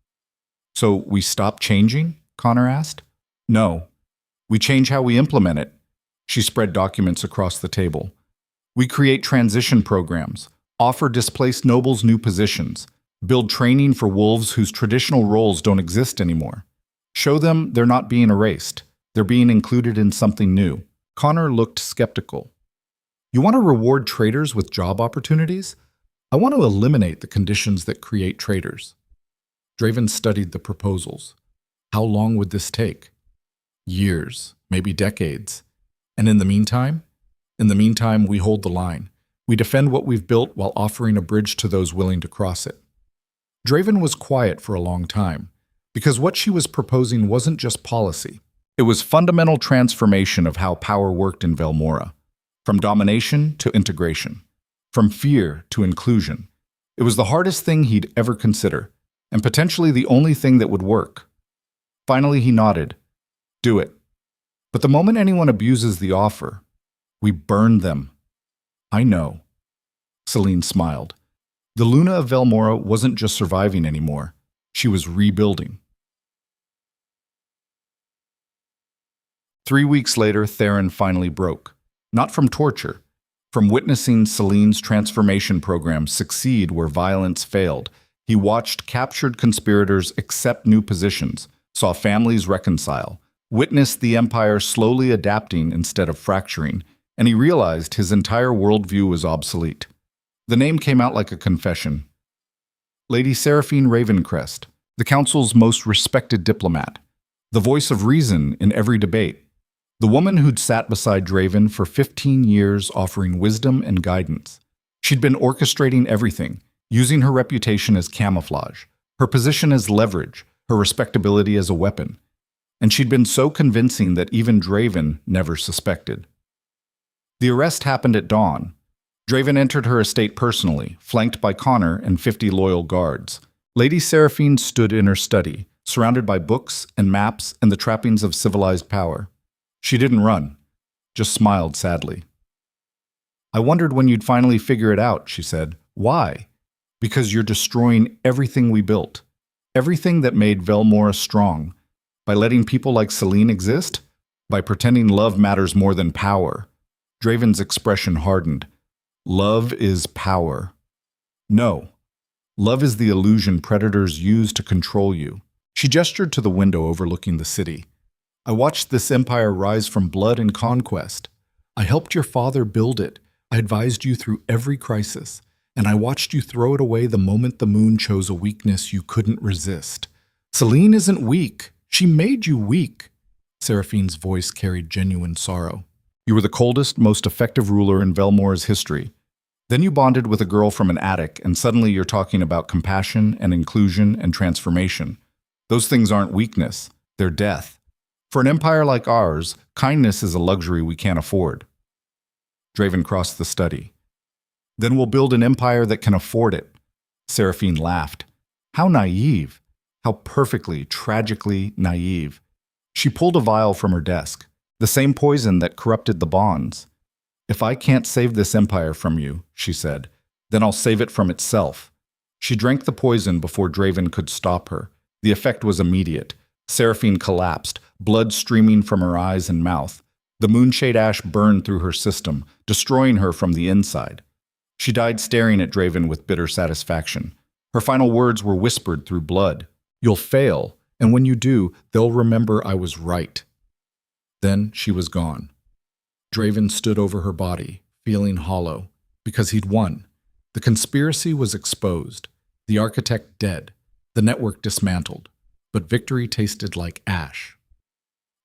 "So we stop changing?" Connor asked. "No. We change how we implement it." She spread documents across the table. "We create transition programs, offer displaced nobles new positions, build training for wolves whose traditional roles don't exist anymore. Show them they're not being erased. They're being included in something new." Connor looked skeptical. "You want to reward traitors with job opportunities? I want to eliminate the conditions that create traitors." Draven studied the proposals. How long would this take? Years, maybe decades. And in the meantime? In the meantime, we hold the line. We defend what we've built while offering a bridge to those willing to cross it. Draven was quiet for a long time, because what she was proposing wasn't just policy. It was fundamental transformation of how power worked in Velmora, from domination to integration, from fear to inclusion. It was the hardest thing he'd ever consider, and potentially the only thing that would work. Finally, he nodded. "Do it. But the moment anyone abuses the offer, we burn them." "I know." Selene smiled. The Luna of Velmora wasn't just surviving anymore. She was rebuilding. 3 weeks later, Theron finally broke. Not from torture, from witnessing Selene's transformation program succeed where violence failed. He watched captured conspirators accept new positions, saw families reconcile, witnessed the empire slowly adapting instead of fracturing, and he realized his entire worldview was obsolete. The name came out like a confession. Lady Seraphine Ravencrest, the council's most respected diplomat, the voice of reason in every debate, the woman who'd sat beside Draven for 15 years offering wisdom and guidance. She'd been orchestrating everything, using her reputation as camouflage, her position as leverage, her respectability as a weapon. And she'd been so convincing that even Draven never suspected. The arrest happened at dawn. Draven entered her estate personally, flanked by Connor and 50 loyal guards. Lady Seraphine stood in her study, surrounded by books and maps and the trappings of civilized power. She didn't run, just smiled sadly. "I wondered when you'd finally figure it out," she said. "Why?" "Because you're destroying everything we built, everything that made Velmora strong. By letting people like Selene exist? By pretending love matters more than power." Draven's expression hardened. "Love is power." "No. Love is the illusion predators use to control you." She gestured to the window overlooking the city. "I watched this empire rise from blood and conquest. I helped your father build it. I advised you through every crisis. And I watched you throw it away the moment the moon chose a weakness you couldn't resist. Selene isn't weak. She made you weak." Seraphine's voice carried genuine sorrow. "You were the coldest, most effective ruler in Velmora's history. Then you bonded with a girl from an attic, and suddenly you're talking about compassion and inclusion and transformation. Those things aren't weakness. They're death. For an empire like ours, kindness is a luxury we can't afford." Draven crossed the study. "Then we'll build an empire that can afford it." Seraphine laughed. How naive. How perfectly, tragically naive. She pulled a vial from her desk, the same poison that corrupted the bonds. "If I can't save this empire from you," she said, "then I'll save it from itself." She drank the poison before Draven could stop her. The effect was immediate. Seraphine collapsed, blood streaming from her eyes and mouth. The moonshade ash burned through her system, destroying her from the inside. She died staring at Draven with bitter satisfaction. Her final words were whispered through blood. "You'll fail, and when you do, they'll remember I was right." Then she was gone. Draven stood over her body, feeling hollow, because he'd won. The conspiracy was exposed, the architect dead, the network dismantled, but victory tasted like ash.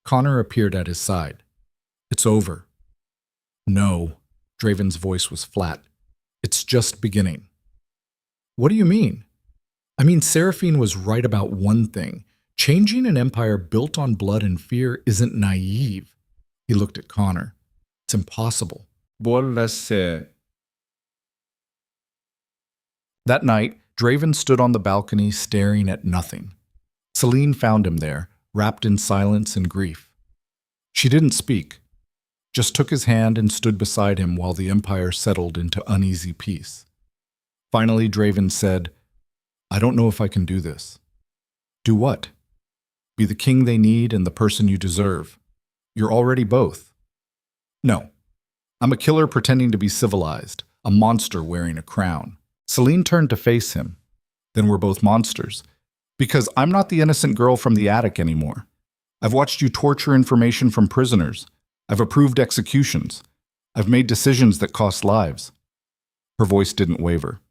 Connor appeared at his side. "It's over." "No," Draven's voice was flat. "It's just beginning." "What do you mean?" "I mean, Seraphine was right about one thing. Changing an empire built on blood and fear isn't naive." He looked at Connor. "It's impossible." That night, Draven stood on the balcony staring at nothing. Selene found him there, wrapped in silence and grief. She didn't speak, just took his hand and stood beside him while the empire settled into uneasy peace. Finally, Draven said, "I don't know if I can do this." "Do what?" "Be the king they need and the person you deserve. You're already both." "No. I'm a killer pretending to be civilized, a monster wearing a crown." Selene turned to face him. "Then we're both monsters. Because I'm not the innocent girl from the attic anymore. I've watched you torture information from prisoners. I've approved executions. I've made decisions that cost lives." Her voice didn't waver.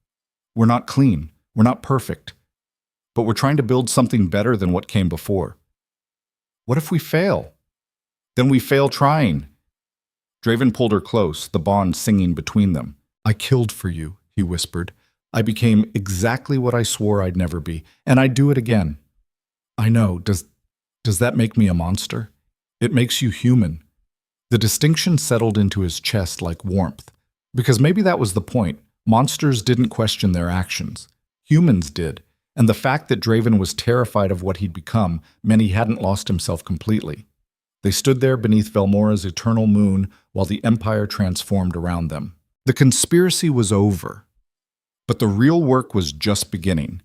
"We're not clean. We're not perfect. But we're trying to build something better than what came before." "What if we fail?" "Then we fail trying." Draven pulled her close, the bond singing between them. "I killed for you," he whispered. "I became exactly what I swore I'd never be, and I'd do it again." "I know. Does that make me a monster?" "It makes you human." The distinction settled into his chest like warmth, because maybe that was the point. Monsters didn't question their actions. Humans did, and the fact that Draven was terrified of what he'd become meant he hadn't lost himself completely. They stood there beneath Velmora's eternal moon while the empire transformed around them. The conspiracy was over, but the real work was just beginning.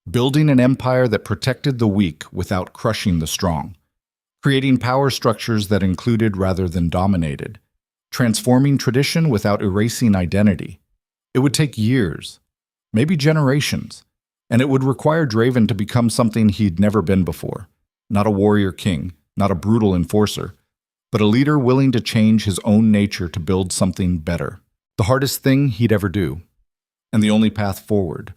Building an empire that protected the weak without crushing the strong. Creating power structures that included rather than dominated. Transforming tradition without erasing identity. It would take years, maybe generations, and it would require Draven to become something he'd never been before. Not a warrior king, not a brutal enforcer, but a leader willing to change his own nature to build something better. The hardest thing he'd ever do, and the only path forward.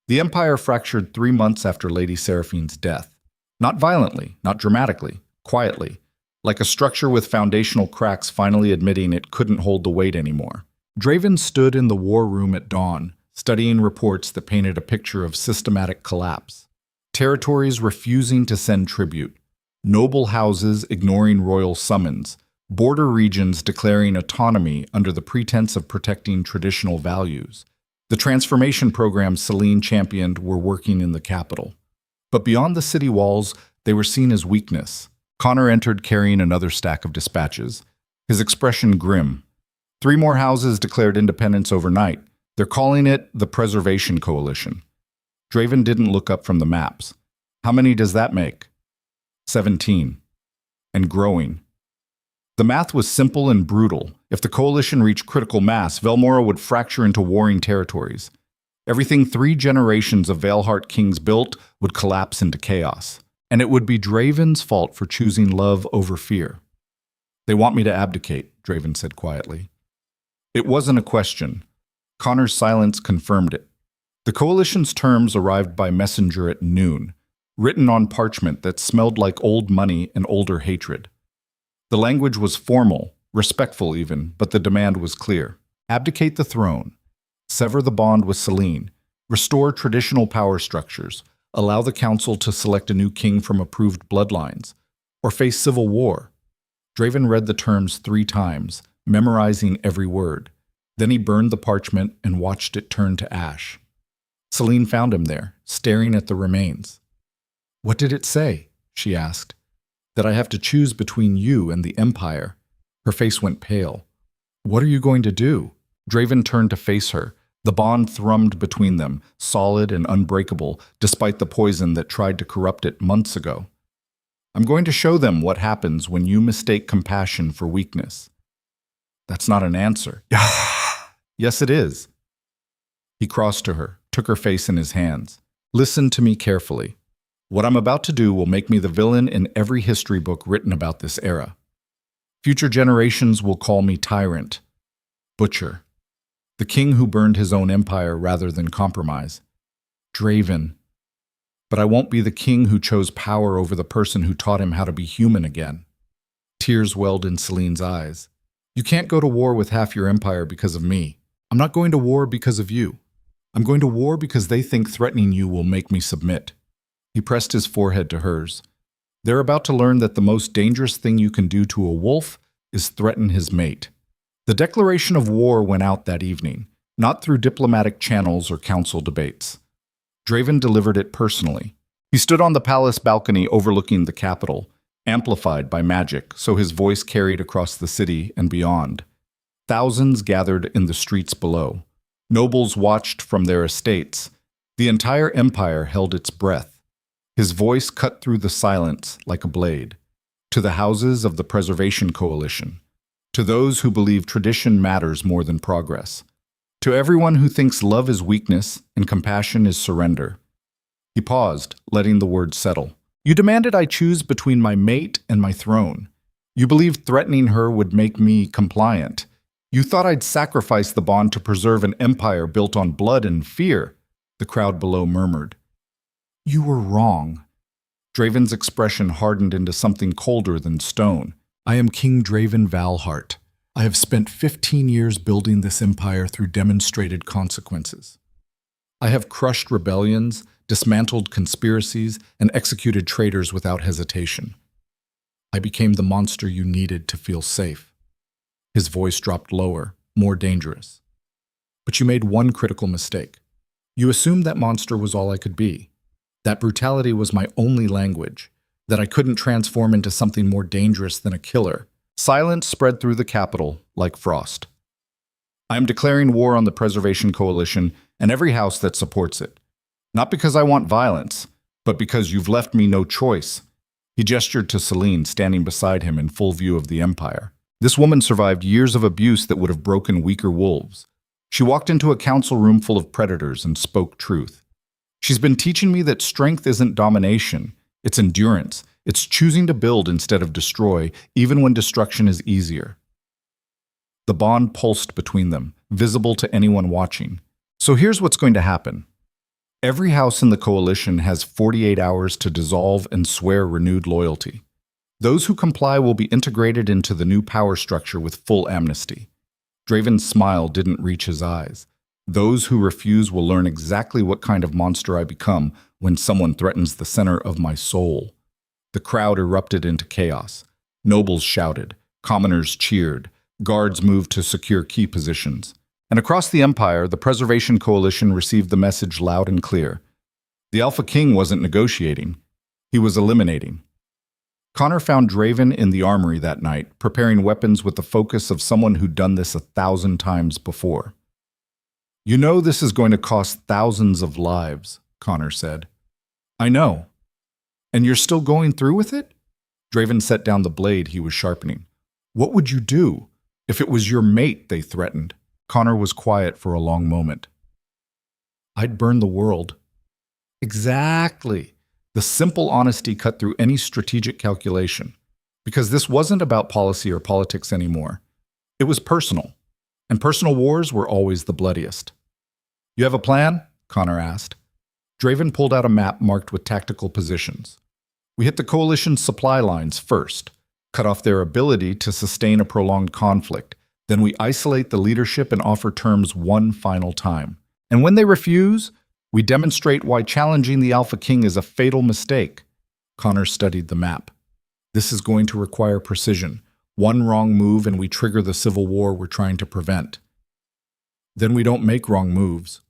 The empire fractured 3 months after Lady Seraphine's death. Not violently, not dramatically, quietly, like a structure with foundational cracks finally admitting it couldn't hold the weight anymore. Draven stood in the war room at dawn, studying reports that painted a picture of systematic collapse. Territories refusing to send tribute, noble houses ignoring royal summons, border regions declaring autonomy under the pretense of protecting traditional values. The transformation programs Selene championed were working in the capital. But beyond the city walls, they were seen as weakness. Connor entered carrying another stack of dispatches, his expression grim. 3 more houses declared independence overnight. They're calling it the Preservation Coalition. Draven didn't look up from the maps. How many does that make? 17. And growing. The math was simple and brutal. If the coalition reached critical mass, Velmora would fracture into warring territories. Everything 3 generations of Valehart kings built would collapse into chaos. And it would be Draven's fault for choosing love over fear. They want me to abdicate, Draven said quietly. It wasn't a question. Connor's silence confirmed it. The coalition's terms arrived by messenger at noon, written on parchment that smelled like old money and older hatred. The language was formal, respectful even, but the demand was clear. Abdicate the throne. Sever the bond with Selene. Restore traditional power structures. Allow the council to select a new king from approved bloodlines. Or face civil war. Draven read the terms 3 times, memorizing every word. Then he burned the parchment and watched it turn to ash. Selene found him there, staring at the remains. "What did it say?" she asked. "That I have to choose between you and the Empire." Her face went pale. "What are you going to do?" Draven turned to face her. The bond thrummed between them, solid and unbreakable, despite the poison that tried to corrupt it months ago. "I'm going to show them what happens when you mistake compassion for weakness." "That's not an answer." "Yes, it is." He crossed to her, took her face in his hands. "Listen to me carefully. What I'm about to do will make me the villain in every history book written about this era. Future generations will call me tyrant, butcher, the king who burned his own empire rather than compromise, Draven. But I won't be the king who chose power over the person who taught him how to be human again." Tears welled in Selene's eyes. "You can't go to war with half your empire because of me. I'm not going to war because of you. I'm going to war because they think threatening you will make me submit." He pressed his forehead to hers. "They're about to learn that the most dangerous thing you can do to a wolf is threaten his mate." The declaration of war went out that evening, not through diplomatic channels or council debates. Draven delivered it personally. He stood on the palace balcony overlooking the capital, amplified by magic, so his voice carried across the city and beyond. Thousands gathered in the streets below. Nobles watched from their estates. The entire empire held its breath. His voice cut through the silence like a blade. To the houses of the Preservation Coalition. To those who believe tradition matters more than progress. To everyone who thinks love is weakness and compassion is surrender. He paused, letting the words settle. "You demanded I choose between my mate and my throne. You believed threatening her would make me compliant. You thought I'd sacrifice the bond to preserve an empire built on blood and fear," the crowd below murmured. "You were wrong." Draven's expression hardened into something colder than stone. "I am King Draven Valehart. I have spent 15 years building this empire through demonstrated consequences. I have crushed rebellions, dismantled conspiracies, and executed traitors without hesitation. I became the monster you needed to feel safe." His voice dropped lower, more dangerous. "But you made one critical mistake. You assumed that monster was all I could be. That brutality was my only language, that I couldn't transform into something more dangerous than a killer." Silence spread through the capital like frost. "I am declaring war on the Preservation Coalition and every house that supports it. Not because I want violence, but because you've left me no choice." He gestured to Selene, standing beside him in full view of the Empire. This woman survived years of abuse that would have broken weaker wolves. She walked into a council room full of predators and spoke truth. "She's been teaching me that strength isn't domination, it's endurance. It's choosing to build instead of destroy, even when destruction is easier." The bond pulsed between them, visible to anyone watching. "So here's what's going to happen. Every house in the coalition has 48 hours to dissolve and swear renewed loyalty. Those who comply will be integrated into the new power structure with full amnesty. Draven's smile didn't reach his eyes. Those who refuse will learn exactly what kind of monster I become when someone threatens the center of my soul. The crowd erupted into chaos. Nobles shouted, commoners cheered, guards moved to secure key positions. And across the Empire, the Preservation Coalition received the message loud and clear. The Alpha King wasn't negotiating. He was eliminating. Connor found Draven in the armory that night, preparing weapons with the focus of someone who'd done this 1,000 times before. "You know this is going to cost thousands of lives," Connor said. "I know. And you're still going through with it?" Draven set down the blade he was sharpening. "What would you do if it was your mate they threatened?" Connor was quiet for a long moment. "I'd burn the world." Exactly. The simple honesty cut through any strategic calculation. Because this wasn't about policy or politics anymore. It was personal. And personal wars were always the bloodiest. "You have a plan?" Connor asked. Draven pulled out a map marked with tactical positions. "We hit the coalition's supply lines first, cut off their ability to sustain a prolonged conflict. Then we isolate the leadership and offer terms one final time. And when they refuse, we demonstrate why challenging the Alpha King is a fatal mistake." Connor studied the map. "This is going to require precision. One wrong move and we trigger the civil war we're trying to prevent. Then we don't make wrong moves."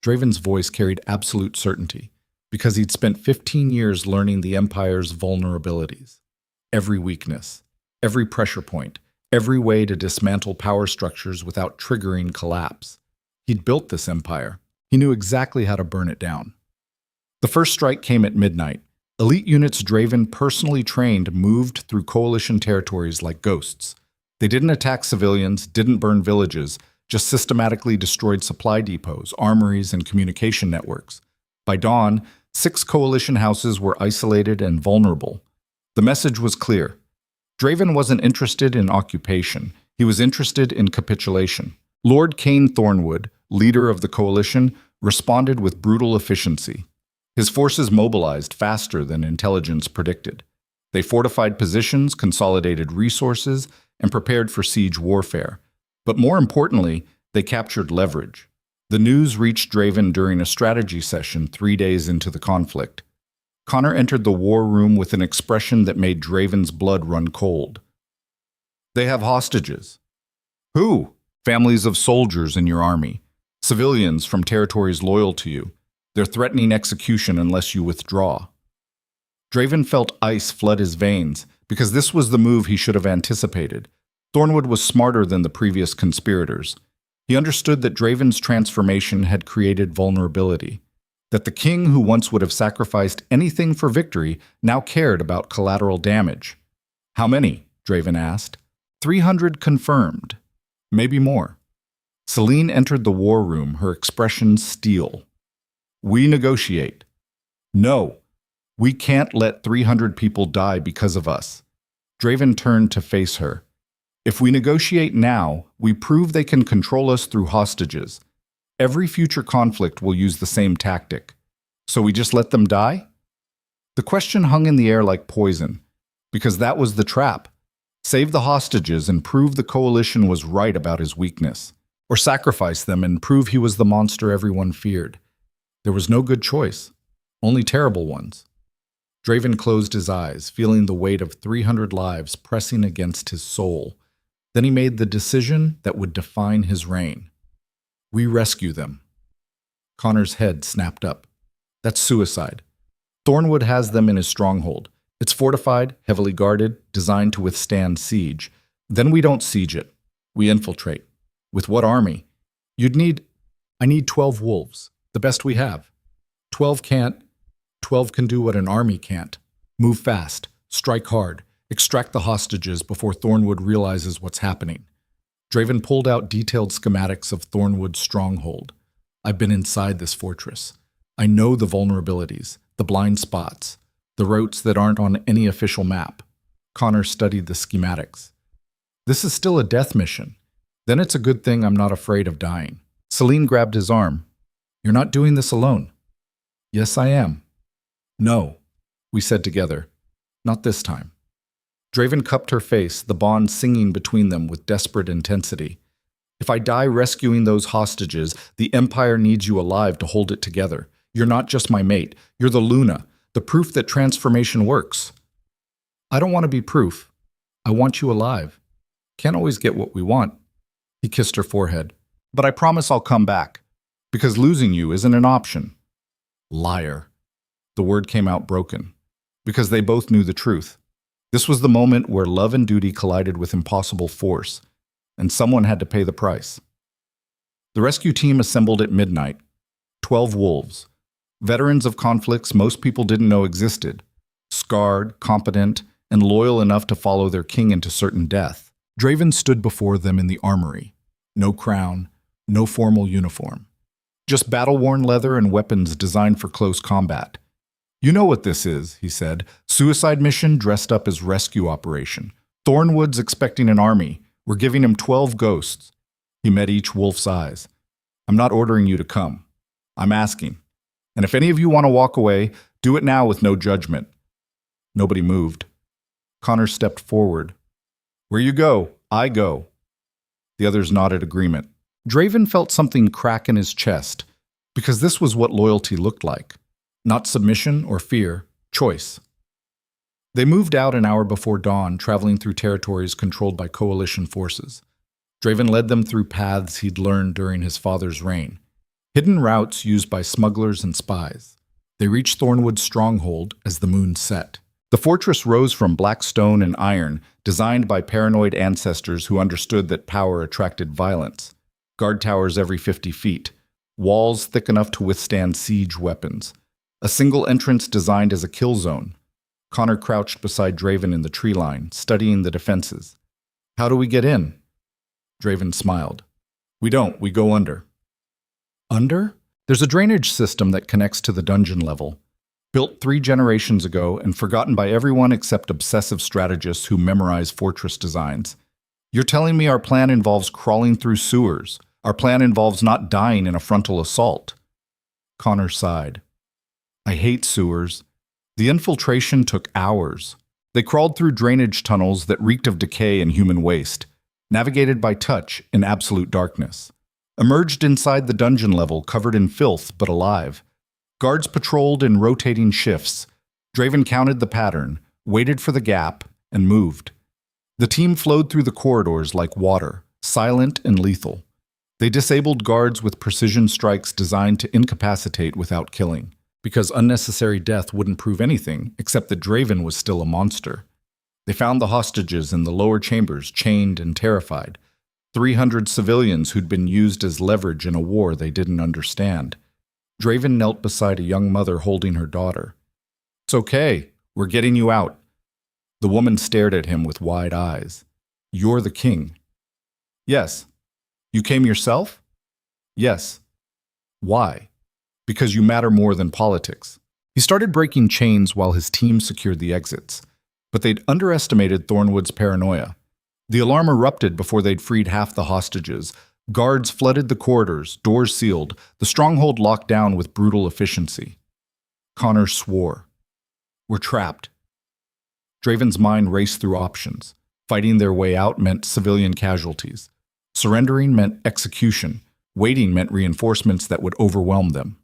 Draven's voice carried absolute certainty, because he'd spent 15 years learning the Empire's vulnerabilities. Every weakness, every pressure point, every way to dismantle power structures without triggering collapse. He'd built this empire. He knew exactly how to burn it down. The first strike came at midnight. Elite units Draven personally trained moved through coalition territories like ghosts. They didn't attack civilians, didn't burn villages, just systematically destroyed supply depots, armories, and communication networks. By dawn, 6 coalition houses were isolated and vulnerable. The message was clear. Draven wasn't interested in occupation. He was interested in capitulation. Lord Cain Thornwood, leader of the coalition, responded with brutal efficiency. His forces mobilized faster than intelligence predicted. They fortified positions, consolidated resources, and prepared for siege warfare. But more importantly, they captured leverage. The news reached Draven during a strategy session 3 days into the conflict. Connor entered the war room with an expression that made Draven's blood run cold. "They have hostages." "Who?" "Families of soldiers in your army. Civilians from territories loyal to you. They're threatening execution unless you withdraw." Draven felt ice flood his veins, because this was the move he should have anticipated. Thornwood was smarter than the previous conspirators. He understood that Draven's transformation had created vulnerability. That the king who once would have sacrificed anything for victory now cared about collateral damage. "How many?" Draven asked. 300 confirmed. Maybe more. Selene entered the war room, her expression steel. "We negotiate." "No, we can't let 300 people die because of us." Draven turned to face her. "If we negotiate now, we prove they can control us through hostages. Every future conflict will use the same tactic. So we just let them die?" The question hung in the air like poison, because that was the trap. Save the hostages and prove the coalition was right about his weakness, or sacrifice them and prove he was the monster everyone feared. There was no good choice, only terrible ones. Draven closed his eyes, feeling the weight of 300 lives pressing against his soul. Then he made the decision that would define his reign. "We rescue them." Connor's head snapped up. "That's suicide. Thornwood has them in his stronghold. It's fortified, heavily guarded, designed to withstand siege. Then we don't siege it. We infiltrate. With what army? I need 12 wolves, the best we have. 12 can do what an army can't. Move fast, strike hard, extract the hostages before Thornwood realizes what's happening." Draven pulled out detailed schematics of Thornwood's stronghold. "I've been inside this fortress. I know the vulnerabilities, the blind spots, the routes that aren't on any official map." Connor studied the schematics. "This is still a death mission. Then it's a good thing I'm not afraid of dying." Selene grabbed his arm. "You're not doing this alone. Yes, I am. No, we said together. Not this time. Draven cupped her face, the bond singing between them with desperate intensity. If I die rescuing those hostages, the Empire needs you alive to hold it together. You're not just my mate. You're the Luna, the proof that transformation works. I don't want to be proof. I want you alive. Can't always get what we want. He kissed her forehead. But I promise I'll come back, because losing you isn't an option. Liar. The word came out broken, because they both knew the truth. This was the moment where love and duty collided with impossible force, and someone had to pay the price. The rescue team assembled at midnight. 12 wolves. Veterans of conflicts most people didn't know existed. Scarred, competent, and loyal enough to follow their king into certain death. Draven stood before them in the armory. No crown, no formal uniform. Just battle-worn leather and weapons designed for close combat. You know what this is, he said. Suicide mission dressed up as rescue operation. Thornwood's expecting an army. We're giving him 12 ghosts. He met each wolf's eyes. I'm not ordering you to come. I'm asking. And if any of you want to walk away, do it now with no judgment. Nobody moved. Connor stepped forward. Where you go, I go. The others nodded agreement. Draven felt something crack in his chest, because this was what loyalty looked like. Not submission or fear, choice. They moved out an hour before dawn, traveling through territories controlled by coalition forces. Draven led them through paths he'd learned during his father's reign, hidden routes used by smugglers and spies. They reached Thornwood's stronghold as the moon set. The fortress rose from black stone and iron, designed by paranoid ancestors who understood that power attracted violence. Guard towers every 50 feet, walls thick enough to withstand siege weapons. A single entrance designed as a kill zone. Connor crouched beside Draven in the tree line, studying the defenses. How do we get in? Draven smiled. We don't, we go under. Under? There's a drainage system that connects to the dungeon level. Built 3 generations ago and forgotten by everyone except obsessive strategists who memorize fortress designs. You're telling me our plan involves crawling through sewers. Our plan involves not dying in a frontal assault. Connor sighed. I hate sewers. The infiltration took hours. They crawled through drainage tunnels that reeked of decay and human waste, navigated by touch in absolute darkness. Emerged inside the dungeon level, covered in filth but alive. Guards patrolled in rotating shifts. Draven counted the pattern, waited for the gap, and moved. The team flowed through the corridors like water, silent and lethal. They disabled guards with precision strikes designed to incapacitate without killing, because unnecessary death wouldn't prove anything except that Draven was still a monster. They found the hostages in the lower chambers, chained and terrified. 300 civilians who'd been used as leverage in a war they didn't understand. Draven knelt beside a young mother holding her daughter. It's okay, we're getting you out. The woman stared at him with wide eyes. You're the king. Yes. You came yourself? Yes. Why? Because you matter more than politics. He started breaking chains while his team secured the exits, but they'd underestimated Thornwood's paranoia. The alarm erupted before they'd freed half the hostages. Guards flooded the corridors, doors sealed, the stronghold locked down with brutal efficiency. Connor swore. We're trapped. Draven's mind raced through options. Fighting their way out meant civilian casualties. Surrendering meant execution. Waiting meant reinforcements that would overwhelm them.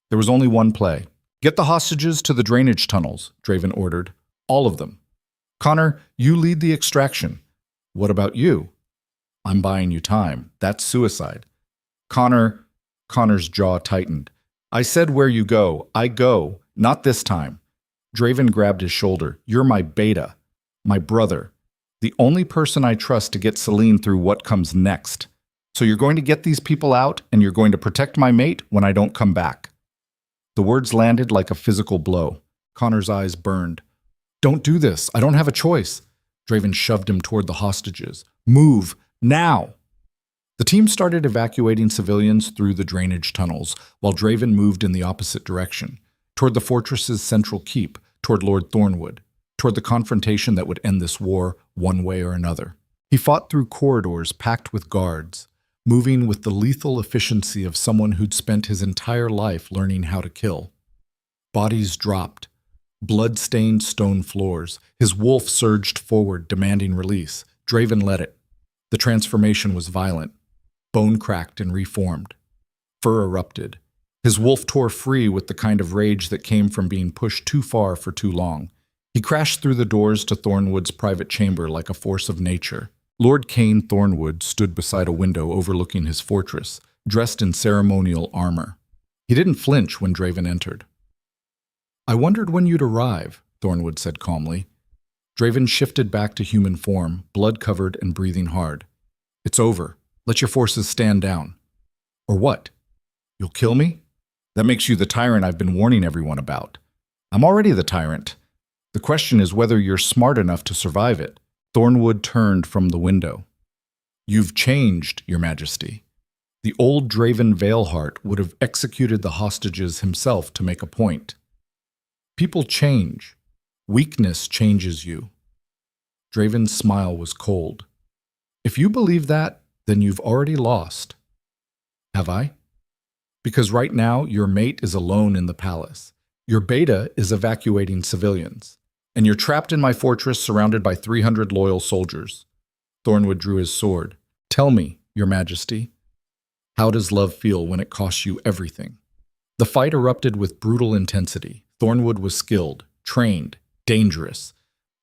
There was only one play. Get the hostages to the drainage tunnels, Draven ordered. All of them. Connor, you lead the extraction. What about you? I'm buying you time. That's suicide. Connor's jaw tightened. I said where you go. I go. Not this time. Draven grabbed his shoulder. You're my beta. My brother. The only person I trust to get Selene through what comes next. So you're going to get these people out, and you're going to protect my mate when I don't come back. The words landed like a physical blow. Connor's eyes burned. Don't do this. I don't have a choice. Draven shoved him toward the hostages. Move. Now! The team started evacuating civilians through the drainage tunnels, while Draven moved in the opposite direction, toward the fortress's central keep, toward Lord Thornwood, toward the confrontation that would end this war one way or another. He fought through corridors packed with guards, moving with the lethal efficiency of someone who'd spent his entire life learning how to kill. Bodies dropped. Blood-stained stone floors. His wolf surged forward, demanding release. Draven let it. The transformation was violent. Bone cracked and reformed. Fur erupted. His wolf tore free with the kind of rage that came from being pushed too far for too long. He crashed through the doors to Thornwood's private chamber like a force of nature. Lord Cain Thornwood stood beside a window overlooking his fortress, dressed in ceremonial armor. He didn't flinch when Draven entered. "I wondered when you'd arrive," Thornwood said calmly. Draven shifted back to human form, blood-covered and breathing hard. "It's over. Let your forces stand down." "Or what? You'll kill me? That makes you the tyrant I've been warning everyone about." "I'm already the tyrant. The question is whether you're smart enough to survive it." Thornwood turned from the window. "You've changed, Your Majesty. The old Draven Valehart would have executed the hostages himself to make a point. People change. Weakness changes you." Draven's smile was cold. "If you believe that, then you've already lost." "Have I?" "Because right now your mate is alone in the palace. Your beta is evacuating civilians. And you're trapped in my fortress surrounded by 300 loyal soldiers." Thornwood drew his sword. "Tell me, Your Majesty, how does love feel when it costs you everything?" The fight erupted with brutal intensity. Thornwood was skilled, trained, dangerous.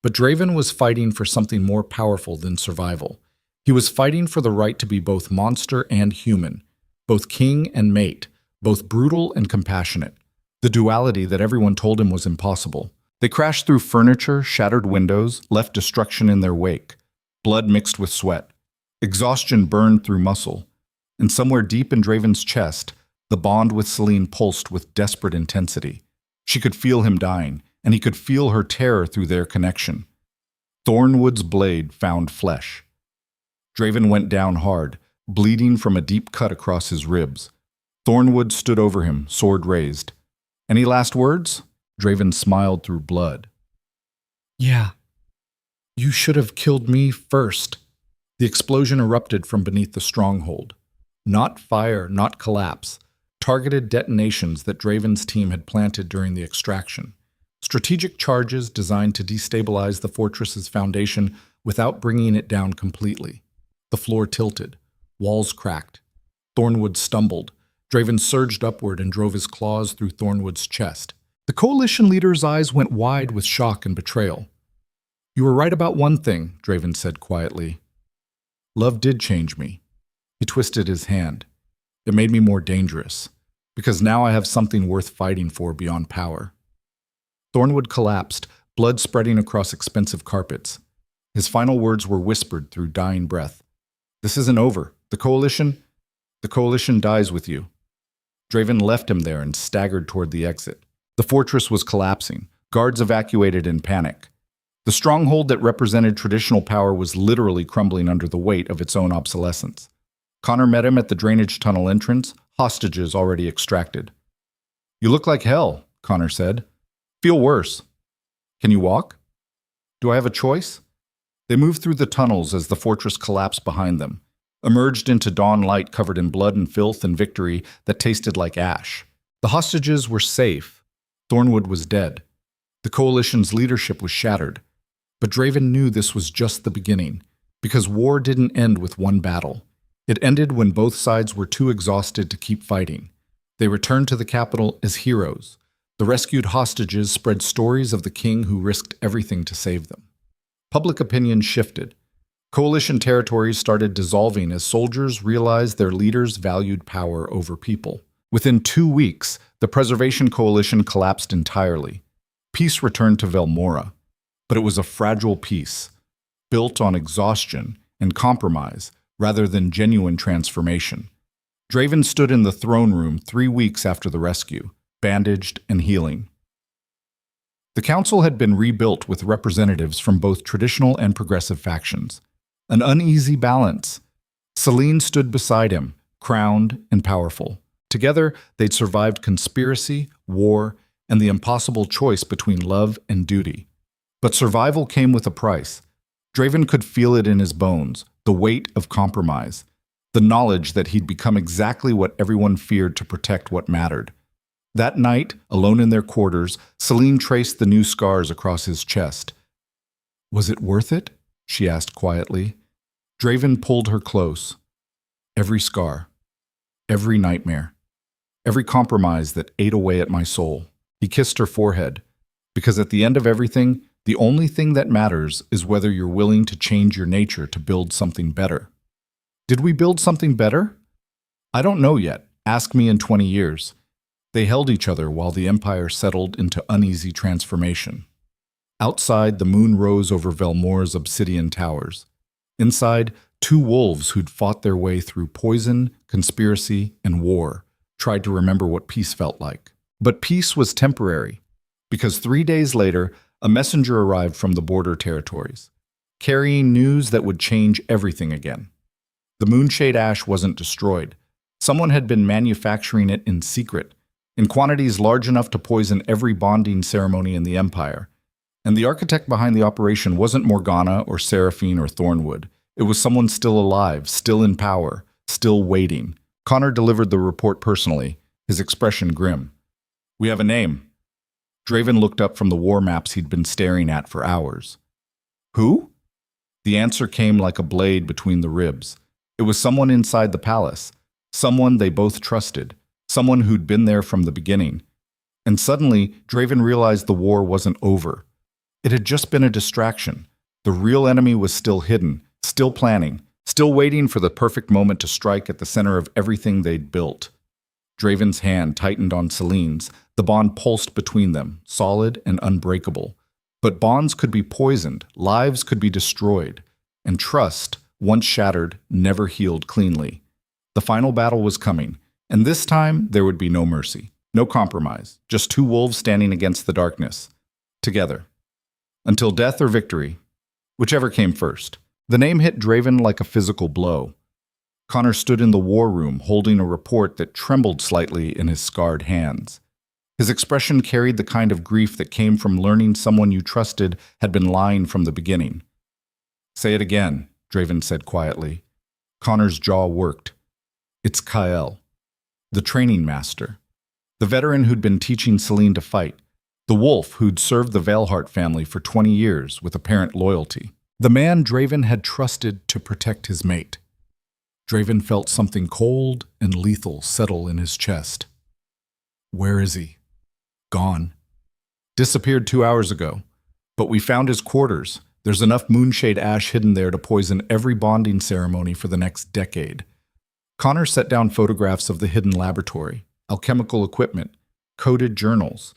But Draven was fighting for something more powerful than survival. He was fighting for the right to be both monster and human, both king and mate, both brutal and compassionate, the duality that everyone told him was impossible. They crashed through furniture, shattered windows, left destruction in their wake. Blood mixed with sweat. Exhaustion burned through muscle. And somewhere deep in Draven's chest, the bond with Selene pulsed with desperate intensity. She could feel him dying, and he could feel her terror through their connection. Thornwood's blade found flesh. Draven went down hard, bleeding from a deep cut across his ribs. Thornwood stood over him, sword raised. "Any last words?" Draven smiled through blood. "Yeah. You should have killed me first." The explosion erupted from beneath the stronghold. Not fire, not collapse. Targeted detonations that Draven's team had planted during the extraction. Strategic charges designed to destabilize the fortress's foundation without bringing it down completely. The floor tilted. Walls cracked. Thornwood stumbled. Draven surged upward and drove his claws through Thornwood's chest. The coalition leader's eyes went wide with shock and betrayal. "You were right about one thing," Draven said quietly. "Love did change me." He twisted his hand. "It made me more dangerous, because now I have something worth fighting for beyond power." Thornwood collapsed, blood spreading across expensive carpets. His final words were whispered through dying breath. "This isn't over. The coalition dies with you." Draven left him there and staggered toward the exit. The fortress was collapsing. Guards evacuated in panic. The stronghold that represented traditional power was literally crumbling under the weight of its own obsolescence. Connor met him at the drainage tunnel entrance, hostages already extracted. "You look like hell," Connor said. "Feel worse. Can you walk?" "Do I have a choice?" They moved through the tunnels as the fortress collapsed behind them, emerged into dawn light covered in blood and filth and victory that tasted like ash. The hostages were safe. Thornwood was dead. The coalition's leadership was shattered. But Draven knew this was just the beginning, because war didn't end with one battle. It ended when both sides were too exhausted to keep fighting. They returned to the capital as heroes. The rescued hostages spread stories of the king who risked everything to save them. Public opinion shifted. Coalition territories started dissolving as soldiers realized their leaders valued power over people. Within 2 weeks, the Preservation Coalition collapsed entirely. Peace returned to Velmora, but it was a fragile peace, built on exhaustion and compromise rather than genuine transformation. Draven stood in the throne room 3 weeks after the rescue, bandaged and healing. The council had been rebuilt with representatives from both traditional and progressive factions. An uneasy balance. Selene stood beside him, crowned and powerful. Together, they'd survived conspiracy, war, and the impossible choice between love and duty. But survival came with a price. Draven could feel it in his bones, the weight of compromise, the knowledge that he'd become exactly what everyone feared to protect what mattered. That night, alone in their quarters, Selene traced the new scars across his chest. "Was it worth it?" she asked quietly. Draven pulled her close. Every scar, every nightmare, every compromise that ate away at my soul. He kissed her forehead, because at the end of everything, the only thing that matters is whether you're willing to change your nature to build something better. Did we build something better? I don't know yet. Ask me in 20 years. They held each other while the Empire settled into uneasy transformation. Outside, the moon rose over Velmora's obsidian towers. Inside, two wolves who'd fought their way through poison, conspiracy, and war tried to remember what peace felt like. But peace was temporary, because 3 days later, a messenger arrived from the border territories, carrying news that would change everything again. The moonshade ash wasn't destroyed. Someone had been manufacturing it in secret, in quantities large enough to poison every bonding ceremony in the Empire. And the architect behind the operation wasn't Morgana or Seraphine or Thornwood. It was someone still alive, still in power, still waiting. Connor delivered the report personally, his expression grim. "We have a name." Draven looked up from the war maps he'd been staring at for hours. "Who?" The answer came like a blade between the ribs. It was someone inside the palace, someone they both trusted, someone who'd been there from the beginning. And suddenly, Draven realized the war wasn't over. It had just been a distraction. The real enemy was still hidden, still planning, still waiting for the perfect moment to strike at the center of everything they'd built. Draven's hand tightened on Selene's. The bond pulsed between them, solid and unbreakable. But bonds could be poisoned, lives could be destroyed, and trust, once shattered, never healed cleanly. The final battle was coming, and this time there would be no mercy, no compromise, just two wolves standing against the darkness, together. Until death or victory, whichever came first. The name hit Draven like a physical blow. Connor stood in the war room holding a report that trembled slightly in his scarred hands. His expression carried the kind of grief that came from learning someone you trusted had been lying from the beginning. "Say it again," Draven said quietly. Connor's jaw worked. "It's Kyle, the training master, the veteran who'd been teaching Selene to fight, the wolf who'd served the Valehart family for 20 years with apparent loyalty. The man Draven had trusted to protect his mate." Draven felt something cold and lethal settle in his chest. "Where is he?" "Gone. Disappeared 2 hours ago. But we found his quarters. There's enough moonshade ash hidden there to poison every bonding ceremony for the next decade." Connor set down photographs of the hidden laboratory, alchemical equipment, coded journals,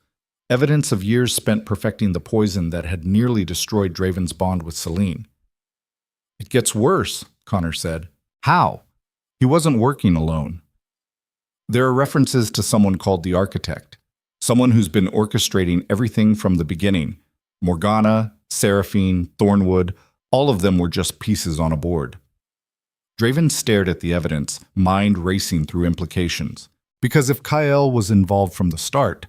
evidence of years spent perfecting the poison that had nearly destroyed Draven's bond with Selene. "It gets worse," Connor said. "How?" He wasn't working alone. There are references to someone called the Architect, someone who's been orchestrating everything from the beginning. Morgana, Seraphine, Thornwood, all of them were just pieces on a board. Draven stared at the evidence, mind racing through implications. Because if Kyle was involved from the start,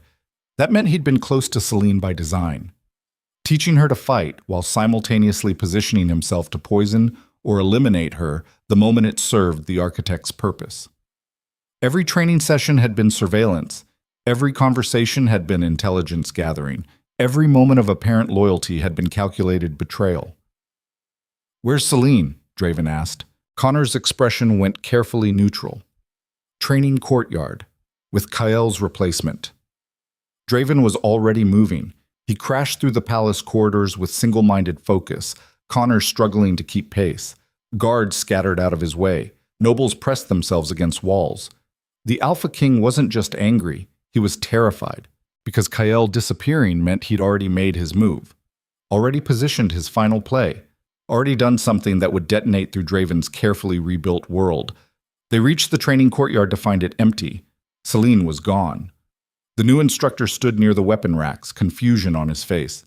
that meant he'd been close to Selene by design, teaching her to fight while simultaneously positioning himself to poison or eliminate her the moment it served the Architect's purpose. Every training session had been surveillance. Every conversation had been intelligence gathering. Every moment of apparent loyalty had been calculated betrayal. "Where's Selene?" Draven asked. Connor's expression went carefully neutral. "Training courtyard, with Kyle's replacement." Draven was already moving. He crashed through the palace corridors with single-minded focus, Connor struggling to keep pace. Guards scattered out of his way. Nobles pressed themselves against walls. The Alpha King wasn't just angry, he was terrified, because Kyle disappearing meant he'd already made his move, already positioned his final play, already done something that would detonate through Draven's carefully rebuilt world. They reached the training courtyard to find it empty. Selene was gone. The new instructor stood near the weapon racks, confusion on his face.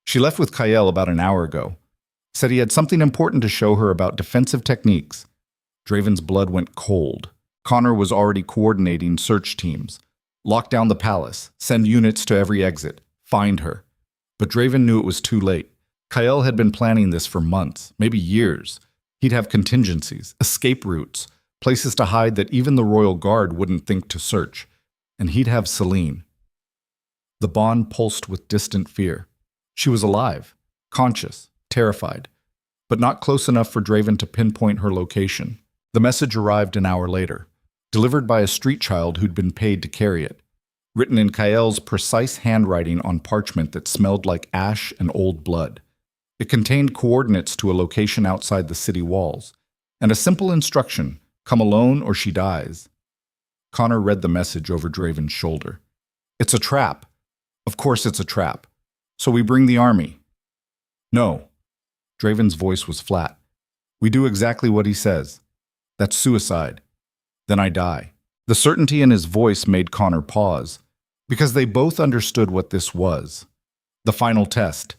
She left with Kyle about an hour ago. Said he had something important to show her about defensive techniques. Draven's blood went cold. Connor was already coordinating search teams. Lock down the palace, send units to every exit, find her. But Draven knew it was too late. Kyle had been planning this for months, maybe years. He'd have contingencies, escape routes, places to hide that even the royal guard wouldn't think to search. And he'd have Selene, The bond pulsed with distant fear. She was alive, conscious, terrified, but not close enough for Draven to pinpoint her location. The message arrived an hour later, delivered by a street child who'd been paid to carry it, written in Kael's precise handwriting on parchment that smelled like ash and old blood. It contained coordinates to a location outside the city walls, and a simple instruction, come alone or she dies. Connor read the message over Draven's shoulder. It's a trap. Of course it's a trap. So we bring the army. No. Draven's voice was flat. We do exactly what he says. That's suicide. Then I die. The certainty in his voice made Connor pause, because they both understood what this was. The final test.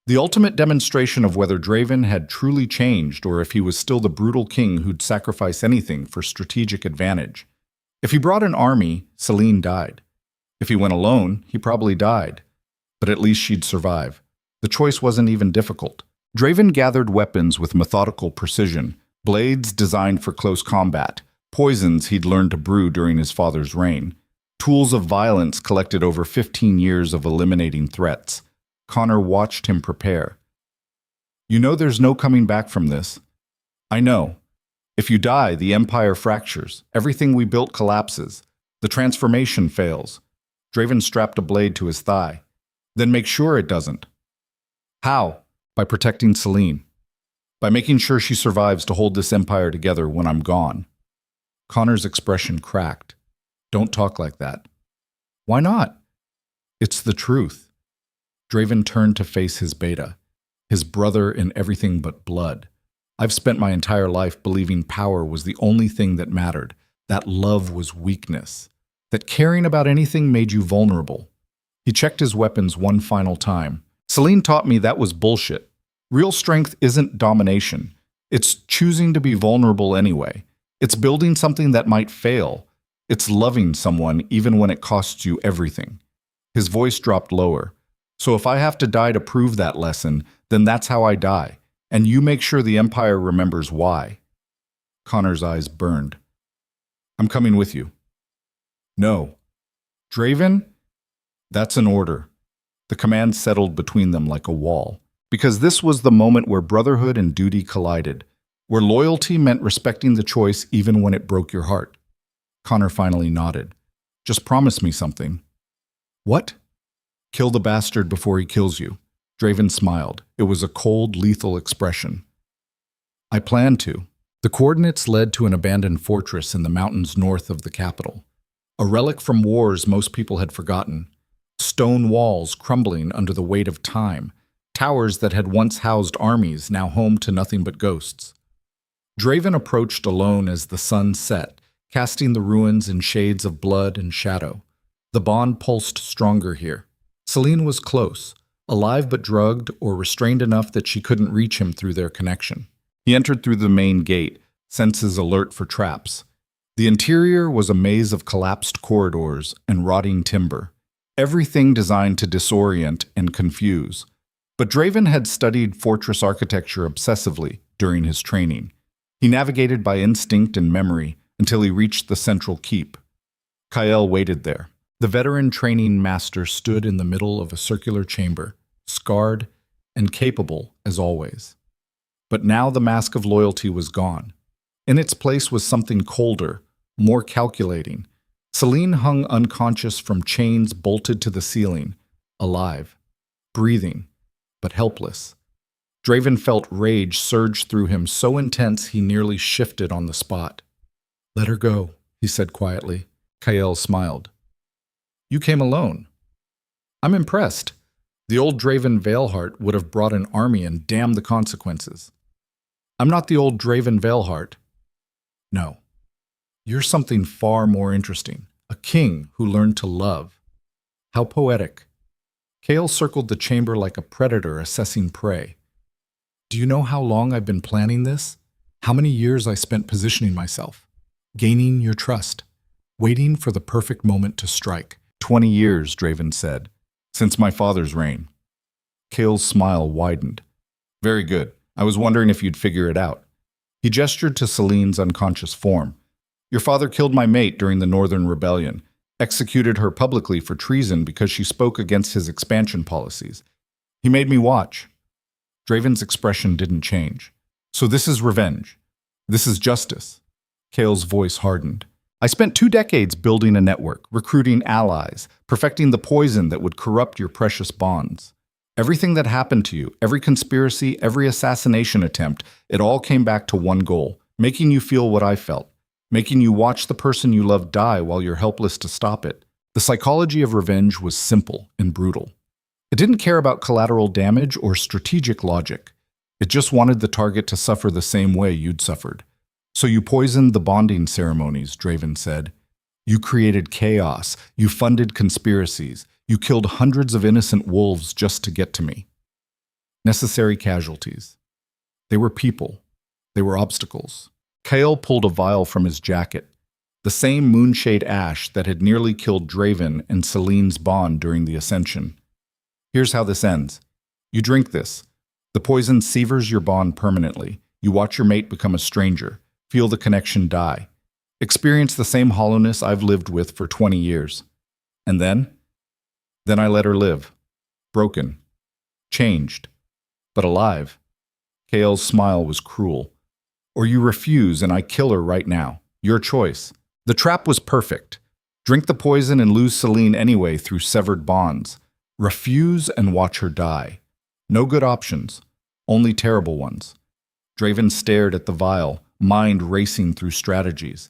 The ultimate demonstration of whether Draven had truly changed or if he was still the brutal king who'd sacrifice anything for strategic advantage. If he brought an army, Selene died. If he went alone, he probably died. But at least she'd survive. The choice wasn't even difficult. Draven gathered weapons with methodical precision, blades designed for close combat, poisons he'd learned to brew during his father's reign, tools of violence collected over 15 years of eliminating threats. Connor watched him prepare. You know there's no coming back from this. I know. If you die, the Empire fractures. Everything we built collapses. The transformation fails. Draven strapped a blade to his thigh. Then make sure it doesn't. How? By protecting Selene. By making sure she survives to hold this empire together when I'm gone. Connor's expression cracked. Don't talk like that. Why not? It's the truth. Draven turned to face his beta, his brother in everything but blood. I've spent my entire life believing power was the only thing that mattered, that love was weakness, that caring about anything made you vulnerable. He checked his weapons one final time. Selene taught me that was bullshit. Real strength isn't domination. It's choosing to be vulnerable anyway. It's building something that might fail. It's loving someone even when it costs you everything. His voice dropped lower. So if I have to die to prove that lesson, then that's how I die. And you make sure the Empire remembers why. Connor's eyes burned. I'm coming with you. No. Draven? That's an order. The command settled between them like a wall. Because this was the moment where brotherhood and duty collided, where loyalty meant respecting the choice even when it broke your heart. Connor finally nodded. Just promise me something. What? Kill the bastard before he kills you. Draven smiled. It was a cold, lethal expression. I plan to. The coordinates led to an abandoned fortress in the mountains north of the capital. A relic from wars most people had forgotten. Stone walls crumbling under the weight of time. Towers that had once housed armies, now home to nothing but ghosts. Draven approached alone as the sun set, casting the ruins in shades of blood and shadow. The bond pulsed stronger here. Selene was close, alive but drugged or restrained enough that she couldn't reach him through their connection. He entered through the main gate, senses alert for traps. The interior was a maze of collapsed corridors and rotting timber, everything designed to disorient and confuse. But Draven had studied fortress architecture obsessively during his training. He navigated by instinct and memory until he reached the central keep. Kael waited there. The veteran training master stood in the middle of a circular chamber, scarred and capable as always. But now the mask of loyalty was gone. In its place was something colder, more calculating. Selene hung unconscious from chains bolted to the ceiling, alive, breathing, but helpless. Draven felt rage surge through him so intense he nearly shifted on the spot. Let her go, he said quietly. Kael smiled. You came alone. I'm impressed. The old Draven Valehart would have brought an army and damned the consequences. I'm not the old Draven Valehart. No. You're something far more interesting. A king who learned to love. How poetic. Kael circled the chamber like a predator assessing prey. Do you know how long I've been planning this? How many years I spent positioning myself? Gaining your trust. Waiting for the perfect moment to strike. 20 years, Draven said. Since my father's reign. Kael's smile widened. Very good. I was wondering if you'd figure it out. He gestured to Selene's unconscious form. Your father killed my mate during the Northern Rebellion. executed her publicly for treason because she spoke against his expansion policies. He made me watch. Draven's expression didn't change. So this is revenge. This is justice. Kale's voice hardened. I spent 2 decades building a network, recruiting allies, perfecting the poison that would corrupt your precious bonds. Everything that happened to you, every conspiracy, every assassination attempt, it all came back to one goal, making you feel what I felt, making you watch the person you love die while you're helpless to stop it. The psychology of revenge was simple and brutal. It didn't care about collateral damage or strategic logic. It just wanted the target to suffer the same way you'd suffered. So you poisoned the bonding ceremonies, Draven said. You created chaos. You funded conspiracies. You killed hundreds of innocent wolves just to get to me. Necessary casualties. They were people. They were obstacles. Kale pulled a vial from his jacket, the same moonshade ash that had nearly killed Draven and Selene's bond during the Ascension. Here's how this ends. You drink this. The poison severs your bond permanently. You watch your mate become a stranger. Feel the connection die. Experience the same hollowness I've lived with for 20 years. And then I let her live. Broken. Changed. But alive. Kale's smile was cruel. Or you refuse and I kill her right now. Your choice. The trap was perfect. Drink the poison and lose Selene anyway through severed bonds. Refuse and watch her die. No good options. Only terrible ones. Draven stared at the vial, mind racing through strategies.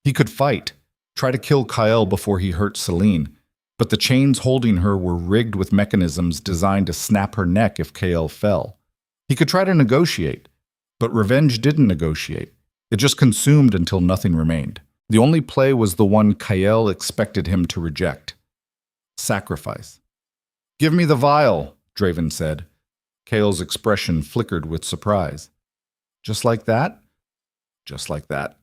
He could fight, try to kill Kyle before he hurt Selene, but the chains holding her were rigged with mechanisms designed to snap her neck if Kyle fell. He could try to negotiate, but revenge didn't negotiate. It just consumed until nothing remained. The only play was the one Kyle expected him to reject. Sacrifice. Give me the vial, Draven said. Kale's expression flickered with surprise. Just like that? Just like that.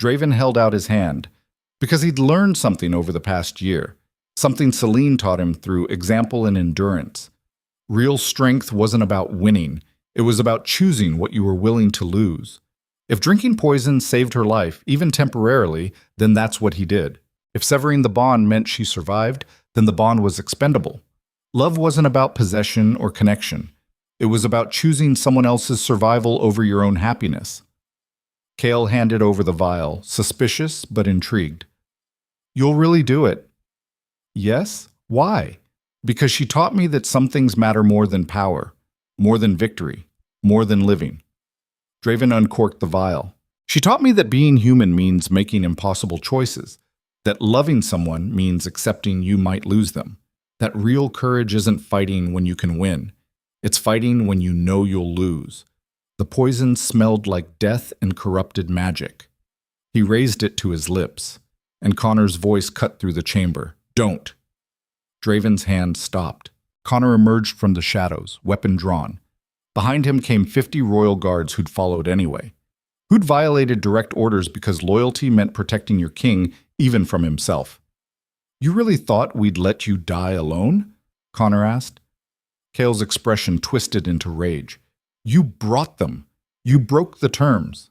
Draven held out his hand, because he'd learned something over the past year, something Selene taught him through example and endurance. Real strength wasn't about winning, it was about choosing what you were willing to lose. If drinking poison saved her life, even temporarily, then that's what he did. If severing the bond meant she survived, then the bond was expendable. Love wasn't about possession or connection. It was about choosing someone else's survival over your own happiness. Kale handed over the vial, suspicious but intrigued. You'll really do it? Yes? Why? Because she taught me that some things matter more than power, more than victory, more than living. Draven uncorked the vial. She taught me that being human means making impossible choices, that loving someone means accepting you might lose them, that real courage isn't fighting when you can win. It's fighting when you know you'll lose. The poison smelled like death and corrupted magic. He raised it to his lips, and Connor's voice cut through the chamber. Don't. Draven's hand stopped. Connor emerged from the shadows, weapon drawn. Behind him came 50 royal guards who'd followed anyway. Who'd violated direct orders because loyalty meant protecting your king, even from himself. You really thought we'd let you die alone? Connor asked. Kale's expression twisted into rage. You brought them. You broke the terms.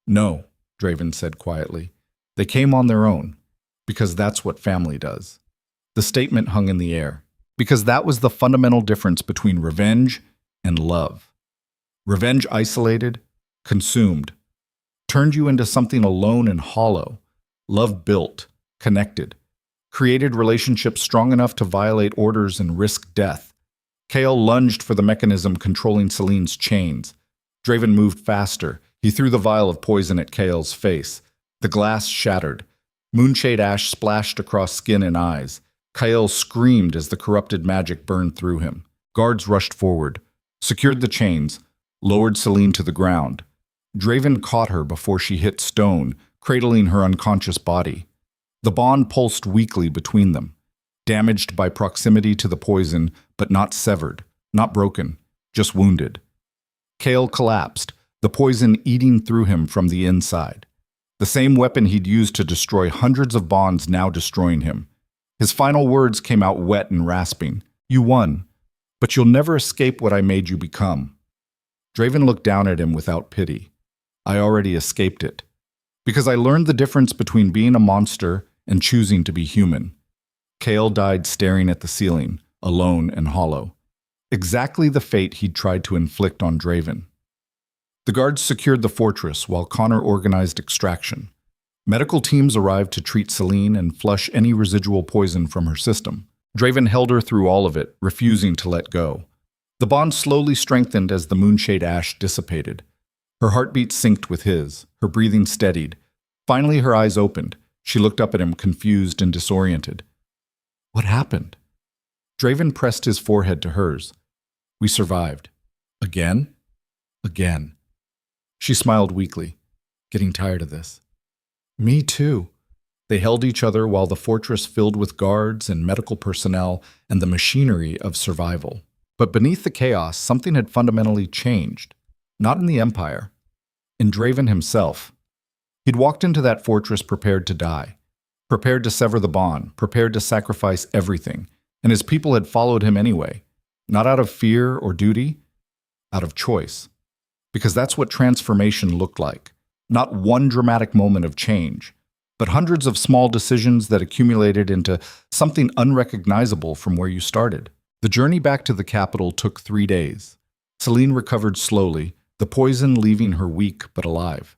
No, Draven said quietly. They came on their own, because that's what family does. The statement hung in the air, because that was the fundamental difference between revenge and love. Revenge isolated, consumed, turned you into something alone and hollow. Love built, connected, created relationships strong enough to violate orders and risk death. Kale lunged for the mechanism controlling Selene's chains. Draven moved faster. He threw the vial of poison at Kale's face. The glass shattered. Moonshade ash splashed across skin and eyes. Kale screamed as the corrupted magic burned through him. Guards rushed forward, secured the chains, lowered Selene to the ground. Draven caught her before she hit stone, cradling her unconscious body. The bond pulsed weakly between them, damaged by proximity to the poison, but not severed, not broken, just wounded. Kale collapsed, the poison eating through him from the inside. The same weapon he'd used to destroy hundreds of bonds now destroying him. His final words came out wet and rasping. You won, but you'll never escape what I made you become. Draven looked down at him without pity. I already escaped it. Because I learned the difference between being a monster and choosing to be human. Kale died staring at the ceiling, alone and hollow. Exactly the fate he'd tried to inflict on Draven. The guards secured the fortress while Connor organized extraction. Medical teams arrived to treat Selene and flush any residual poison from her system. Draven held her through all of it, refusing to let go. The bond slowly strengthened as the moonshade ash dissipated. Her heartbeat synced with his, her breathing steadied. Finally, her eyes opened. She looked up at him, confused and disoriented. What happened? Draven pressed his forehead to hers. We survived. Again? Again. She smiled weakly, getting tired of this. Me too. They held each other while the fortress filled with guards and medical personnel and the machinery of survival. But beneath the chaos, something had fundamentally changed. Not in the Empire. In Draven himself. He'd walked into that fortress prepared to die. Prepared to sever the bond. Prepared to sacrifice everything. And his people had followed him anyway. Not out of fear or duty. Out of choice. Because that's what transformation looked like. Not one dramatic moment of change, but hundreds of small decisions that accumulated into something unrecognizable from where you started. The journey back to the capital took 3 days. Selene recovered slowly, the poison leaving her weak but alive.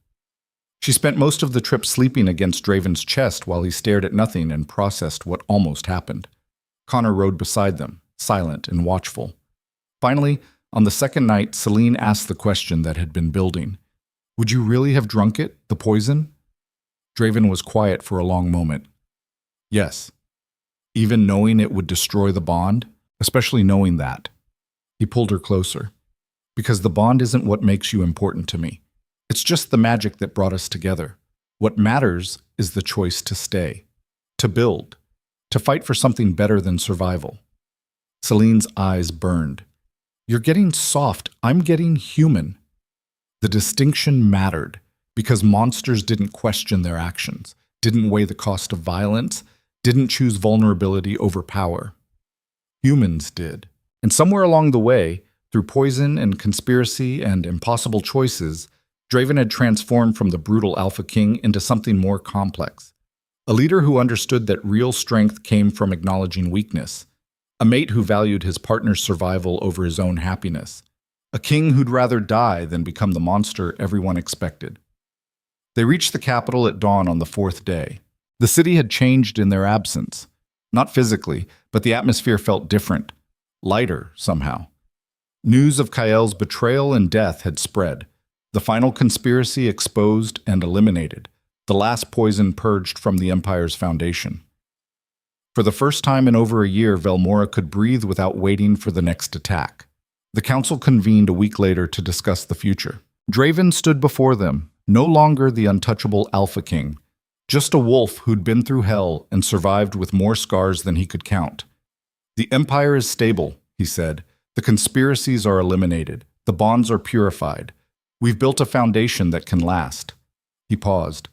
She spent most of the trip sleeping against Draven's chest while he stared at nothing and processed what almost happened. Connor rode beside them, silent and watchful. Finally, on the second night, Selene asked the question that had been building. Would you really have drunk it, the poison? Draven was quiet for a long moment. Yes. Even knowing it would destroy the bond, especially knowing that. He pulled her closer. Because the bond isn't what makes you important to me. It's just the magic that brought us together. What matters is the choice to stay, to build, to fight for something better than survival. Selene's eyes burned. You're getting soft. I'm getting human. The distinction mattered because monsters didn't question their actions, didn't weigh the cost of violence, didn't choose vulnerability over power. Humans did. And somewhere along the way, through poison and conspiracy and impossible choices, Draven had transformed from the brutal Alpha King into something more complex. A leader who understood that real strength came from acknowledging weakness. A mate who valued his partner's survival over his own happiness. A king who'd rather die than become the monster everyone expected. They reached the capital at dawn on the 4th day. The city had changed in their absence. Not physically, but the atmosphere felt different. Lighter, somehow. News of Kael's betrayal and death had spread. The final conspiracy exposed and eliminated. The last poison purged from the Empire's foundation. For the first time in over a year, Velmora could breathe without waiting for the next attack. The council convened a week later to discuss the future. Draven stood before them, no longer the untouchable Alpha King, just a wolf who'd been through hell and survived with more scars than he could count. The Empire is stable, he said. The conspiracies are eliminated. The bonds are purified. We've built a foundation that can last. He paused.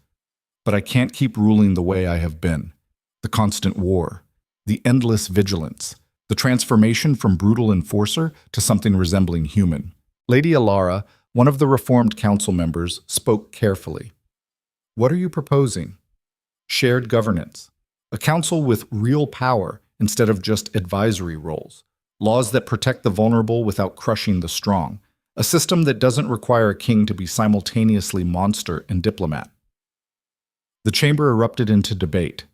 But I can't keep ruling the way I have been. The constant war. The endless vigilance. The transformation from brutal enforcer to something resembling human. Lady Alara, one of the reformed council members, spoke carefully. What are you proposing? Shared governance. A council with real power instead of just advisory roles. Laws that protect the vulnerable without crushing the strong. A system that doesn't require a king to be simultaneously monster and diplomat. The chamber erupted into debate.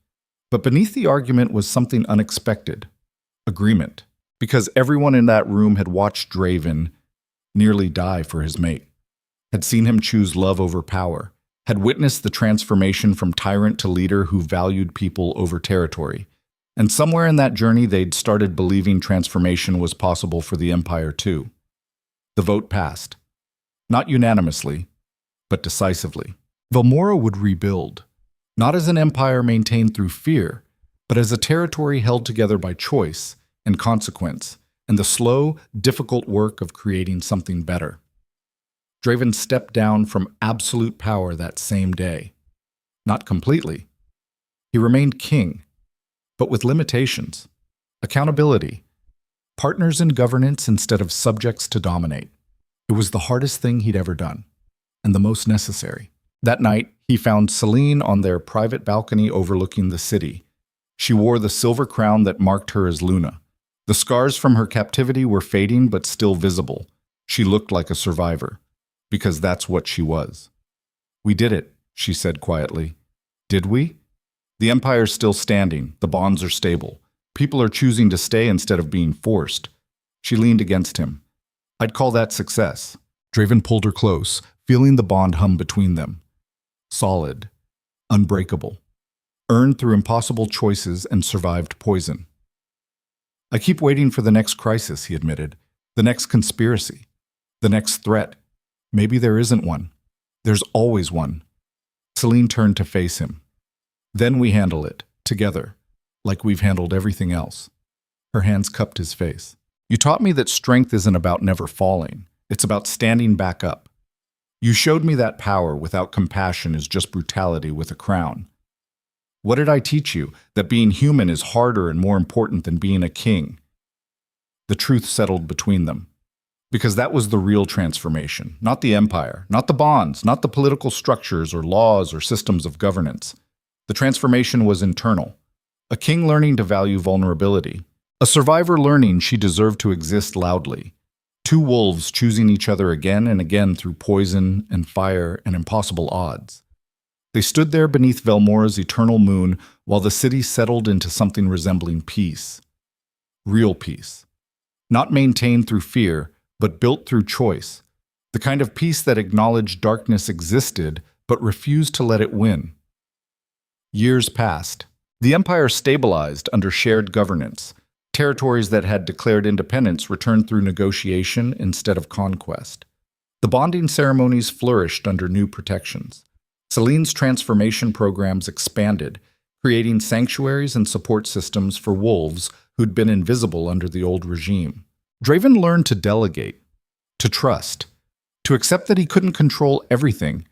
But beneath the argument was something unexpected. Agreement. Because everyone in that room had watched Draven nearly die for his mate. Had seen him choose love over power. Had witnessed the transformation from tyrant to leader who valued people over territory. And somewhere in that journey, they'd started believing transformation was possible for the Empire too. The vote passed. Not unanimously, but decisively. Velmora would rebuild. Not as an empire maintained through fear, but as a territory held together by choice and consequence, and the slow, difficult work of creating something better. Draven stepped down from absolute power that same day. Not completely. He remained king, but with limitations. Accountability. Partners in governance instead of subjects to dominate. It was the hardest thing he'd ever done, and the most necessary. That night, he found Selene on their private balcony overlooking the city. She wore the silver crown that marked her as Luna. The scars from her captivity were fading but still visible. She looked like a survivor, because that's what she was. "We did it," she said quietly. "Did we? The Empire's still standing, the bonds are stable. People are choosing to stay instead of being forced." She leaned against him. "I'd call that success." Draven pulled her close, feeling the bond hum between them. Solid, unbreakable, earned through impossible choices and survived poison. "I keep waiting for the next crisis," he admitted. "The next conspiracy. The next threat. Maybe there isn't one. There's always one." Selene turned to face him. "Then we handle it, together, like we've handled everything else." Her hands cupped his face. "You taught me that strength isn't about never falling. It's about standing back up. You showed me that power without compassion is just brutality with a crown. What did I teach you? That being human is harder and more important than being a king." The truth settled between them. Because that was the real transformation, not the empire, not the bonds, not the political structures or laws or systems of governance. The transformation was internal. A king learning to value vulnerability. A survivor learning she deserved to exist loudly. Two wolves choosing each other again and again through poison and fire and impossible odds. They stood there beneath Velmora's eternal moon while the city settled into something resembling peace. Real peace. Not maintained through fear, but built through choice. The kind of peace that acknowledged darkness existed, but refused to let it win. Years passed. The empire stabilized under shared governance. Territories that had declared independence returned through negotiation instead of conquest. The bonding ceremonies flourished under new protections. Selene's transformation programs expanded, creating sanctuaries and support systems for wolves who'd been invisible under the old regime. Draven learned to delegate, to trust, to accept that he couldn't control everything,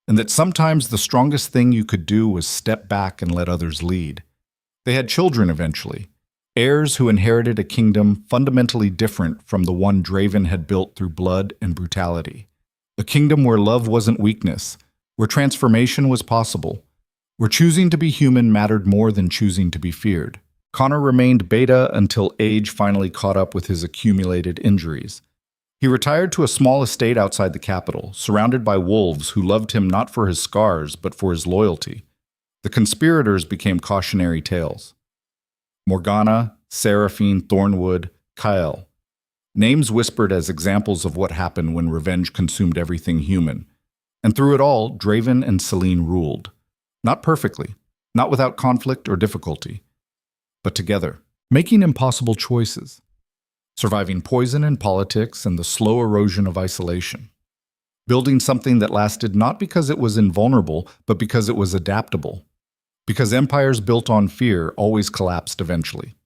and that sometimes the strongest thing you could do was step back and let others lead. They had children eventually, heirs who inherited a kingdom fundamentally different from the one Draven had built through blood and brutality. A kingdom where love wasn't weakness, where transformation was possible, where choosing to be human mattered more than choosing to be feared. Connor remained beta until age finally caught up with his accumulated injuries. He retired to a small estate outside the capital, surrounded by wolves who loved him not for his scars, but for his loyalty. The conspirators became cautionary tales. Morgana, Seraphine, Thornwood, Kyle. Names whispered as examples of what happened when revenge consumed everything human. And through it all, Draven and Selene ruled. Not perfectly, not without conflict or difficulty, but together, making impossible choices, surviving poison and politics and the slow erosion of isolation, building something that lasted not because it was invulnerable, but because it was adaptable, because empires built on fear always collapsed eventually,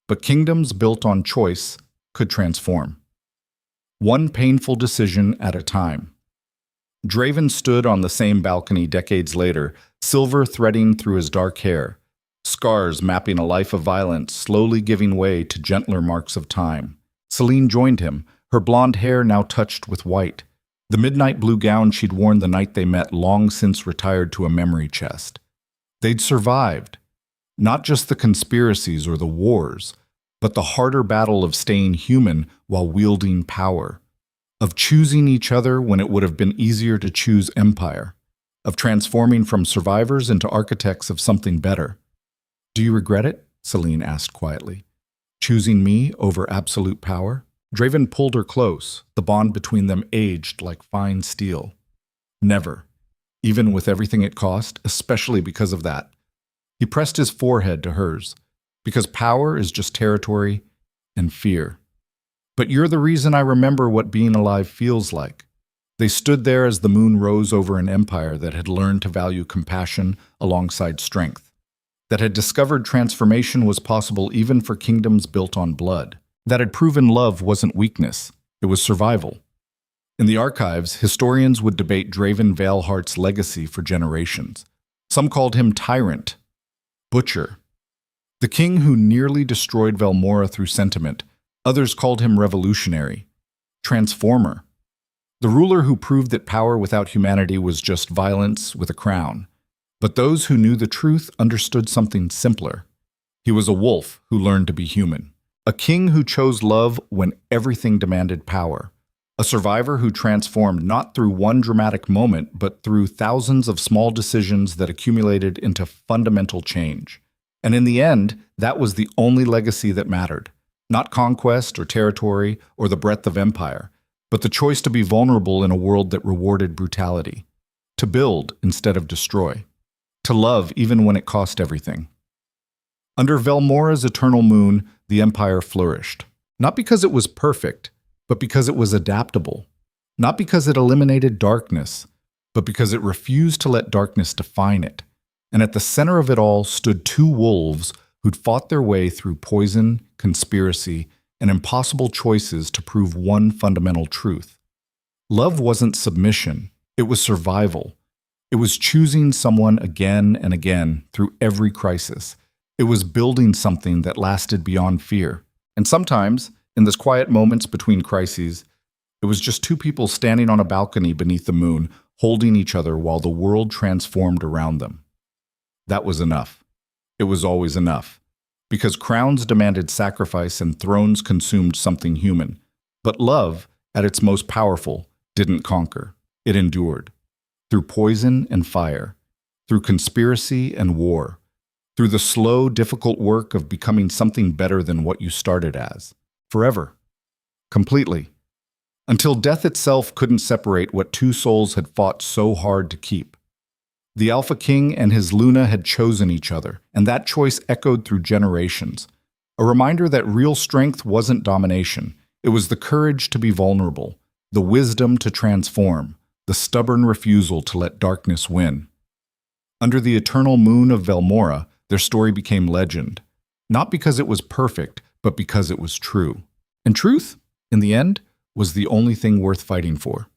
but kingdoms built on choice could transform. One painful decision at a time. Draven stood on the same balcony decades later, silver threading through his dark hair, scars mapping a life of violence slowly giving way to gentler marks of time. Selene joined him, her blonde hair now touched with white. The midnight blue gown she'd worn the night they met long since retired to a memory chest. They'd survived. Not just the conspiracies or the wars, but the harder battle of staying human while wielding power. Of choosing each other when it would have been easier to choose empire. Of transforming from survivors into architects of something better. "Do you regret it?" Selene asked quietly. "Choosing me over absolute power?" Draven pulled her close, the bond between them aged like fine steel. "Never. Even with everything it cost, especially because of that." He pressed his forehead to hers. "Because power is just territory and fear. But you're the reason I remember what being alive feels like." They stood there as the moon rose over an empire that had learned to value compassion alongside strength, that had discovered transformation was possible even for kingdoms built on blood, that had proven love wasn't weakness, it was survival. In the archives, historians would debate Draven Valehart's legacy for generations. Some called him tyrant, butcher, the king who nearly destroyed Velmora through sentiment. Others called him revolutionary, transformer, The ruler who proved that power without humanity was just violence with a crown. But those who knew the truth understood something simpler. He was a wolf who learned to be human. A king who chose love when everything demanded power. A survivor who transformed not through one dramatic moment, but through thousands of small decisions that accumulated into fundamental change. And in the end, that was the only legacy that mattered. Not conquest or territory or the breadth of empire, but the choice to be vulnerable in a world that rewarded brutality. To build instead of destroy. To love even when it cost everything. Under Velmora's eternal moon, the empire flourished. Not because it was perfect, but because it was adaptable. Not because it eliminated darkness, but because it refused to let darkness define it. And at the center of it all stood two wolves who'd fought their way through poison, conspiracy, and impossible choices to prove one fundamental truth. Love wasn't submission, it was survival. It was choosing someone again and again through every crisis. It was building something that lasted beyond fear. And sometimes, in those quiet moments between crises, it was just two people standing on a balcony beneath the moon, holding each other while the world transformed around them. That was enough. It was always enough. Because crowns demanded sacrifice and thrones consumed something human. But love, at its most powerful, didn't conquer. It endured. Through poison and fire. Through conspiracy and war. Through the slow, difficult work of becoming something better than what you started as. Forever. Completely. Until death itself couldn't separate what two souls had fought so hard to keep. The Alpha King and his Luna had chosen each other, and that choice echoed through generations. A reminder that real strength wasn't domination. It was the courage to be vulnerable, the wisdom to transform, the stubborn refusal to let darkness win. Under the eternal moon of Velmora, their story became legend. Not because it was perfect, but because it was true. And truth, in the end, was the only thing worth fighting for.